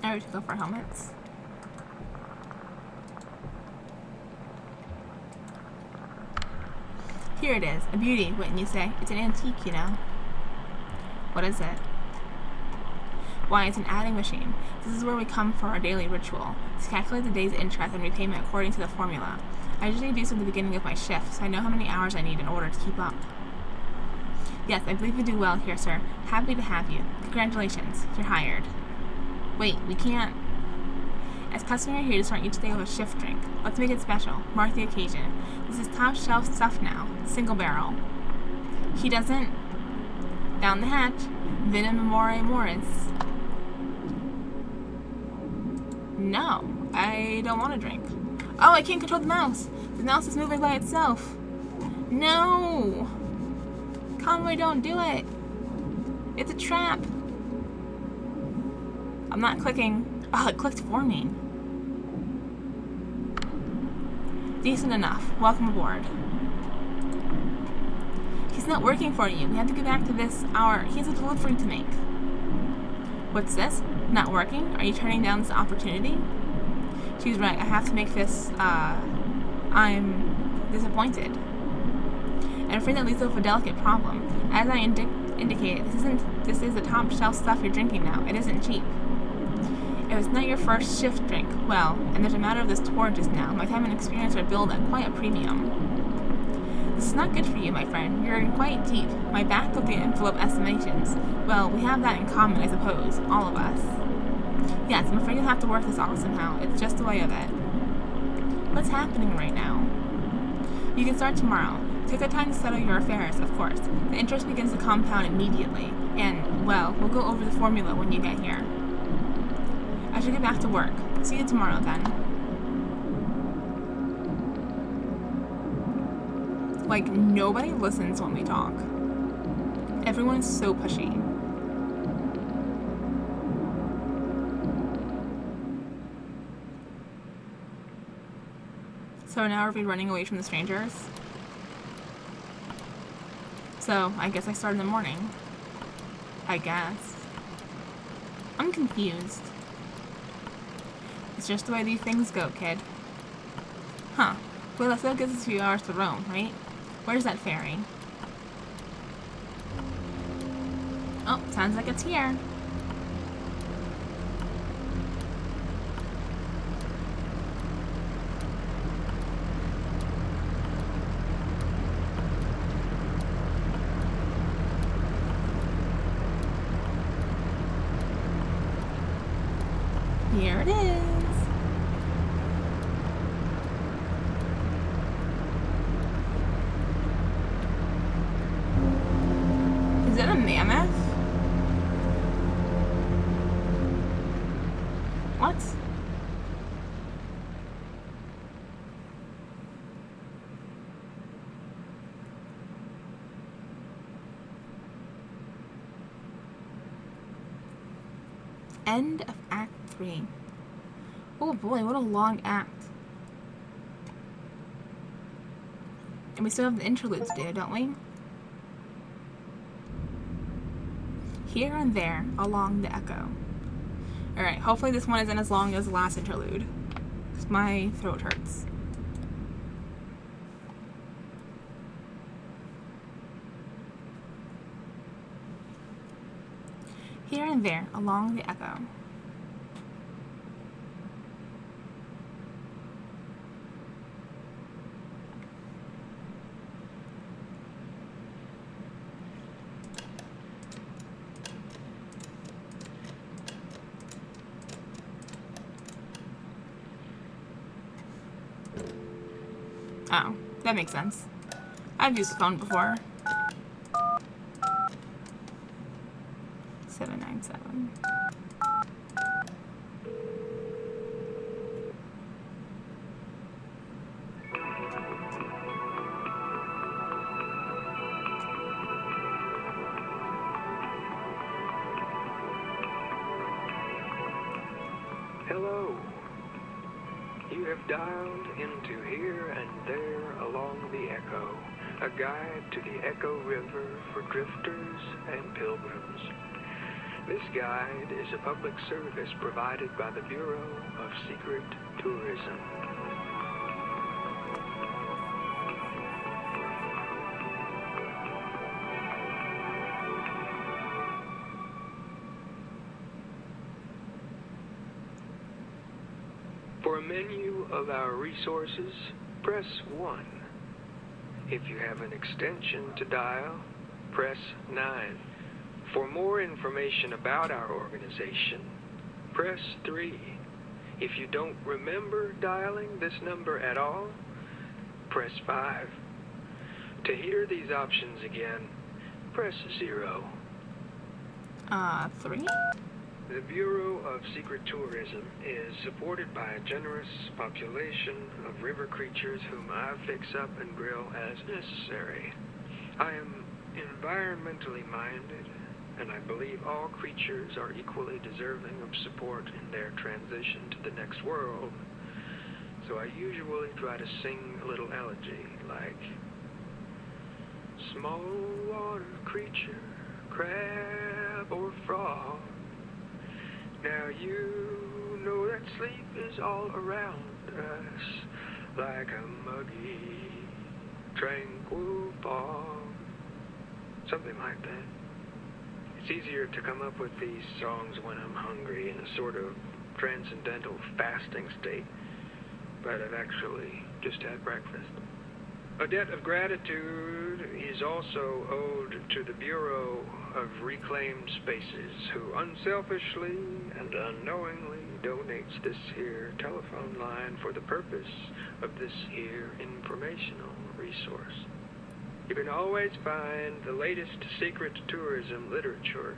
Now we should go for helmets. Here it is. A beauty, wouldn't you say? It's an antique, you know. What is it? Why, it's an adding machine. This is where we come for our daily ritual, to calculate the day's interest and repayment according to the formula. I usually do so at the beginning of my shift, so I know how many hours I need in order to keep up. Yes, I believe you do well here, sir. Happy to have you. Congratulations. You're hired. Wait, we can't. As customary here to start each day with a shift drink. Let's make it special. Mark the occasion. This is top shelf stuff now. Single barrel. He doesn't. Down the hatch. Vin Memoriae Mortis. No, I don't want to drink. Oh, I can't control the mouse. The mouse is moving by itself. No! Conway, don't do it. It's a trap. I'm not clicking. Oh, it clicked for me. Decent enough. Welcome aboard. He's not working for you. We have to get back to this hour. He has a delivery to make. What's this? Not working? Are you turning down this opportunity? She's right. I have to make this, I'm disappointed. I'm afraid that leads to a delicate problem. As I indicated, this is the top shelf stuff you're drinking now. It isn't cheap. If it's not your first shift drink, well, and there's a matter of this tour just now, my time and experience are billed at quite a premium. This is not good for you, my friend. You're in quite deep. My back of the envelope estimations. Well, we have that in common, I suppose. All of us. Yes, I'm afraid you'll have to work this off somehow. It's just the way of it. What's happening right now? You can start tomorrow. Take the time to settle your affairs, of course. The interest begins to compound immediately. And, well, we'll go over the formula when you get here. I should get back to work. See you tomorrow, then. Like, nobody listens when we talk. Everyone is so pushy. So now are we running away from the strangers? So, I guess I start in the morning. I guess. I'm confused. It's just the way these things go, kid. Huh. Well, that still gives us a few hours to roam, right? Where's that ferry? Oh, sounds like it's here. Here it is. Is that a mammoth? What? End of Act 3. Oh boy, what a long act. And we still have the interlude to do, don't we? Here and there, along the echo. Alright, hopefully this one isn't as long as the last interlude. Because my throat hurts. Here and there, along the echo. Oh, that makes sense. I've used the phone before. 797. Hello. You have dialed into Here and There Along the Echo, a guide to the Echo River for drifters and pilgrims. This guide is a public service provided by the Bureau of Secret Tourism. For a menu of our resources, press 1. If you have an extension to dial, press 9. For more information about our organization, press 3. If you don't remember dialing this number at all, press 5. To hear these options again, press 0. 3? The Bureau of Secret Tourism is supported by a generous population of river creatures whom I fix up and grill as necessary. I am environmentally minded, and I believe all creatures are equally deserving of support in their transition to the next world. So I usually try to sing a little elegy like, small water creature, crab or frog, now you know that sleep is all around us, like a muggy, tranquil fog. Something like that. It's easier to come up with these songs when I'm hungry in a sort of transcendental fasting state, but I've actually just had breakfast. A debt of gratitude is also owed to the Bureau of Reclaimed Spaces, who unselfishly and unknowingly donates this here telephone line for the purpose of this here informational resource. You can always find the latest secret tourism literature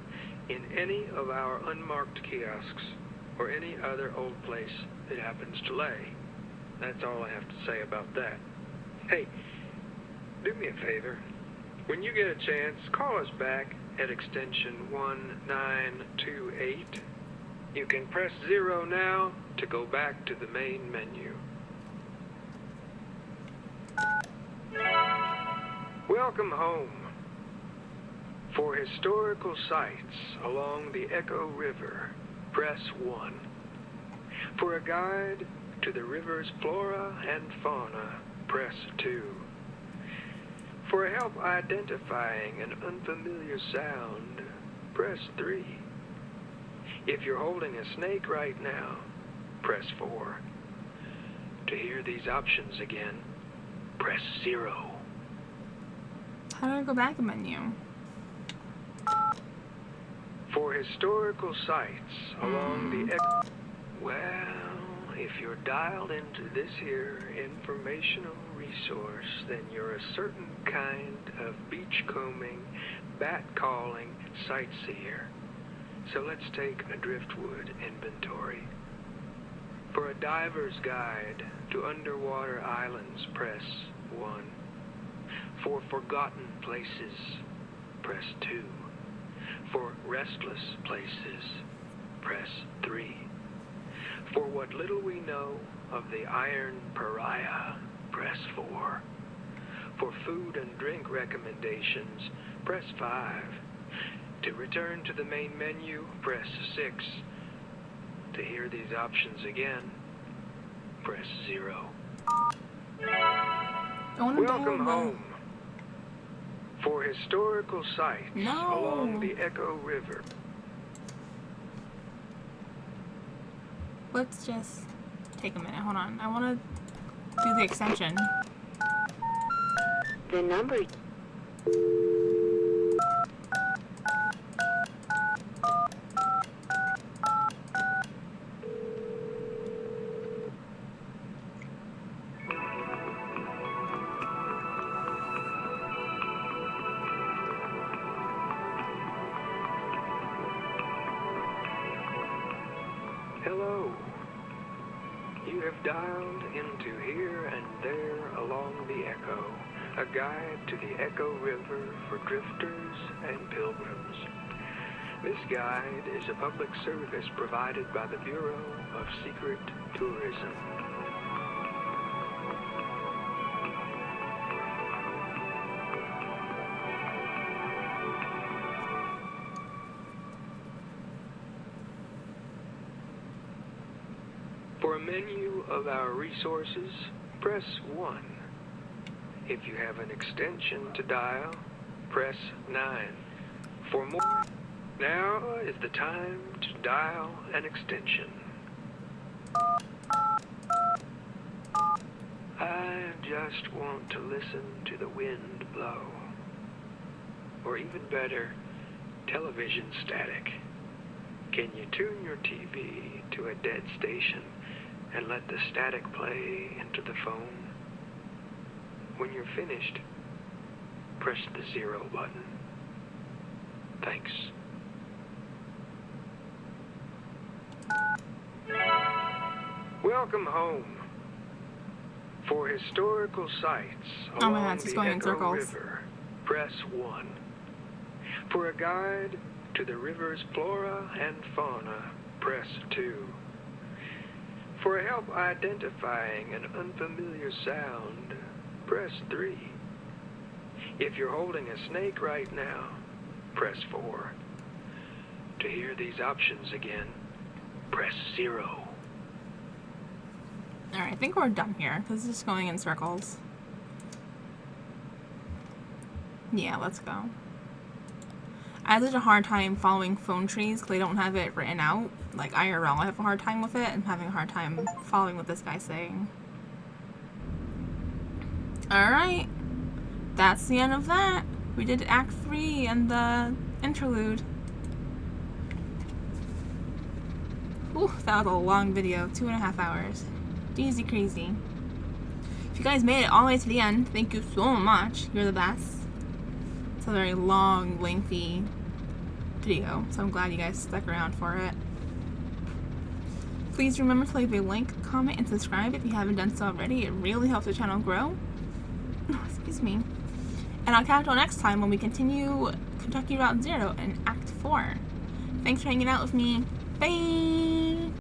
in any of our unmarked kiosks or any other old place it happens to lay. That's all I have to say about that. Hey, do me a favor. When you get a chance, call us back at extension 1928. You can press 0 now to go back to the main menu. Welcome home. For historical sites along the Echo River, press 1. For a guide to the river's flora and fauna, press 2. For help identifying an unfamiliar sound, press 3. If you're holding a snake right now, press 4. To hear these options again, press 0. How do I go back a menu? For historical sites along the well, if you're dialed into this here informational resource, then you're a certain kind of beachcombing, bat-calling sightseer. So let's take a driftwood inventory. For a diver's guide to underwater islands, press 1. For forgotten places, press 2. For restless places, press 3. For what little we know of the Iron Pariah, press 4. For food and drink recommendations, press 5. To return to the main menu, press 6. To hear these options again, press 0. Welcome home. For historical sites along the Echo River. Let's just take a minute. Hold on. I want to do the extension. The number. Hello. You have dialed into Here and There Along the Echo, a guide to the Echo River for drifters and pilgrims. This guide is a public service provided by the Bureau of Secret Tourism. For a menu of our resources, press 1. If you have an extension to dial, press 9. For more, now is the time to dial an extension. I just want to listen to the wind blow. Or even better, television static. Can you tune your TV to a dead station and let the static play into the phone? When you're finished, press the 0 button. Thanks. Welcome home. For historical sites Oh my along God, it's the going in Echo circles. River, press 1. For a guide to the river's flora and fauna, press 2. For help identifying an unfamiliar sound, press 3. If you're holding a snake right now, press 4. To hear these options again, press 0. Alright, I think we're done here, because it's just going in circles. Yeah, let's go. I have such a hard time following phone trees because they don't have it written out. Like IRL, I have a hard time with it. I'm having a hard time following what this guy's saying. Alright. That's the end of that. We did Act 3 and the interlude. Ooh, that was a long video. 2.5 hours. Easy crazy. If you guys made it all the way to the end, thank you so much. You're the best. It's a very long, lengthy video, so I'm glad you guys stuck around for it. Please remember to leave a like, comment, and subscribe if you haven't done so already. It really helps the channel grow. Excuse me. And I'll catch you next time when we continue Kentucky Route Zero in Act 4. Thanks for hanging out with me. Bye!